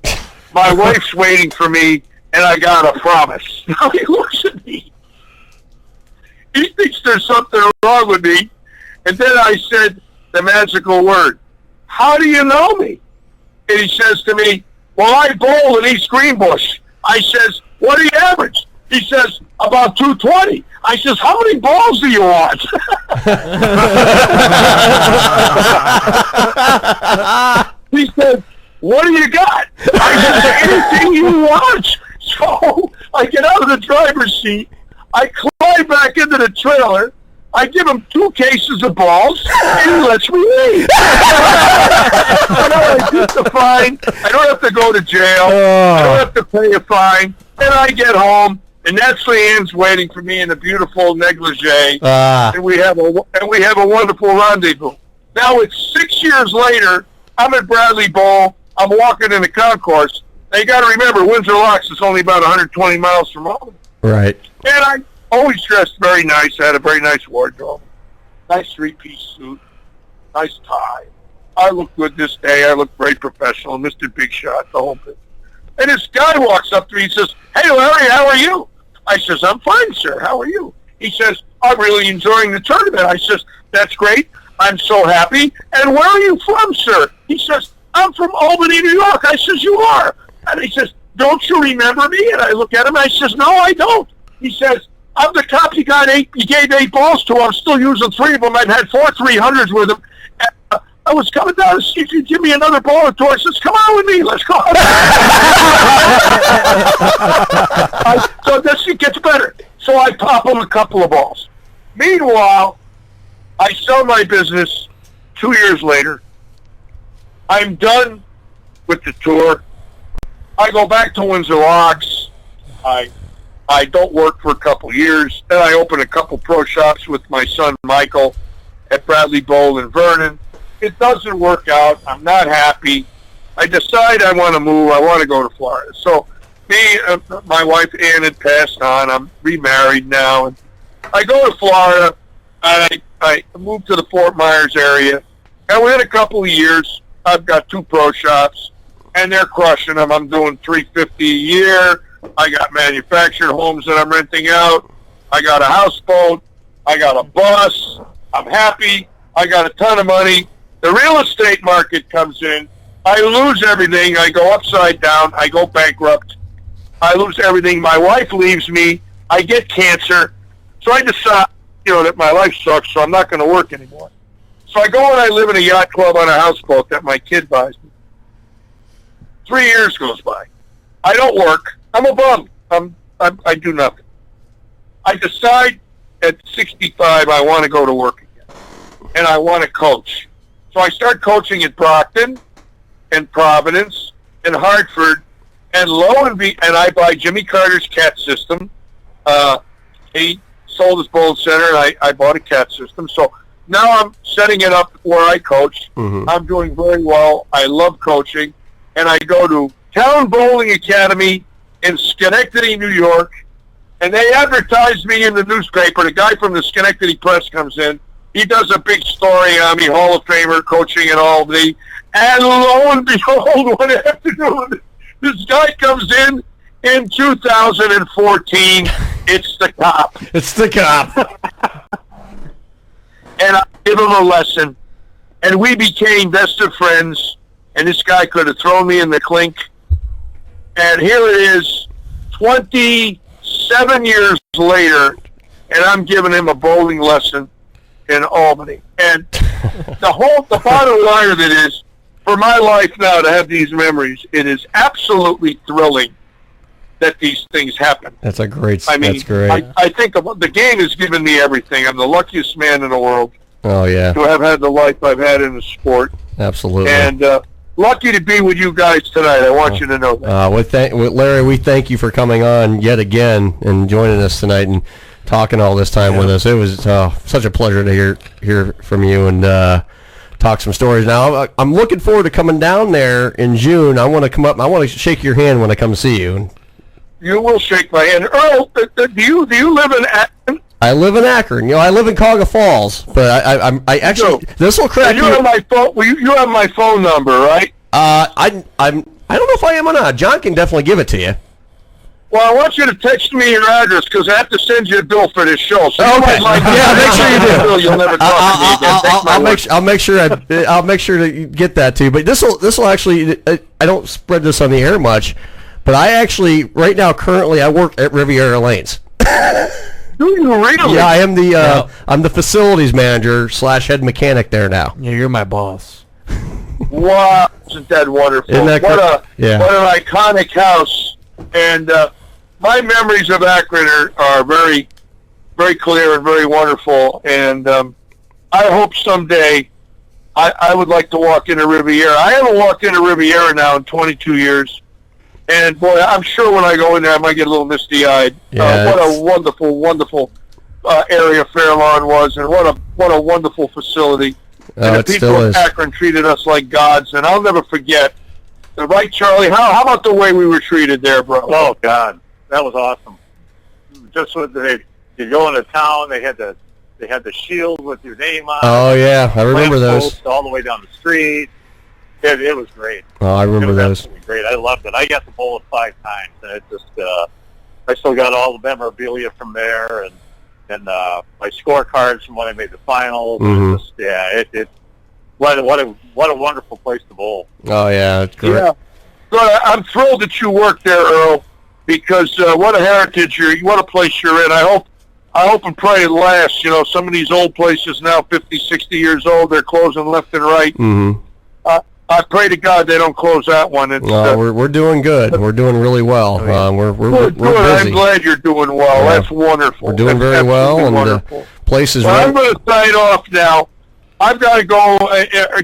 My wife's waiting for me, and I got a promise." Now he looks at me. He thinks there's something wrong with me. And then I said the magical word, "How do you know me?" And he says to me, "Well, I bowl in East Greenbush." I says, "What do you average?" He says, "About 220. I says, "How many balls do you want?" He said, "What do you got?" I said, "Anything you want." So I get out of the driver's seat. I climb back into the trailer. I give him 2 cases of balls, and he lets me leave. I get the fine. I don't have to go to jail. I don't have to pay a fine. And I get home, and that's Leanne's waiting for me in a beautiful negligee, and we have a wonderful rendezvous. Now it's 6 years later. I'm at Bradley Bowl. I'm walking in the concourse. Now you got to remember, Windsor Locks is only about 120 miles from home. Right. And I always dressed very nice. I had a very nice wardrobe. Nice 3-piece suit. Nice tie. I look good this day. I look very professional. Mr. Big Shot, the whole bit. And this guy walks up to me and says, "Hey, Larry, how are you?" I says, "I'm fine, sir. How are you?" He says, "I'm really enjoying the tournament." I says, "That's great. I'm so happy. And where are you from, sir?" He says, "I'm from Albany, New York." I says, "You are?" And he says, "Don't you remember me?" And I look at him and I says, "No, I don't." He says, "I'm the cop you gave 8 balls to. I'm still using 3 of them. I've had 4 300s with him. And, I was coming down to see if you'd give me another ball or 2. I says, "Come on with me. Let's go." So this shit gets better. So I pop him a couple of balls. Meanwhile, I sell my business 2 years later. I'm done with the tour. I go back to Windsor Locks. I don't work for a couple years. Then I open a couple pro shops with my son Michael at Bradley Bowl in Vernon. It doesn't work out. I'm not happy. I decide I want to move. I want to go to Florida. So my wife Ann had passed on. I'm remarried now. And I go to Florida. And I moved to the Fort Myers area. And within a couple of years, I've got 2 pro shops, and they're crushing them. I'm doing $350 a year. I got manufactured homes that I'm renting out. I got a houseboat. I got a bus. I'm happy. I got a ton of money. The real estate market comes in. I lose everything. I go upside down. I go bankrupt. I lose everything. My wife leaves me. I get cancer. So I decide, that my life sucks, so I'm not going to work anymore. So I go and I live in a yacht club on a houseboat that my kid buys me. 3 years goes by. I don't work. I'm a bum. I do nothing. I decide at 65 I want to go to work again. and I want to coach. So I start coaching at Brockton and Providence and Hartford, and and I buy Jimmy Carter's CAT system. He sold his bowling center, and I bought a CAT system. So now I'm setting it up where I coach. I'm doing very well. I love coaching, and I go to Town Bowling Academy in Schenectady, New York, and they advertise me in the newspaper. The guy from the Schenectady Press comes in. He does a big story on me, Hall of Famer, coaching at Albany. And lo and behold, one afternoon, this guy comes in 2014. It's the cop. It's the cop. And I give him a lesson. And we became best of friends. And this guy could have thrown me in the clink. And here it is, 27 years later, and I'm giving him a bowling lesson in Albany. And the bottom line of it is, for my life now to have these memories, it is absolutely thrilling that these things happen. That's great. That's great. I think the game has given me everything. I'm the luckiest man in the world. Oh, yeah. To have had the life I've had in the sport. Absolutely. And lucky to be with you guys tonight. I want you to know that. Larry, we thank you for coming on yet again and joining us tonight and talking all this time with us. It was such a pleasure to hear from you and talk some stories. Now, I'm looking forward to coming down there in June. I want to come up. I want to shake your hand when I come see you. You will shake my hand. Earl, do you live in Akron? I live in Akron. I live in Cuyahoga Falls, but I actually this will crack you. Have my phone. You have my phone number, right? I don't know if I am or not. John can definitely give it to you. Well, I want you to text me your address because I have to send you a bill for this show. So okay. Make sure you do. You'll never talk to me again. I'll make sure to get that to you. But this will actually. I don't spread this on the air much, but I actually right now currently I work at Riviera Lanes. Do you really? Yeah, I am I'm the facilities manager / head mechanic there now. Yeah, you're my boss. Wow, isn't that wonderful? What an iconic house. And my memories of Akron are very, very clear and very wonderful. And I hope someday I would like to walk into Riviera. I haven't walked into Riviera now in 22 years. And, boy, I'm sure when I go in there, I might get a little misty-eyed. What a wonderful, wonderful area Fairlawn was, and what a wonderful facility. And the people of Akron treated us like gods, and I'll never forget. Right, Charlie? How about the way we were treated there, bro? Oh, God. That was awesome. Just when you go into town, they had the shield with your name on it. Oh, yeah. I remember those. All the way down the street. It was great. Oh, I remember those. Absolutely great. I loved it. I got the bowl 5 times, and it just I still got all the memorabilia from there, and my scorecards from when I made the finals. Mm-hmm. What a wonderful place to bowl. Oh yeah, it's great. Yeah, but I'm thrilled that you work there, Earl, because what a heritage what a place you're in. I hope and pray it lasts. Some of these old places now, 50, 60 years old, they're closing left and right. Mm-hmm. I pray to God they don't close that one. We're doing good. We're doing really well. We're busy. I'm glad you're doing well. Yeah. That's wonderful. We're doing very well, and the place is I'm going to sign off now. I've got to go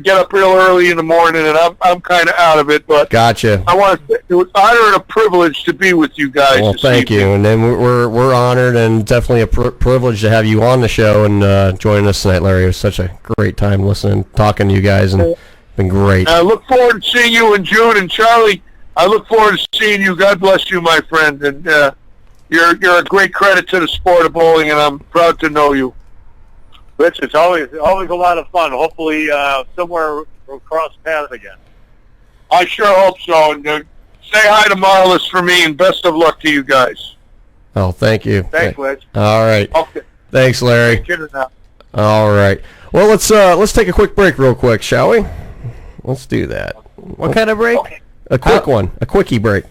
get up real early in the morning, and I'm kind of out of it. But gotcha. I want to say it was an honor and a privilege to be with you guys. Well, thank you, and then we're honored and definitely a privilege to have you on the show and joining us tonight, Larry. It was such a great time listening, talking to you guys, and it's been great. I look forward to seeing you in June, and Charlie, I look forward to seeing you. God bless you, my friend, and you're a great credit to the sport of bowling, and I'm proud to know you. Rich, it's always a lot of fun. Hopefully, somewhere we'll cross paths again. I sure hope so. And say hi to Marlis for me, and best of luck to you guys. Oh, thank you. Thanks, Rich. All right. Okay. Thanks, Larry. All right. Well, let's take a quick break real quick, shall we? Let's do that. What kind of break? A quick one. A quickie break.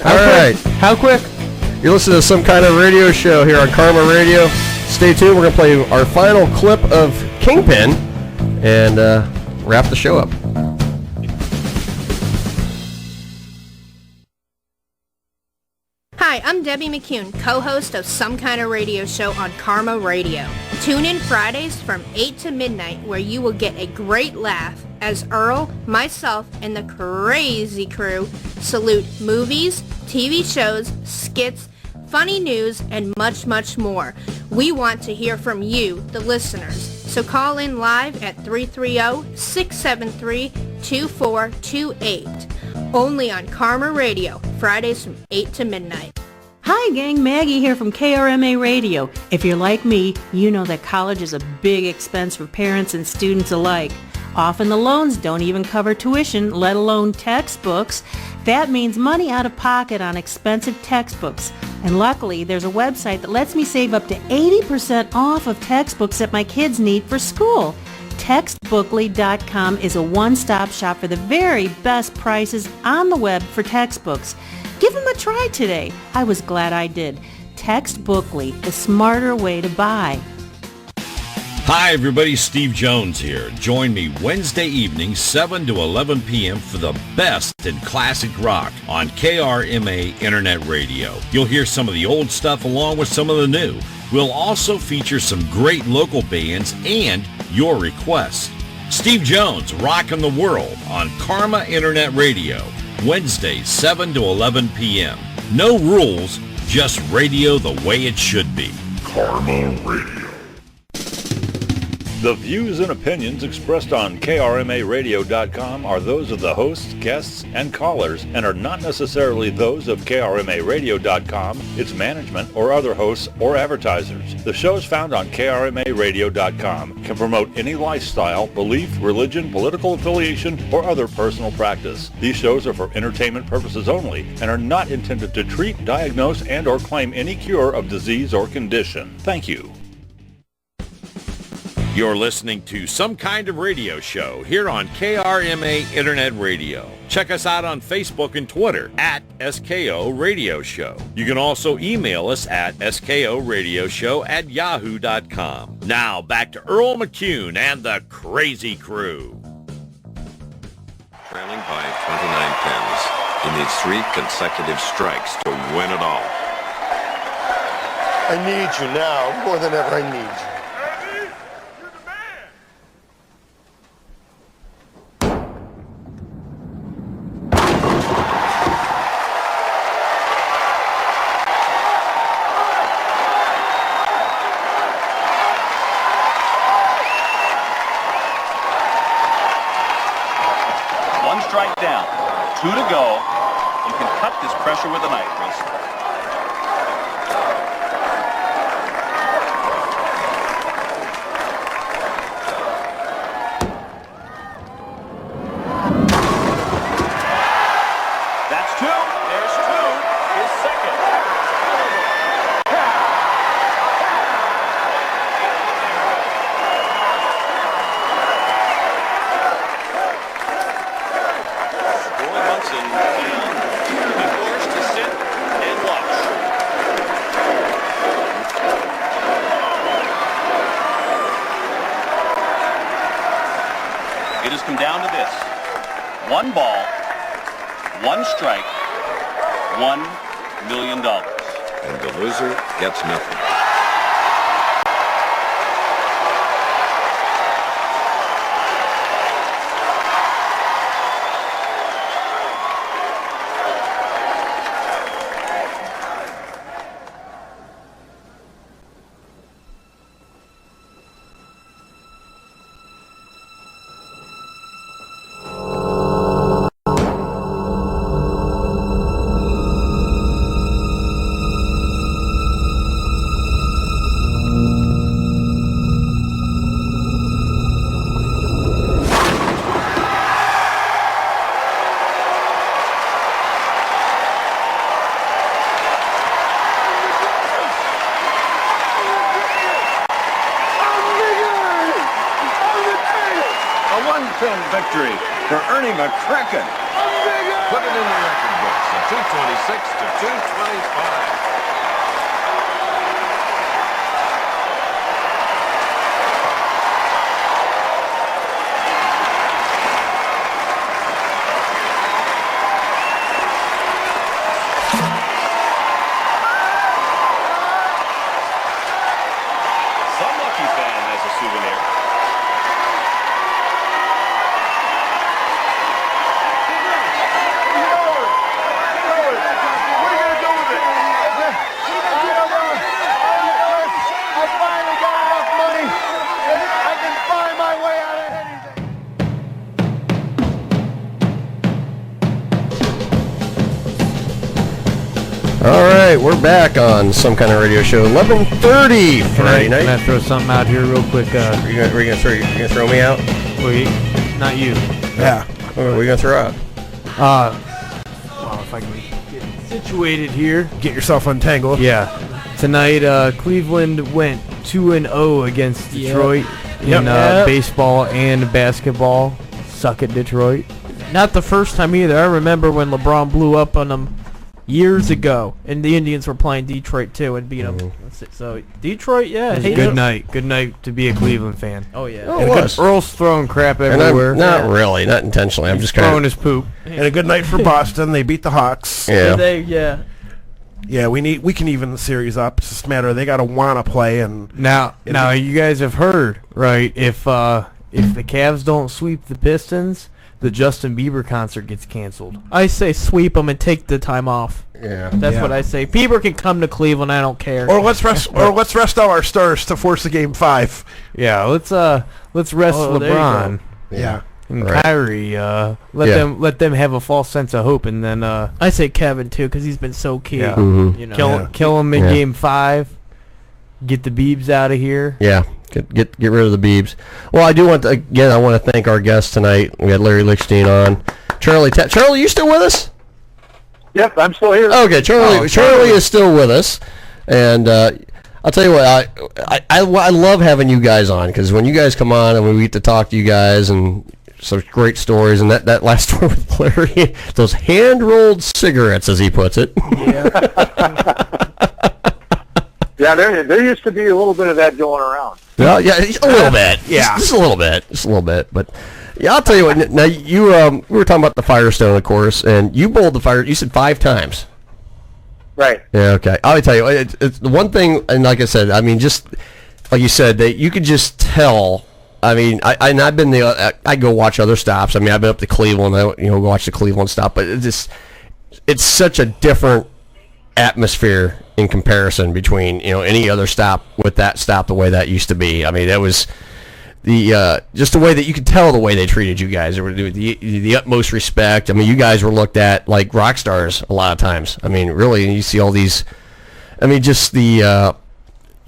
All right. How quick? You're listening to Some Kind of Radio Show here on Karma Radio. Stay tuned. We're going to play our final clip of Kingpin and wrap the show up. Hi, Hi, I'm Debbie McCune, co-host of Some Kind of Radio Show on Karma Radio. Tune in Fridays from 8 to midnight where you will get a great laugh as Earl, myself, and the crazy crew salute movies, TV shows, skits, funny news, and much, much more. We want to hear from you, the listeners. So call in live at 330-673-2428. Only on Karma Radio, Fridays from 8 to midnight. Hi gang, Maggie here from KRMA Radio. If you're like me, you know that college is a big expense for parents and students alike. Often the loans don't even cover tuition, let alone textbooks. That means money out of pocket on expensive textbooks. And luckily, there's a website that lets me save up to 80% off of textbooks that my kids need for school. Textbookly.com is a one-stop shop for the very best prices on the web for textbooks. Give them a try today. I was glad I did. Textbookly, the smarter way to buy. Hi everybody, Steve Jones here. Join me Wednesday evening, 7 to 11 p.m. for the best in classic rock on KRMA Internet Radio. You'll hear some of the old stuff along with some of the new. We'll also feature some great local bands and your requests. Steve Jones, Rockin' the World on Karma Internet Radio, Wednesday, 7 to 11 p.m. No rules, just radio the way it should be. Karma Radio. The views and opinions expressed on KRMARadio.com are those of the hosts, guests, and callers and are not necessarily those of KRMARadio.com, its management, or other hosts or advertisers. The shows found on KRMARadio.com can promote any lifestyle, belief, religion, political affiliation, or other personal practice. These shows are for entertainment purposes only and are not intended to treat, diagnose, and or claim any cure of disease or condition. Thank you. You're listening to Some Kind of Radio Show here on KRMA Internet Radio. Check us out on Facebook and Twitter at SKO Radio Show. You can also email us at skoradioshow@yahoo.com. Now back to Earl McCune and the Crazy Crew. Trailing by 29 pins. He needs 3 consecutive strikes to win it all. I need you now more than ever. I need you. Strike down. 2 to go. You can cut this pressure with a knife, Chris. That's 2. There's 2. His second. It has come down to this. 1 ball, 1 strike, $1 million. And the loser gets nothing. Victory for Ernie McCracken. Put it in the record books. A 226 to 225. All right, we're back on Some Kind of Radio Show, 11:30 Friday night. Can I throw something out here real quick? Are you gonna throw me out? Wait, not you. Yeah. What are we gonna throw out? If I can get situated here. Get yourself untangled. Yeah. Tonight, Cleveland went 2-0 against Detroit in baseball and basketball. Suck it, Detroit. Not the first time either. I remember when LeBron blew up on them years ago, and the Indians were playing Detroit too and beat them. So Detroit, good night. Good night to be a Cleveland fan. Oh yeah. Oh, it was. Earl's throwing crap everywhere. Not really, not intentionally. I'm just kind throwing his poop. And a good night for Boston. They beat the Hawks. Yeah. Yeah, we can even the series up. It's just a matter of they got to want to play. And now you guys have heard, right? If the Cavs don't sweep the Pistons, the Justin Bieber concert gets canceled. I say sweep them and take the time off. Yeah, that's what I say. Bieber can come to Cleveland. I don't care. Or let's rest all our stars to force a game 5. Yeah, let's rest LeBron. Yeah. And Kyrie, let them have a false sense of hope, and then I say Kevin too because he's been so key. Yeah. Mm-hmm. You know, kill him in game 5. Get the Biebs out of here. Yeah, get rid of the Biebs. Well, I do want to, again. I want to thank our guests tonight. We had Larry Lichstein on. Charlie, you still with us? Yep, I'm still here. Okay, Charlie is still with us, and I'll tell you what, I love having you guys on because when you guys come on and we get to talk to you guys and some great stories, and that last story with Larry, those hand-rolled cigarettes, as he puts it. Yeah, there used to be a little bit of that going around. Well, yeah, a little bit. Yeah, just a little bit. But yeah, I'll tell you what. Now you, we were talking about the Firestone, of course, and you bowled the fire. You said 5 times. Right. Yeah. Okay. I'll tell you, it's the one thing, and like I said, I mean, just like you said, that you could just tell. I mean, I've been there. I go watch other stops. I mean, I've been up to Cleveland. Go watch the Cleveland stop, but it's such a different atmosphere in comparison between any other stop with that stop the way that used to be. I mean, that was the just the way that you could tell the way they treated you guys. They were the utmost respect. I mean, you guys were looked at like rock stars a lot of times. I mean, really, you see all these. I mean, just the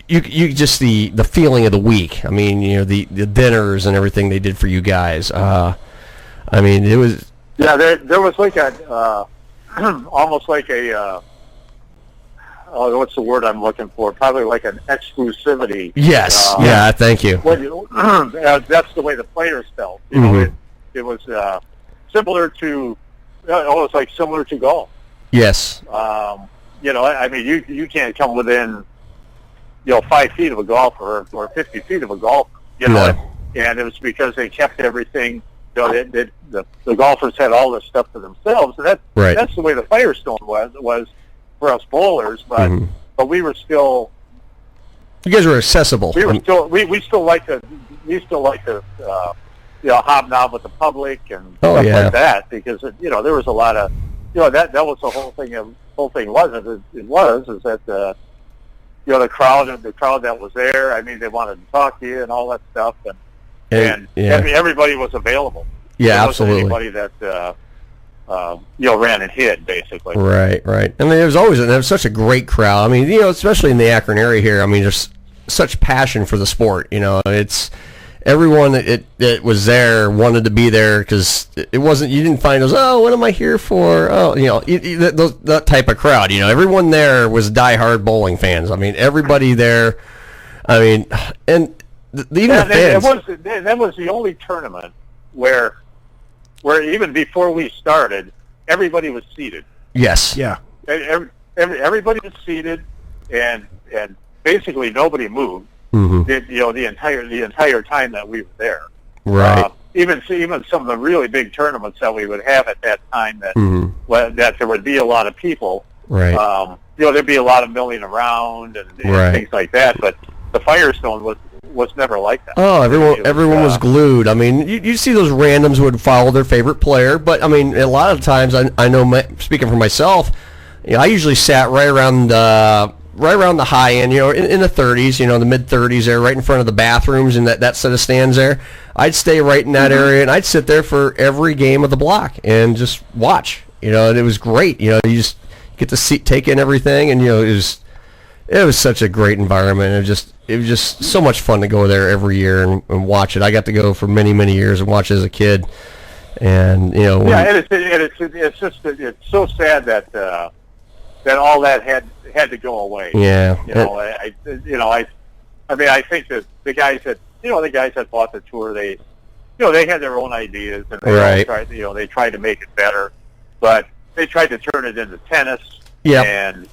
you just the feeling of the week. I mean, the dinners and everything they did for you guys. I mean, it was. Yeah, there was like a almost like a. What's the word I'm looking for? Probably like an exclusivity. Yes. Thank you. That's the way the players felt. You know, it was similar to. Almost like similar to golf. Yes. I mean, you can't come within 5 feet of a golfer or 50 feet of a golfer. And it was because they kept everything. The golfers had all this stuff to themselves, and that's the way the Firestone was for us bowlers. But we were still. You guys were accessible. We still like to hobnob with the public and stuff like that because there was a lot of that was the whole thing. The whole thing is that the crowd that was there. I mean, they wanted to talk to you and all that stuff, and everybody was available. Yeah, there absolutely. Wasn't anybody that ran and hid, basically. Right. I mean, there was such a great crowd. I mean, especially in the Akron area here. I mean, there's such passion for the sport. It's everyone that was there wanted to be there because it wasn't. You didn't find those. Oh, what am I here for? Oh, that type of crowd. Everyone there was diehard bowling fans. I mean, everybody there. I mean, and even the fans. That was the only tournament where even before we started, everybody was seated. Yes. Yeah. Everybody was seated, and basically nobody moved. The entire time that we were there. Right. Even some of the really big tournaments that we would have at that time that there would be a lot of people. Right. There'd be a lot of milling around and things like that. But the Firestone was never like that. Oh, everyone was glued. I mean, you see those randoms who would follow their favorite player, but I mean, a lot of times I know, speaking for myself, I usually sat right around the high end, in the 30s, the mid 30s there, right in front of the bathrooms and that set of stands there. I'd stay right in that area, and I'd sit there for every game of the block and just watch. And it was great. You get to take in everything, and it was such a great environment. It was just so much fun to go there every year and watch it. I got to go for many, many years and watch it as a kid, and it's so sad that that all that had to go away. Yeah. I think that the guys that bought the tour, they had their own ideas, and they tried to make it better, but they tried to turn it into tennis. Yeah. And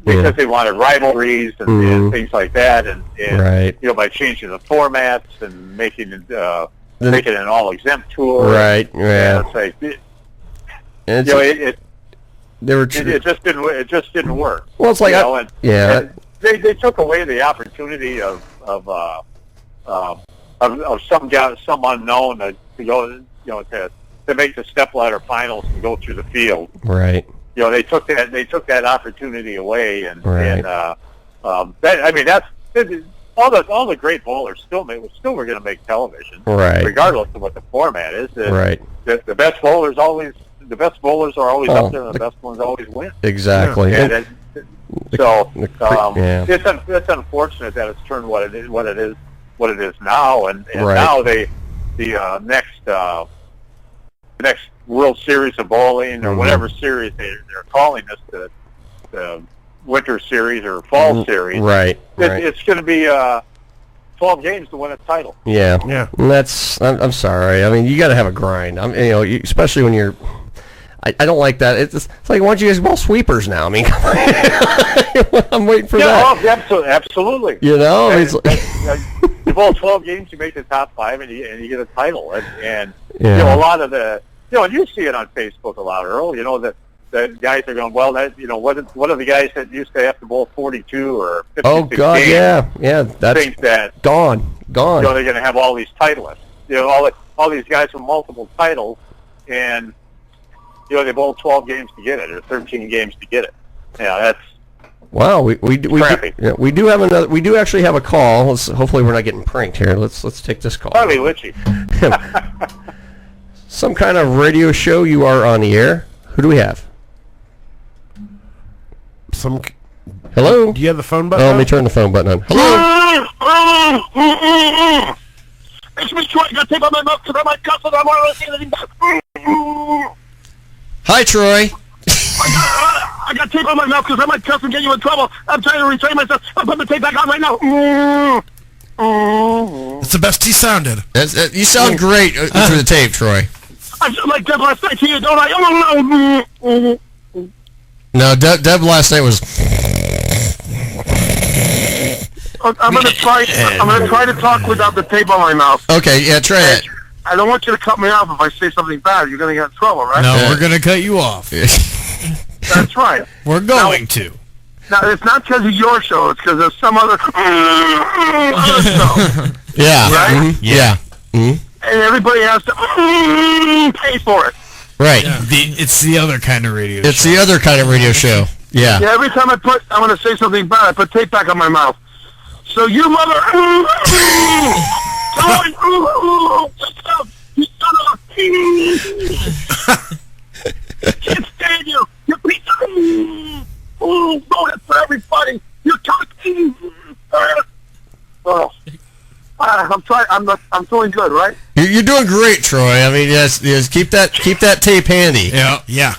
because they wanted rivalries and things like that, and by changing the formats and making it an all-exempt tour. Right. Yeah. It's like it just didn't work. Well, it's like and they took away the opportunity of some unknown to go to make the stepladder finals and go through the field. Right. They took that opportunity away, and that's all the great bowlers still were going to make television, regardless of what the format is. The best bowlers are always up there, and the best ones always win. Exactly. It's unfortunate that it's turned what it is now, and now the next World Series of Bowling, or whatever series they're calling this, the Winter Series or Fall Series. Right. It's going to be 12 games to win a title. Yeah. And I'm sorry. I mean, you got to have a grind. Especially when you're. I don't like that. It's like, why don't you guys bowl sweepers now? I mean, I'm waiting for that. Absolutely. You bowl 12 games, you make the top 5, and you get a title. And a lot of the. And you see it on Facebook a lot, Earl. The guys are going, well, that what are the guys that used to have to bowl 42 or 56 Oh God, games yeah, that's think that gone. They're going to have all these titleists. All these guys with multiple titles, and they bowl 12 games to get it, or 13 games to get it. That's wow. We do have another. We do actually have a call. Hopefully, we're not getting pranked here. Let's take this call. Probably Litchy. Some kind of radio show. You are on the air. Who do we have? Hello? Do you have the phone button on? Let me turn the phone button on. Hello? It's me, Troy. I got tape on my mouth because I might cuss and I want to say anything back. Hi, Troy. I got tape on my mouth because I might cuss and get you in trouble. I'm trying to retrain myself. I'm putting the tape back on right now. It's the best he sounded. You sound great through the tape, Troy. I sound like Deb last night to you, don't I? No, Deb last night was. I'm gonna try to talk without the tape on my mouth. Okay, yeah, try it. I don't want you to cut me off if I say something bad. You're gonna get in trouble, right? No, we're gonna cut you off. That's right. We're going to. Now, it's not because of your show. It's because of some other show. Yeah. Right? Mm-hmm. Yeah. Mm-hmm. And everybody has to pay for it. Right. Yeah. It's the other kind of radio show. It's the other kind of radio show. Yeah. Yeah, every time I'm going to say something bad, I put tape back on my mouth. So you mother... Can't stand you. You piece of... Oh, that's for everybody. You're talking... I'm trying. I'm feeling good, right? You're doing great, Troy. I mean, yes. Keep that tape handy. Yeah.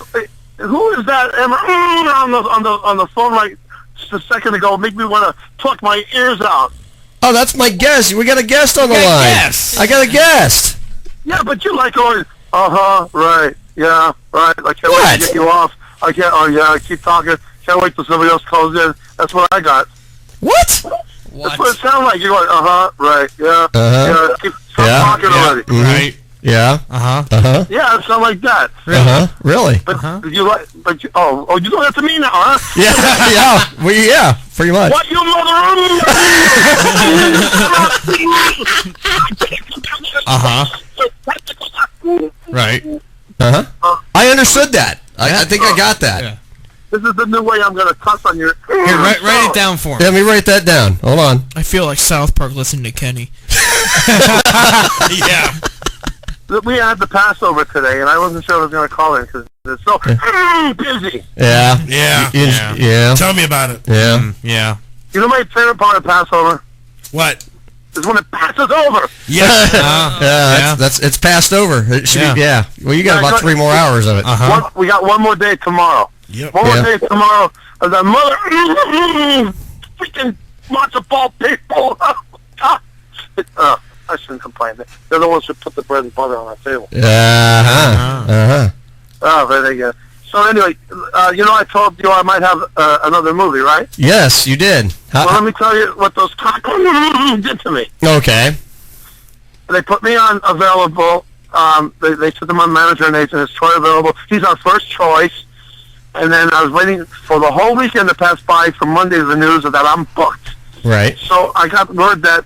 Who is that on the phone like just a second ago? Make me want to pluck my ears out. Oh, that's my guest. We got a guest on the line. Yes. I got a guest. Yeah, but you like going. Right. Yeah. Right. I can't wait to get you off. I can't. Oh yeah. Keep talking. Can't wait till somebody else calls in. That's what I got. What? That's what it sounds like. You're going, right, yeah. Yeah, stop talking already. Mm-hmm. Right. Yeah. Yeah, it sounds like that. Really? But you like, you doing that to me now, huh? Yeah. Yeah, pretty much. What, you mother? Right. I understood that. I think I got that. Yeah. This is the new way I'm going to cuss on your... Here, write it down for me. Let me write that down. Hold on. I feel like South Park listening to Kenny. Yeah. We had the Passover today, and I wasn't sure I was going to call in because it's so busy. Yeah. Yeah. Tell me about it. Yeah. Yeah. You know my favorite part of Passover? What? Is when it passes over. Yeah. It's passed over. It should be, yeah. Well, you got about 3 more hours of it. We got one more day tomorrow. Yep. One more day tomorrow. As a mother, freaking matzo ball people. I shouldn't complain. They're the ones who put the bread and butter on our table. Oh, very good. So anyway, I told you I might have another movie, right? Yes, you did. Well, let me tell you what those cocks did to me. Okay. They put me on available. They said to my manager and agent, it's Troy available. He's our first choice. And then I was waiting for the whole weekend to pass by for Monday the news that I'm booked. Right. So I got word that,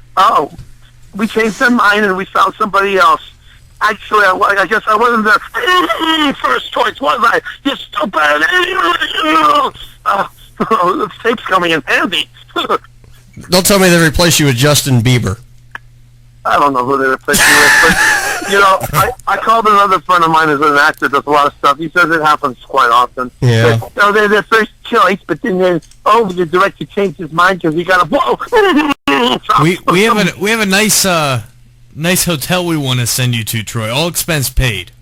we changed their mind and we found somebody else. Actually, I guess I wasn't their first choice, was I? You stupid! The tape's coming in handy. Don't tell me they replaced you with Justin Bieber. I don't know who they replaced me with, but, I called another friend of mine who's an actor, does a lot of stuff. He says it happens quite often. Yeah. They're their first choice, but then the director changed his mind because he got a... We have a nice hotel we want to send you to, Troy. All expense paid.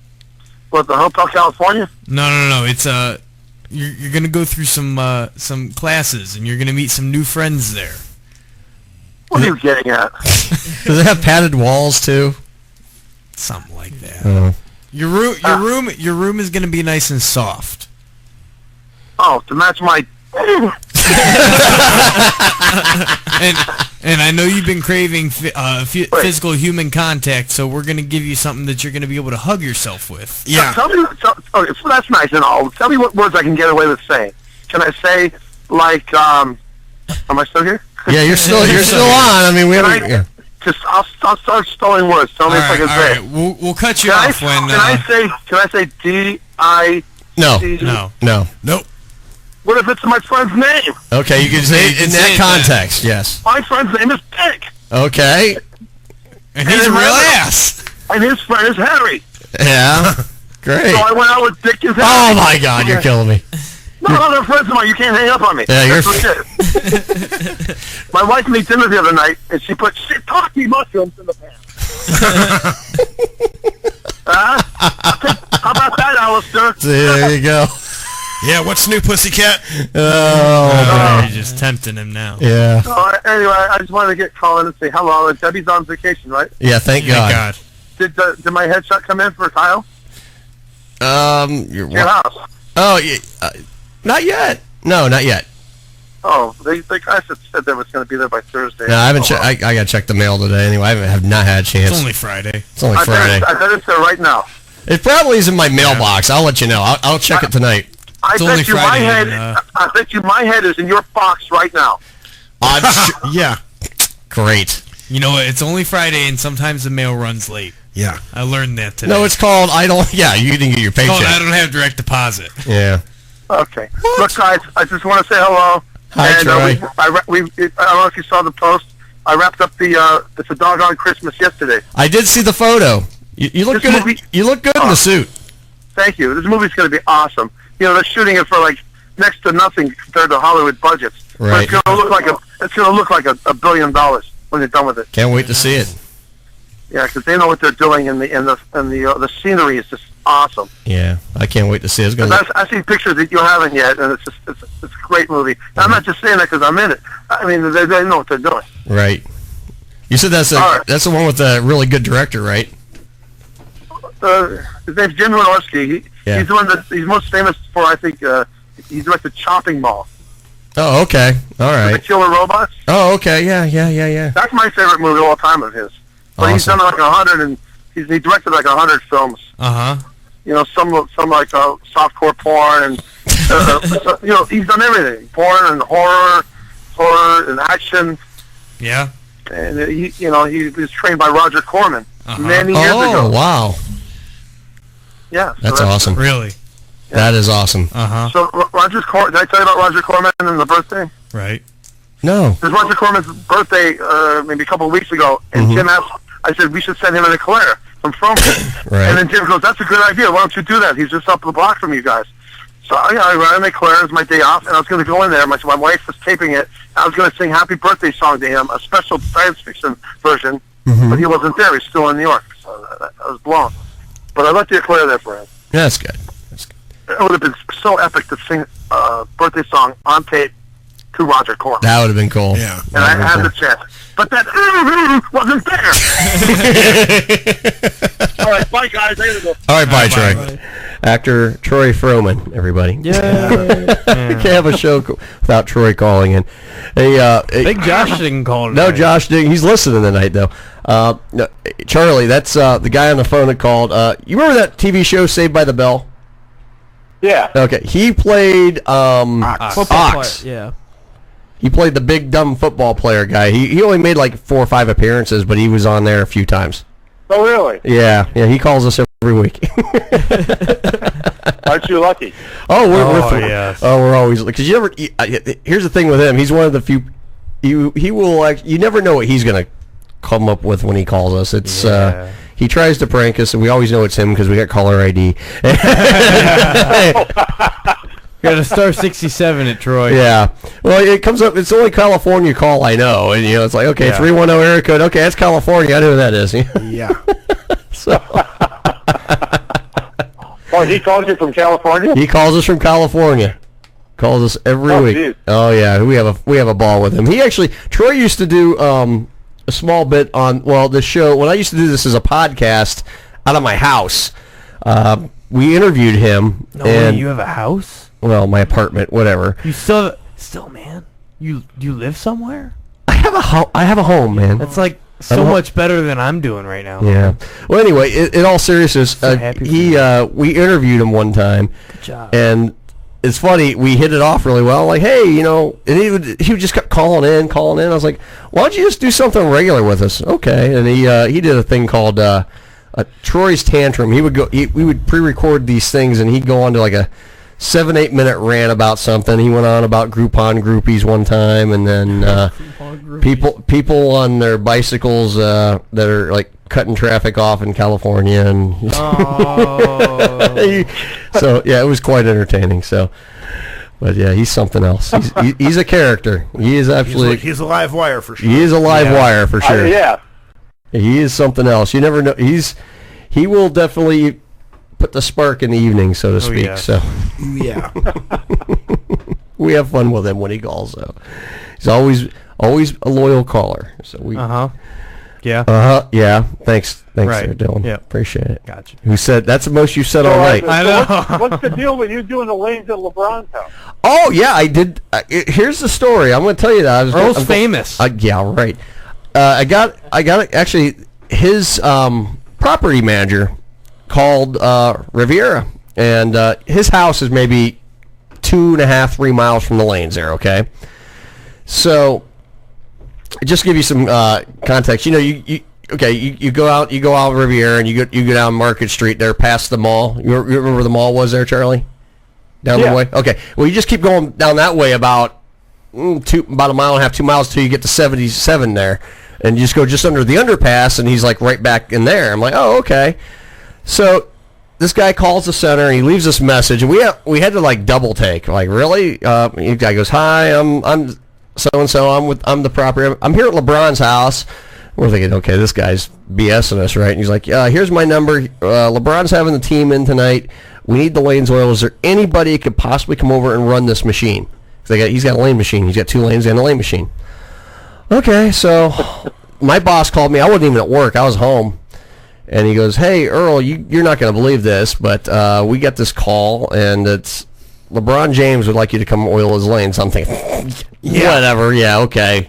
What, the Hotel California? No. It's you're gonna go through some classes and you're gonna meet some new friends there. What are you getting at? Does it have padded walls too? Something like that. Your room is gonna be nice and soft. Oh, to match my... and I know you've been craving physical human contact, so we're going to give you something that you're going to be able to hug yourself with. Yeah. Okay, so that's nice and all. Tell me what words I can get away with saying. Can I say, like, am I still here? Yeah, you're still on. I mean, I'll start spelling words. Tell me if I can say it. We'll cut you off when... Can I say D-I... No. Nope. What if it's my friend's name? Okay, you can say it in that context, yes. My friend's name is Dick. Okay. And he's a real ass. And his friend is Harry. Yeah. Great. So I went out with Dick and Harry. Oh, my God, you're killing me. No, they're friends of mine. You can't hang up on me. Yeah, you're... My wife made dinner the other night, and she put shiitake mushrooms in the pan. How about that, Alistair? There you go. Yeah, what's new, Pussycat? Oh, you're just tempting him now. Yeah. Anyway, I just wanted to call in and say hello. And Debbie's on vacation, right? Yeah, thank God. Did my headshot come in for Kyle? Your house. Oh, yeah, not yet. No, not yet. Oh, the guy said they was going to be there by Thursday. No, I haven't. I got to check the mail today. Anyway, I have not had a chance. It's only Friday. I bet it's there right now. It probably is in my mailbox. I'll let you know. I'll check it tonight. I bet you my head is in your box right now. Yeah. Great. You know what? It's only Friday, and sometimes the mail runs late. Yeah. I learned that today. No, it's called you didn't get your paycheck. It's called I don't have direct deposit. Yeah. Okay. Look, guys, I just want to say hello. Hi, and, Troy. I don't know if you saw the post. I wrapped up It's a Doggone Christmas yesterday. I did see the photo. You look good. You look good in the suit. Thank you. This movie's going to be awesome. You know, they're shooting it for like next to nothing compared to Hollywood budgets. Right. But it's going to look like $1 billion when they're done with it. Can't wait to see it. Yeah, because they know what they're doing, and the scenery is just awesome. Yeah, I can't wait to see it. I've seen pictures that you haven't yet, and it's a great movie. And I'm not just saying that because I'm in it. I mean, they know what they're doing. Right. You said that's the one with the really good director, right? His name's Jim Wynorski. He's the one that he's most famous for. I think he directed Chopping Mall. Oh, okay. All right. The Killer Robots. Oh, okay. Yeah. That's my favorite movie of all time of his. But he's done like 100, and he directed like 100 films. You know, some like softcore porn, and you know, he's done everything: porn and horror and action. Yeah. And he was trained by Roger Corman many years ago. Oh, wow. Yeah. That's awesome. Really? Yeah. That is awesome. So did I tell you about Roger Corman and the birthday? Right. No. It was Roger Corman's birthday maybe a couple of weeks ago, and Jim asked. I said we should send him an eclair. I'm from here. Right. And then Jim goes, that's a good idea. Why don't you do that? He's just up the block from you guys. So I ran in Claire. It was my day off, and I was going to go in there. My wife was taping it. I was going to sing Happy Birthday song to him, a special science fiction version, but he wasn't there. He's still in New York. So I was blown. But I left the Claire there for him. That's good. It would have been so epic to sing a birthday song on tape to Roger Corman. That would have been cool. Yeah. And I had the chance. But that wasn't there. All right, bye, guys. I gotta go. All right, bye, Troy. Bye. Actor Troy Froman, everybody. Yeah. Can't have a show without Troy calling in. Big Josh didn't call No, tonight. Josh didn't. He's listening tonight, though. No, Charlie, that's the guy on the phone that called. You remember that TV show Saved by the Bell? Yeah. Okay, he played Ox. Yeah. He played the big dumb football player guy. He only made like 4 or 5 appearances, but he was on there a few times. Oh, really? Yeah, he calls us every week. Aren't you lucky? Oh, yes. we're always, because here's the thing with him. He's one of the few. He will you never know what he's gonna come up with when he calls us. It's he tries to prank us, and we always know it's him because we got caller ID. Got a star 67 at Troy. Yeah. Well, it comes up. It's the only California call I know, and it's like, okay, 310 area code. Okay, that's California. I know who that is. Yeah. So. Oh, he calls you from California? He calls us from California. Calls us every week. Geez. Oh yeah, we have a ball with him. Troy used to do a small bit on the show when I used to do this as a podcast out of my house. We interviewed him. And you have a house? Well, my apartment, whatever. You still, man. You live somewhere? I have a home, man. That's like so much better than I'm doing right now. Yeah. Well, anyway, in all seriousness, we interviewed him one time. Good job. And it's funny, we hit it off really well. Like, hey, and he would just kept calling in. I was like, why don't you just do something regular with us? Okay. And he did a thing called Troy's Tantrum. We would pre-record these things, and he'd go on to like a 7-8 minute rant about something. He went on about Groupon groupies one time, and then people on their bicycles that are like cutting traffic off in California, and so yeah, it was quite entertaining. So, but yeah, he's something else. He's a character. He is absolutely. He's a live wire for sure. He is a live wire for sure. Yeah. He is something else. You never know. He will definitely put the spark in the evening, so to speak. Yes. So yeah, we have fun with him when he calls. So he's always a loyal caller. So we. Yeah. Yeah. Thanks, right. there, Dylan. Yeah. Appreciate it. Gotcha. Who said that's the most you've said all night? I know. What's the deal with you doing the lanes at LeBron's house? Oh yeah, I did. Here's the story. I'm going to tell you that. Earl's famous. Yeah, right. I got actually his property manager called Riviera, and his house is maybe 2.5-3 miles from the lanes there. Okay, so just to give you some context. You go out Riviera, and you go down Market Street there past the mall. You remember where the mall was there, Charlie? Down the way. Okay. Well, you just keep going down that way about a mile and a half, 2 miles till you get to 77 there. And you just go just under the underpass, and he's like right back in there. I'm like, oh, okay. So this guy calls the center, and he leaves this message, and we had to like double take. Like, really? The guy goes, hi, I'm so and so. I'm the property. I'm here at LeBron's house. We're thinking, okay, this guy's BSing us, right? And he's like, here's my number. LeBron's having the team in tonight. We need the lanes oil. Is there anybody who could possibly come over and run this machine? He's got a lane machine. He's got 2 lanes and a lane machine. Okay, so my boss called me. I wasn't even at work. I was home. And he goes, hey, Earl, you're not going to believe this, but we got this call, and it's LeBron James would like you to come oil his lanes. I'm thinking, whatever, yeah, okay.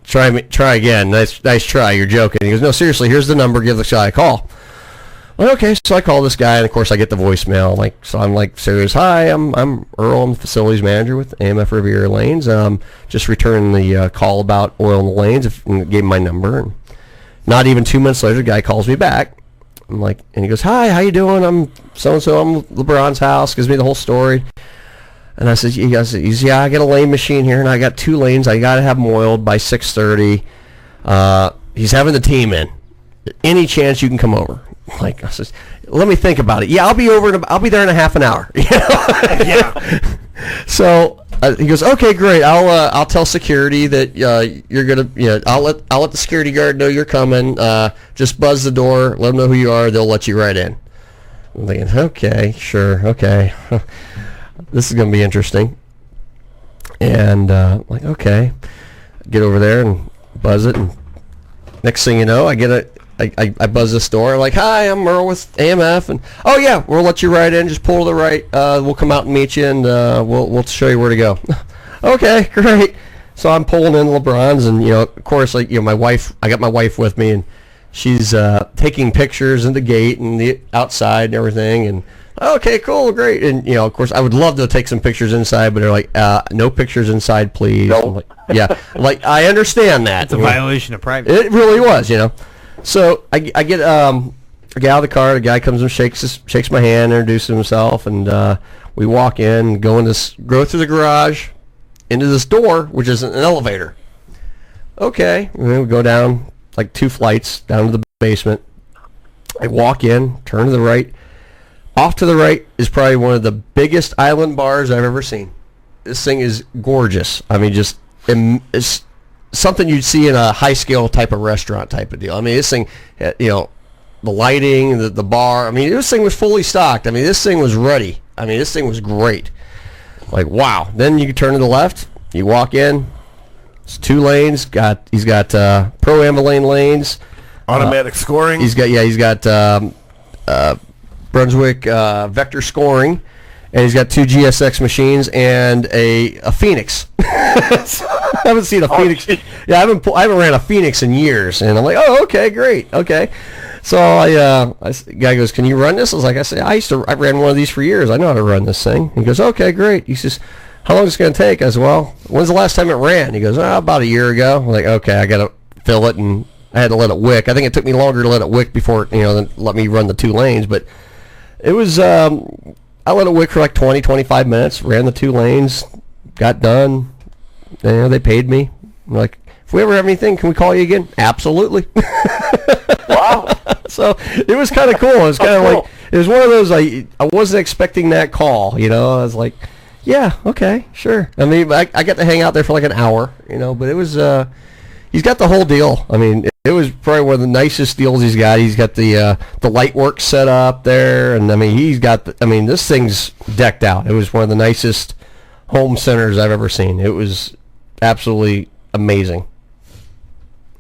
Try again. Nice try. You're joking. He goes, no, seriously, here's the number. Give the guy a call. Well, okay, so I call this guy, and of course I get the voicemail. I'm like serious. Hi, I'm Earl. I'm the facilities manager with AMF Riviera Lanes. Just returning the call about oil in the lanes. And gave him my number. And not even 2 minutes later, the guy calls me back. I'm like, and he goes, hi, how you doing? I'm so and so. I'm LeBron's house. Gives me the whole story. And I said, yeah, I got a lane machine here, and I got 2 lanes. I got to have them oiled by 6:30. He's having the team in. Any chance you can come over? Like, I says, let me think about it. Yeah, I'll be there in a half an hour. Yeah. So he goes, okay, great. I'll tell security that you're gonna. I'll let the security guard know you're coming. Just buzz the door. Let them know who you are. They'll let you right in. I'm thinking, okay, sure, okay. This is gonna be interesting. And like, okay, get over there and buzz it. And next thing you know, I buzz this door. I'm like, hi, I'm Merle with AMF, and oh yeah, we'll let you right in. Just pull to the right. We'll come out and meet you, and we'll show you where to go. Okay, great. So I'm pulling in LeBron's, and of course, like my wife. I got my wife with me, and she's taking pictures in the gate and the outside and everything. And okay, cool, great. And of course, I would love to take some pictures inside, but they're like, no pictures inside, please. No. Like, yeah, like I understand that. It's a violation of privacy. It really was, So I get out of the car. The guy comes and shakes my hand, introduces himself, and we walk in, go through the garage, into this door, which is an elevator. Okay, and then we go down like 2 flights down to the basement. I walk in, turn to the right. Off to the right is probably one of the biggest island bars I've ever seen. This thing is gorgeous. I mean, just it's something you'd see in a high-scale type of restaurant type of deal. I mean, this thing, the lighting, the bar. I mean, this thing was fully stocked. I mean, this thing was ready. I mean, this thing was great. Like, wow. Then you turn to the left. You walk in. It's 2 lanes. He's got pro-am lanes. Automatic scoring. He's got Brunswick vector scoring, and he's got 2 GSX machines and a Phoenix. I haven't seen a Phoenix. Yeah, I haven't ran a Phoenix in years, and I'm like, oh, okay, great, okay. So guy goes, can you run this? I was like, I ran one of these for years. I know how to run this thing. He goes, okay, great. He says, how long is it going to take? I said, well, when's the last time it ran? He goes, about a year ago. I'm like, okay, I got to fill it, and I had to let it wick. I think it took me longer to let it wick before, than let me run the 2 lanes, but it was, I let it wick for like 20, 25 minutes, ran the 2 lanes, got done. They paid me. I'm like, if we ever have anything, can we call you again? Absolutely. Wow. So it was kind of cool. It was kind of like, it was one of those, I wasn't expecting that call, I was like, yeah, okay, sure. I mean, I got to hang out there for like an hour, but it was, he's got the whole deal. I mean, it was probably one of the nicest deals he's got. He's got the light work set up there, and I mean, this thing's decked out. It was one of the nicest home centers I've ever seen. It was absolutely amazing.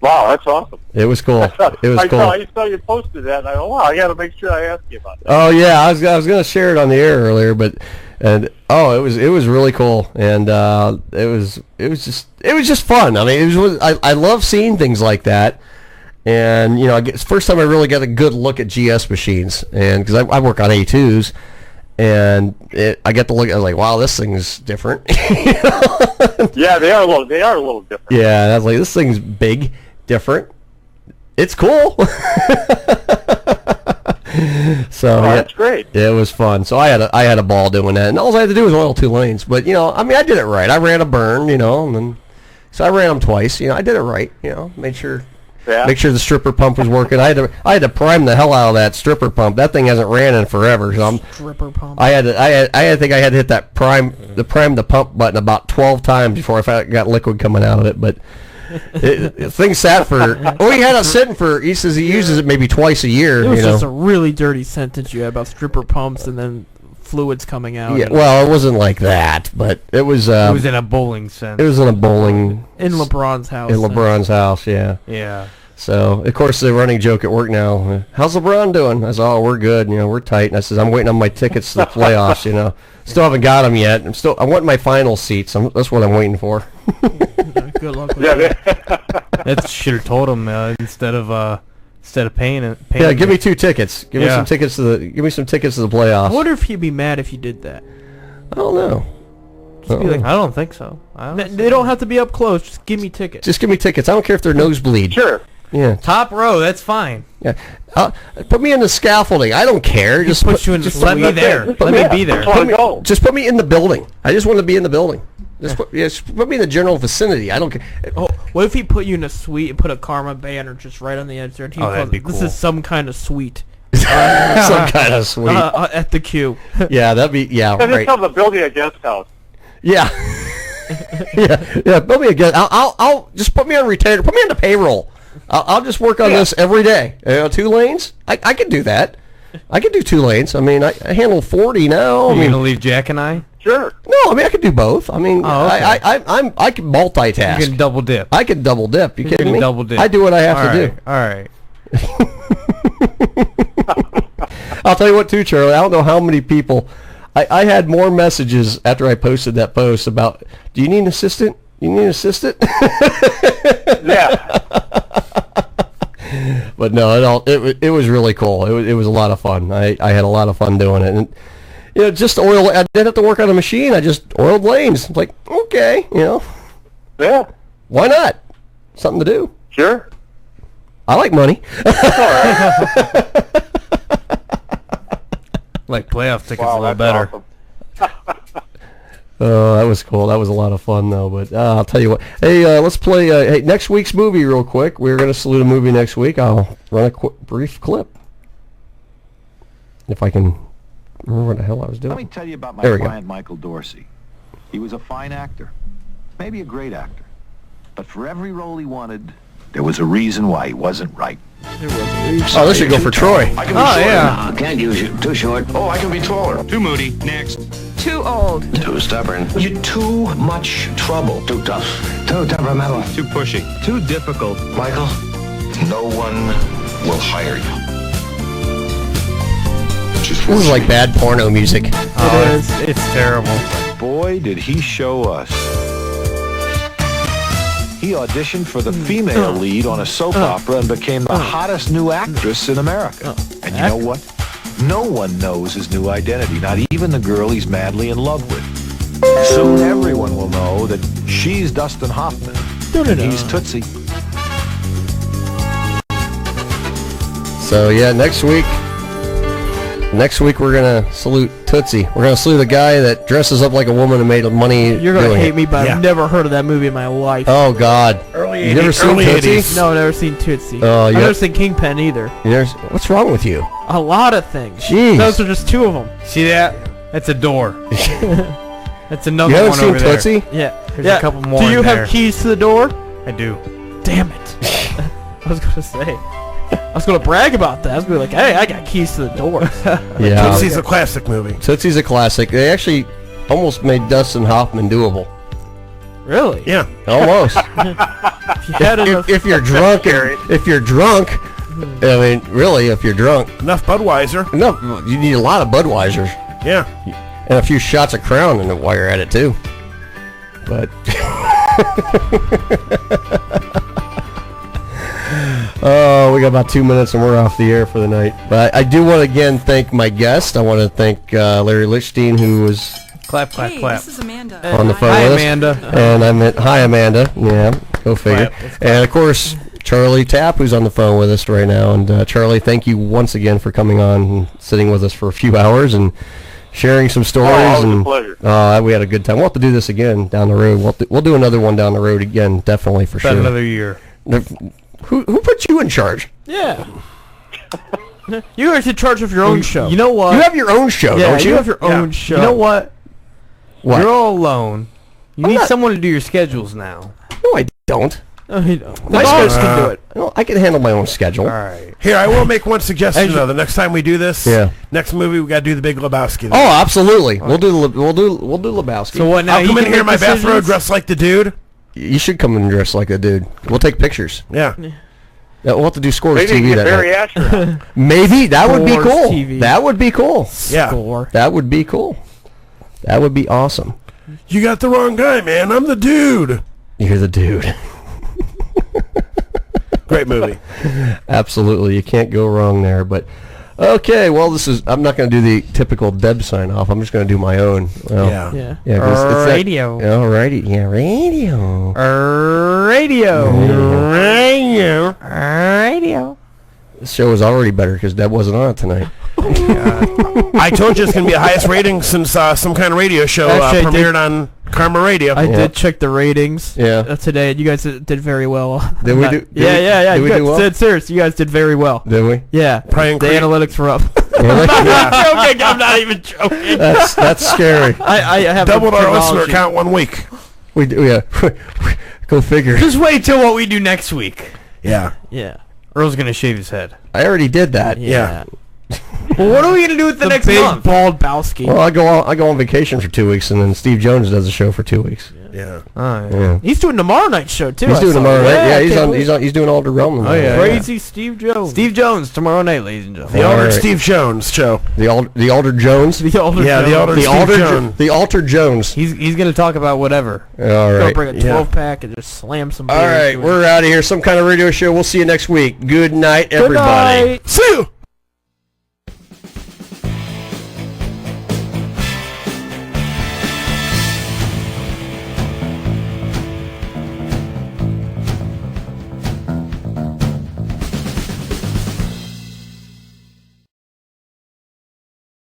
Wow, that's awesome. It was cool. It was cool. I saw you posted that, and I go, wow, I got to make sure I ask you about that. Oh yeah, I was going to share it on the air earlier, but it was really cool, and it was just fun. I mean, I love seeing things like that, and it's the first time I really got a good look at GS machines, and because I work on A2s. And I get to look. I was like, "Wow, this thing's different." Yeah, they are a little different. Yeah, I was like, "This thing's big, different. It's cool." So that's great. It was fun. So I had a ball doing that, and all I had to do was oil 2 lanes. But I mean, I did it right. I ran a burn, and then so I ran them twice. I did it right. Made sure. Yeah. Make sure the stripper pump was working. I had to prime the hell out of that stripper pump. That thing hasn't ran in forever. So stripper pump. I think I had to hit that prime the pump button about 12 times before I got liquid coming out of it. But thing sat for. Oh, he had it sitting for. He says he uses it maybe twice a year. It was just a really dirty sentence you had about stripper pumps and then fluids coming out. Yeah, well, it wasn't like that, but it was. It was in a bowling sense. It was in a bowling. In LeBron's house. In LeBron's house, yeah. Yeah. So, of course, the running joke at work now, how's LeBron doing? I said, oh, we're good, we're tight. And I said, I'm waiting on my tickets to the playoffs, Still haven't got them yet. I want my final seats. That's what I'm waiting for. Good luck with that. That should have told him instead of paying it. Yeah, give me 2 tickets. Give me some tickets to the playoffs. I wonder if he'd be mad if you did that. I don't know. Just be like, I don't think so. They don't have to be up close. Just give me tickets. Just give me tickets. I don't care if they're nosebleed. Sure. Yeah. Top row, that's fine. Yeah. Put me in the scaffolding. I don't care. Just put you in. Just let me there. Let me be there. Just put me in the building. I just want to be in the building. Just put me in the general vicinity. I don't care. Oh, what if he put you in a suite and put a Karma banner just right on the edge there? And that'd be cool. This is some kind of suite. Some kind of suite. At the Q. Yeah, that'd be Just right. tell them to build you a guest house. Yeah. yeah. Build me a guest. I'll just put me on retainer. Put me on the payroll. I'll just work on this every day. 2 lanes. I could do that. I could do 2 lanes. I mean, I handle 40 now. You gonna leave Jack and I? Sure. No, I mean I could do both. I mean, okay. I can multitask. You can double dip. I can double dip. You kidding me? Double dip. I do what I have to do. All right. I'll tell you what, too, Charlie. I don't know how many people. I had more messages after I posted that post about, do you need an assistant? You need an assistant? Yeah. But no, it was really cool. It was a lot of fun. I had a lot of fun doing it. And just oil. I didn't have to work on a machine. I just oiled lanes. It's like, okay, Yeah. why not? Something to do. Sure. I like money. Like playoff tickets Wow, a little that's better. awesome. That was cool. That was a lot of fun, though. But I'll tell you what. Hey, let's play next week's movie real quick. We're going to salute a movie next week. I'll run a brief clip. If I can remember what the hell I was doing. Let me tell you about my There we go. client, Michael Dorsey. He was a fine actor, maybe a great actor. But for every role he wanted, there was a reason why he wasn't right. Oh, this should go for Troy. I can be shorter. yeah. Can't use you. Too short. Oh, I can be taller. Too moody. Next. Too old. Too stubborn. You're too much trouble. Too tough. Too temperamental. Too pushy. Too difficult. Michael, no one will hire you. This is like bad porno music. It is. It's terrible. Boy, did he show us. He auditioned for the female lead on a soap opera and became the hottest new actress in America. And you know what? No one knows his new identity, not even the girl he's madly in love with. Soon everyone will know that she's Dustin Hoffman and he's Tootsie. So yeah, next week we're gonna salute Tootsie. We're gonna salute a guy that dresses up like a woman and made money. You're gonna doing hate it. me, but I've never heard of that movie in my life. Oh God! You never seen Tootsie? No, I've never seen Tootsie. Oh, I've never seen Kingpin either. What's wrong with you? A lot of things. Jeez. Those are just 2 of them. See that? That's a door. That's another You haven't one seen over Tootsie? there. Yeah. There's Yeah. a couple more Do you in have there. keys to the door? I do. Damn it. I was gonna say. I was gonna brag about that. I was gonna be like, hey, I got keys to the door. Yeah. Tootsie's a classic movie. Tootsie's a classic. They actually almost made Dustin Hoffman doable. Really? Yeah. Almost. if you're drunk, I mean, really, if you're drunk. Enough Budweiser. No, you need a lot of Budweisers. Yeah. And a few shots of Crown in it while you're at it, too. But... Oh, we got about 2 minutes and we're off the air for the night. But I do want to again thank my guest. I want to thank Larry Lichstein, who was... Clap, clap, Hey, clap. this is Amanda. On the phone Hi, with us. Amanda. And I meant, hi, Amanda. Yeah, go figure. And, of course, Charlie Tapp, who's on the phone with us right now. And, Charlie, thank you once again for coming on and sitting with us for a few hours and sharing some stories. It was a pleasure. We had a good time. We'll have to do this again down the road. We'll do another one down the road again, definitely, for About sure. another year. Who put you in charge? Yeah. You are in charge of your own show. You know what? You have your own show, Yeah, don't you? you have your own show. You know what? What? You're all alone. You I'm need not- someone to do your schedules now. No, I don't. No, you don't. My The boss schedule- can do it. No, I can handle my own schedule. All right. Here, I will make one suggestion though. The next time we do this, Yeah. next movie we got to do The Big Lebowski. Oh, absolutely. We'll do Lebowski. So what now? I'll he come in can here in my make bathrobe decisions? dressed like the dude. You should come and dress like a dude. We'll take pictures. Yeah. Yeah, we'll have to do Scores Maybe TV get that Barry night. Asher. Maybe that would be Scores cool. TV. That would be cool. Yeah. Score. That would be cool. That would be awesome. You got the wrong guy, man. I'm the dude. You're the dude. Great movie. Absolutely, you can't go wrong there. But okay, well, I'm not going to do the typical Deb sign off. I'm just going to do my own. Well, Yeah. Yeah. Yeah, 'cause it's that- Radio. Alrighty, yeah, radio. Radio. Radio. Radio. This show was already better because Deb wasn't on it tonight. I told you it's going to be the highest rating since Some Kind of Radio Show premiered on Karma Radio. I did check the ratings today, and you guys did very well. Did we do? Yeah. Did we do well? Serious, you guys did very well. Did we? Yeah. The analytics were up. Really? I'm not even joking. That's scary. I have doubled our listener count 1 week. We do, yeah. Go figure. Just wait till what we do next week. Yeah. Yeah. Earl's gonna shave his head. I already did that. Yeah. Well, what are we gonna do with the next big month? bald Bowski. Well, I go on vacation for 2 weeks, and then Steve Jones does a show for 2 weeks. Yeah. Yeah. He's doing tomorrow night's show too. He's doing tomorrow night. Yeah, I can't he's doing Alder Realm. Oh yeah, Crazy Steve Jones. Steve Jones tomorrow night, ladies and gentlemen. The Alder Steve Jones show. The Alder Jones. The Alder Jones. The Alder Jones. He's gonna talk about whatever. All Go right. bring a 12-pack and just slam some. All right, we're out of here. Some Kind of Radio Show. We'll see you next week. Good night, Good everybody. night. See you.